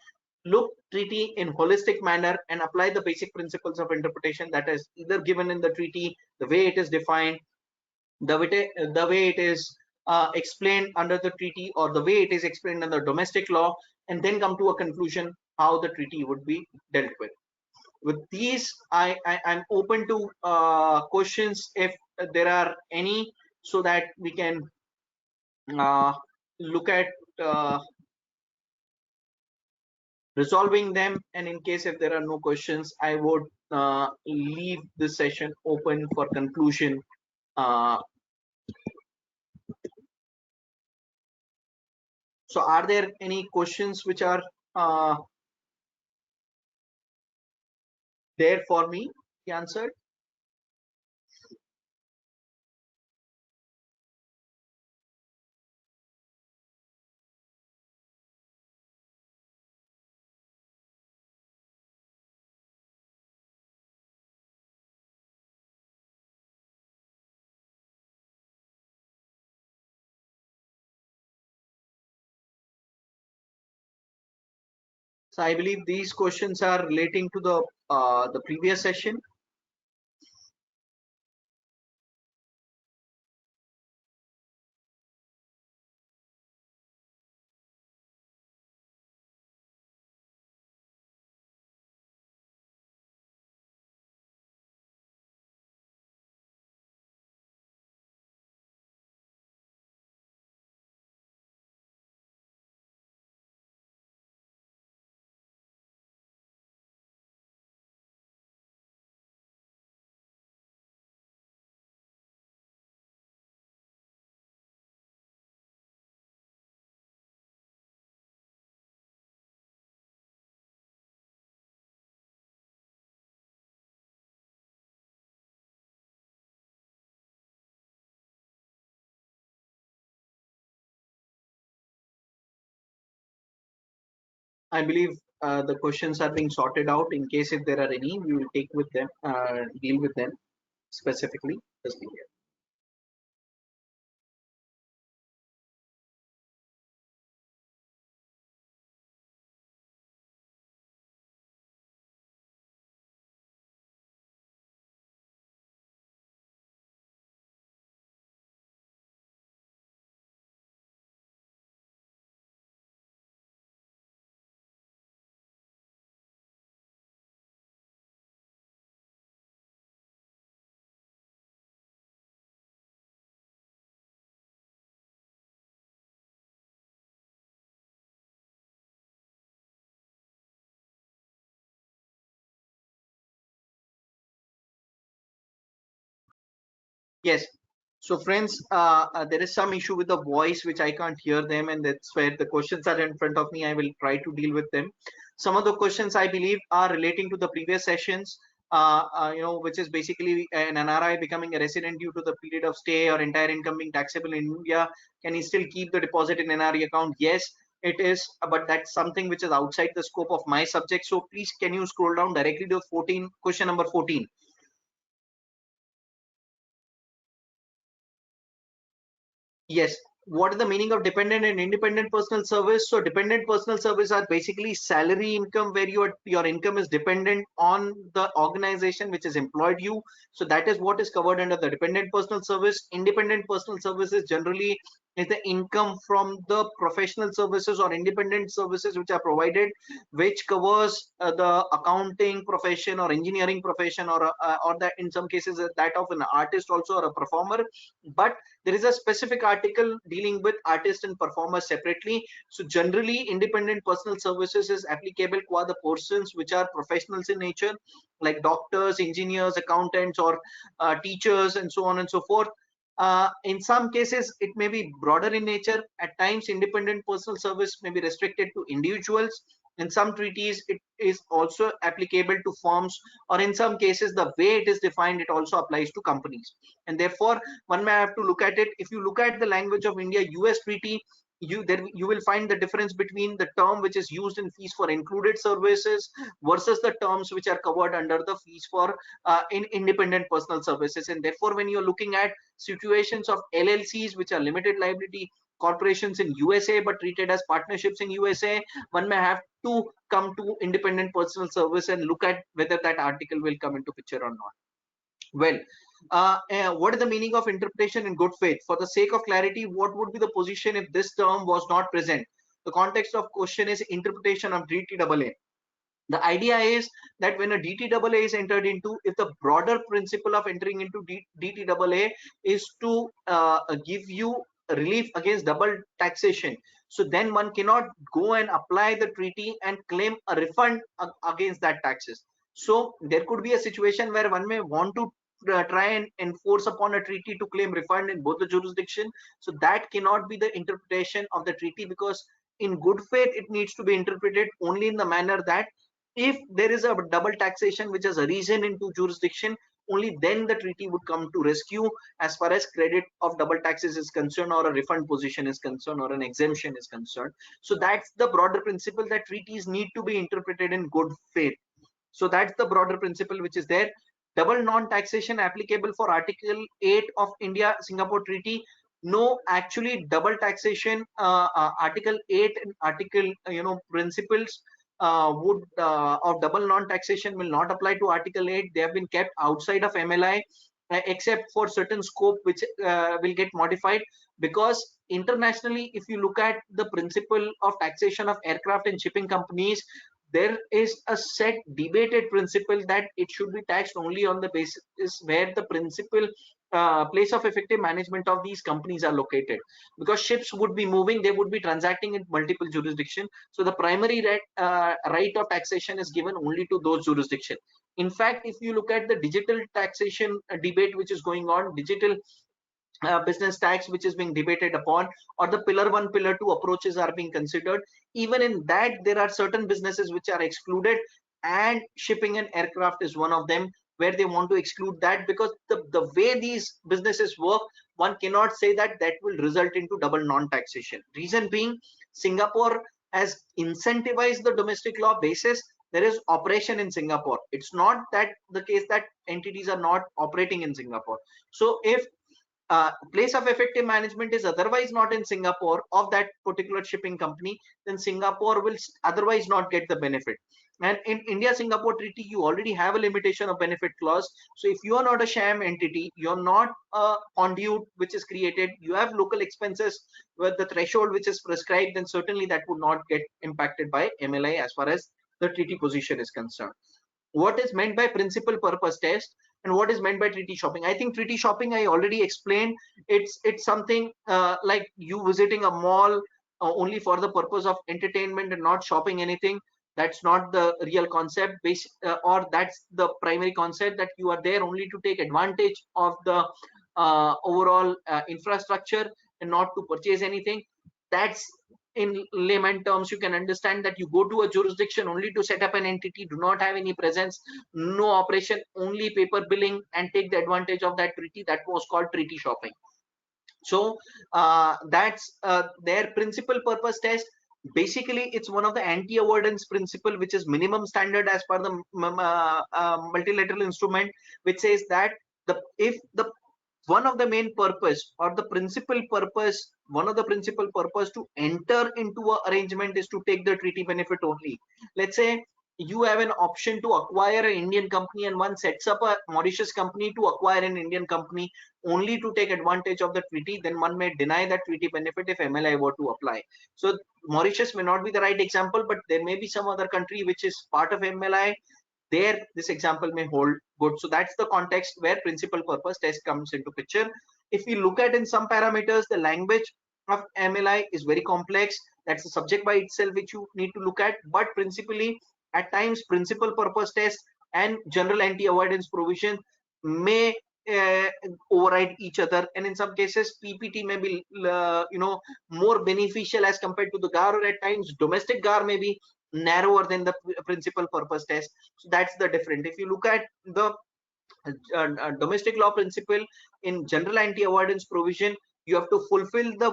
look treaty in holistic manner and apply the basic principles of interpretation that is either given in the treaty, the way it is defined, the way it is explained under the treaty, or the way it is explained under domestic law, and then come to a conclusion how the treaty would be dealt with. With these, I'm open to questions if there are any, so that we can look at resolving them. And in case if there are no questions, I would leave this session open for conclusion. So are there any questions which are there for me to be answered? So I believe these questions are relating to the previous session. I believe the questions are being sorted out. In case if there are any, we will take with them, deal with them specifically. Just be here. Yes. So friends, there is some issue with the voice which I can't hear them, and that's where the questions are in front of me. I will try to deal with them. Some of the questions I believe are relating to the previous sessions, which is basically an NRI becoming a resident due to the period of stay or entire income being taxable in India. Can he still keep the deposit in NRI account? Yes, it is, but that's something which is outside the scope of my subject. So please, can you scroll down directly to 14, question number 14. Yes. What is the meaning of dependent and independent personal service? So dependent personal service are basically salary income, where your income is dependent on the organization which has employed you. So that is what is covered under the dependent personal service. Independent personal service is generally is the income from the professional services or independent services which are provided, which covers the accounting profession or engineering profession, or that in some cases that of an artist also or a performer. But there is a specific article dealing with artists and performers separately. So generally independent personal services is applicable for the persons which are professionals in nature, like doctors, engineers, accountants, or teachers, and so on and so forth. In some cases it may be broader in nature. At times independent personal service may be restricted to individuals. In some treaties it is also applicable to firms, or in some cases the way it is defined, it also applies to companies. And therefore one may have to look at it. If you look at the language of India US treaty, you will find the difference between the term which is used in fees for included services versus the terms which are covered under the fees for in independent personal services. And therefore when you're looking at situations of LLCs, which are limited liability corporations in USA but treated as partnerships in USA, one may have to come to independent personal service and look at whether that article will come into picture or not. Well, what is the meaning of interpretation in good faith? For the sake of clarity, what would be the position if this term was not present? The context of question is interpretation of DTAA. The idea is that when a DTAA is entered into, if the broader principle of entering into DTAA is to give you relief against double taxation, so then one cannot go and apply the treaty and claim a refund against that taxes. So there could be a situation where one may want to try and enforce upon a treaty to claim refund in both the jurisdiction. So that cannot be the interpretation of the treaty, because in good faith it needs to be interpreted only in the manner that if there is a double taxation which has arisen into jurisdiction, only then the treaty would come to rescue as far as credit of double taxes is concerned, or a refund position is concerned, or an exemption is concerned. So that's the broader principle, that treaties need to be interpreted in good faith. So that's the broader principle which is there. Double non-taxation applicable for Article 8 of India-Singapore Treaty. No, actually double taxation, Article 8 and Article principles of double non-taxation will not apply to Article 8. They have been kept outside of MLI, except for certain scope which will get modified, because internationally if you look at the principle of taxation of aircraft and shipping companies, there is a set debated principle that it should be taxed only on the basis where the principal place of effective management of these companies are located, because ships would be moving, they would be transacting in multiple jurisdictions. So the primary right of taxation is given only to those jurisdictions. In fact, if you look at the digital taxation debate which is going on, digital business tax which is being debated upon, or the pillar 1 pillar 2 approaches are being considered, even in that there are certain businesses which are excluded, and shipping and aircraft is one of them where they want to exclude that, because the way these businesses work, one cannot say that that will result into double non-taxation. Reason being, Singapore has incentivized the domestic law basis. There is operation in Singapore. It's not that the case that entities are not operating in Singapore. So if place of effective management is otherwise not in Singapore of that particular shipping company, then Singapore will otherwise not get the benefit. And in India-Singapore Treaty, you already have a limitation of benefit clause. So if you are not a sham entity, you're not a conduit which is created, you have local expenses with the threshold which is prescribed, then certainly that would not get impacted by MLI as far as the treaty position is concerned. What is meant by principal purpose test and what is meant by treaty shopping? I think treaty shopping I already explained. It's something like you visiting a mall only for the purpose of entertainment and not shopping anything. That's not the real concept, or that's the primary concept, that you are there only to take advantage of the overall infrastructure and not to purchase anything. That's, in layman terms, you can understand that you go to a jurisdiction only to set up an entity, do not have any presence, no operation, only paper billing, and take the advantage of that treaty. That was called treaty shopping. So that's their principal purpose test. Basically, it's one of the anti-avoidance principle, which is minimum standard as per the multilateral instrument, which says that if the one of the main purpose or the principal purpose, one of the principal purpose to enter into an arrangement is to take the treaty benefit only. Let's say you have an option to acquire an Indian company, and one sets up a Mauritius company to acquire an Indian company only to take advantage of the treaty, then one may deny that treaty benefit if MLI were to apply. So Mauritius may not be the right example, but there may be some other country which is part of MLI. There, this example may hold good. So that's the context where principal purpose test comes into picture. If we look at in some parameters, the language of MLI is very complex. That's a subject by itself which you need to look at. But principally, at times, principal purpose test and general anti-avoidance provision may override each other, and in some cases PPT may be more beneficial as compared to the GAR, or at times domestic GAR may be narrower than the principal purpose test. So that's the difference. If you look at the domestic law principle in general anti-avoidance provision, you have to fulfill the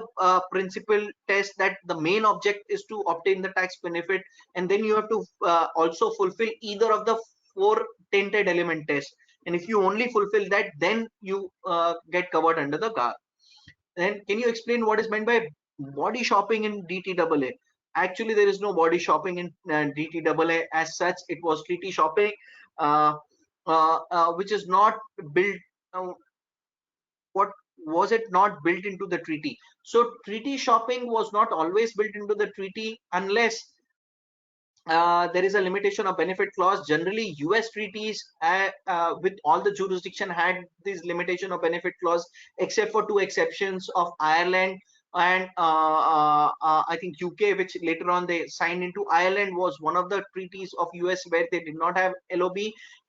principal test that the main object is to obtain the tax benefit, and then you have to also fulfill either of the 4 tainted element tests, and if you only fulfill that, then you get covered under the GAR. Then can you explain what is meant by body shopping in DTAA? Actually, there is no body shopping in DTAA as such. It was treaty shopping, which is not built. What was it not built into the treaty? So treaty shopping was not always built into the treaty unless there is a limitation of benefit clause. Generally, US treaties with all the jurisdiction had this limitation of benefit clause, except for 2 exceptions of Ireland and I think UK, which later on they signed into. Ireland was one of the treaties of US where they did not have LOB.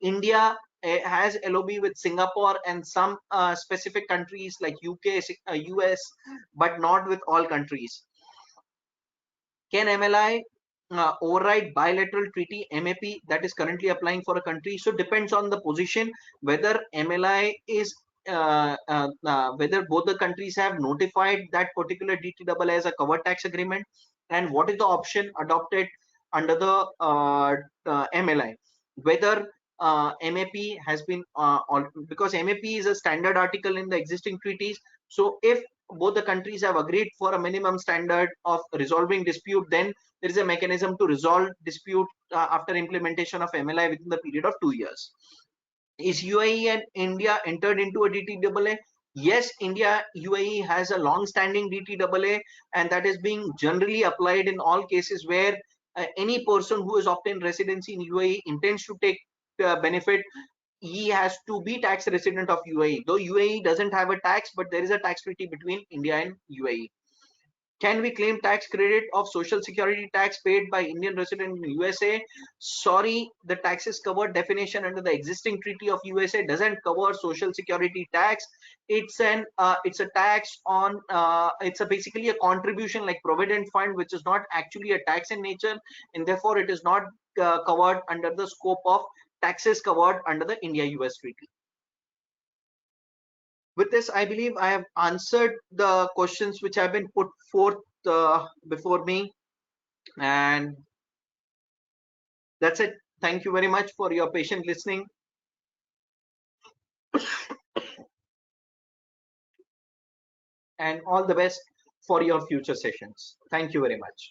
India has LOB with Singapore and some specific countries like UK, US, but not with all countries. Can MLI override bilateral treaty MAP that is currently applying for a country? So depends on the position whether MLI is whether both the countries have notified that particular DTAA as a covered tax agreement, and what is the option adopted under the MLI, whether MAP has been because MAP is a standard article in the existing treaties. So if both the countries have agreed for a minimum standard of resolving dispute, then there is a mechanism to resolve dispute after implementation of MLI within the period of 2 years. Is UAE and India entered into a DTAA? Yes, India UAE has a long-standing DTAA, and that is being generally applied in all cases where any person who has obtained residency in UAE intends to take benefit. He has to be tax resident of UAE. Though UAE doesn't have a tax, but there is a tax treaty between India and UAE. Can we claim tax credit of social security tax paid by Indian resident in USA? Sorry, the taxes covered definition under the existing treaty of USA doesn't cover social security tax. It's a tax on it's basically a contribution like provident fund, which is not actually a tax in nature, and therefore it is not covered under the scope of taxes covered under the India-US treaty. With this, I believe I have answered the questions which have been put forth before me, and that's it. Thank you very much for your patient listening. And all the best for your future sessions. Thank you very much.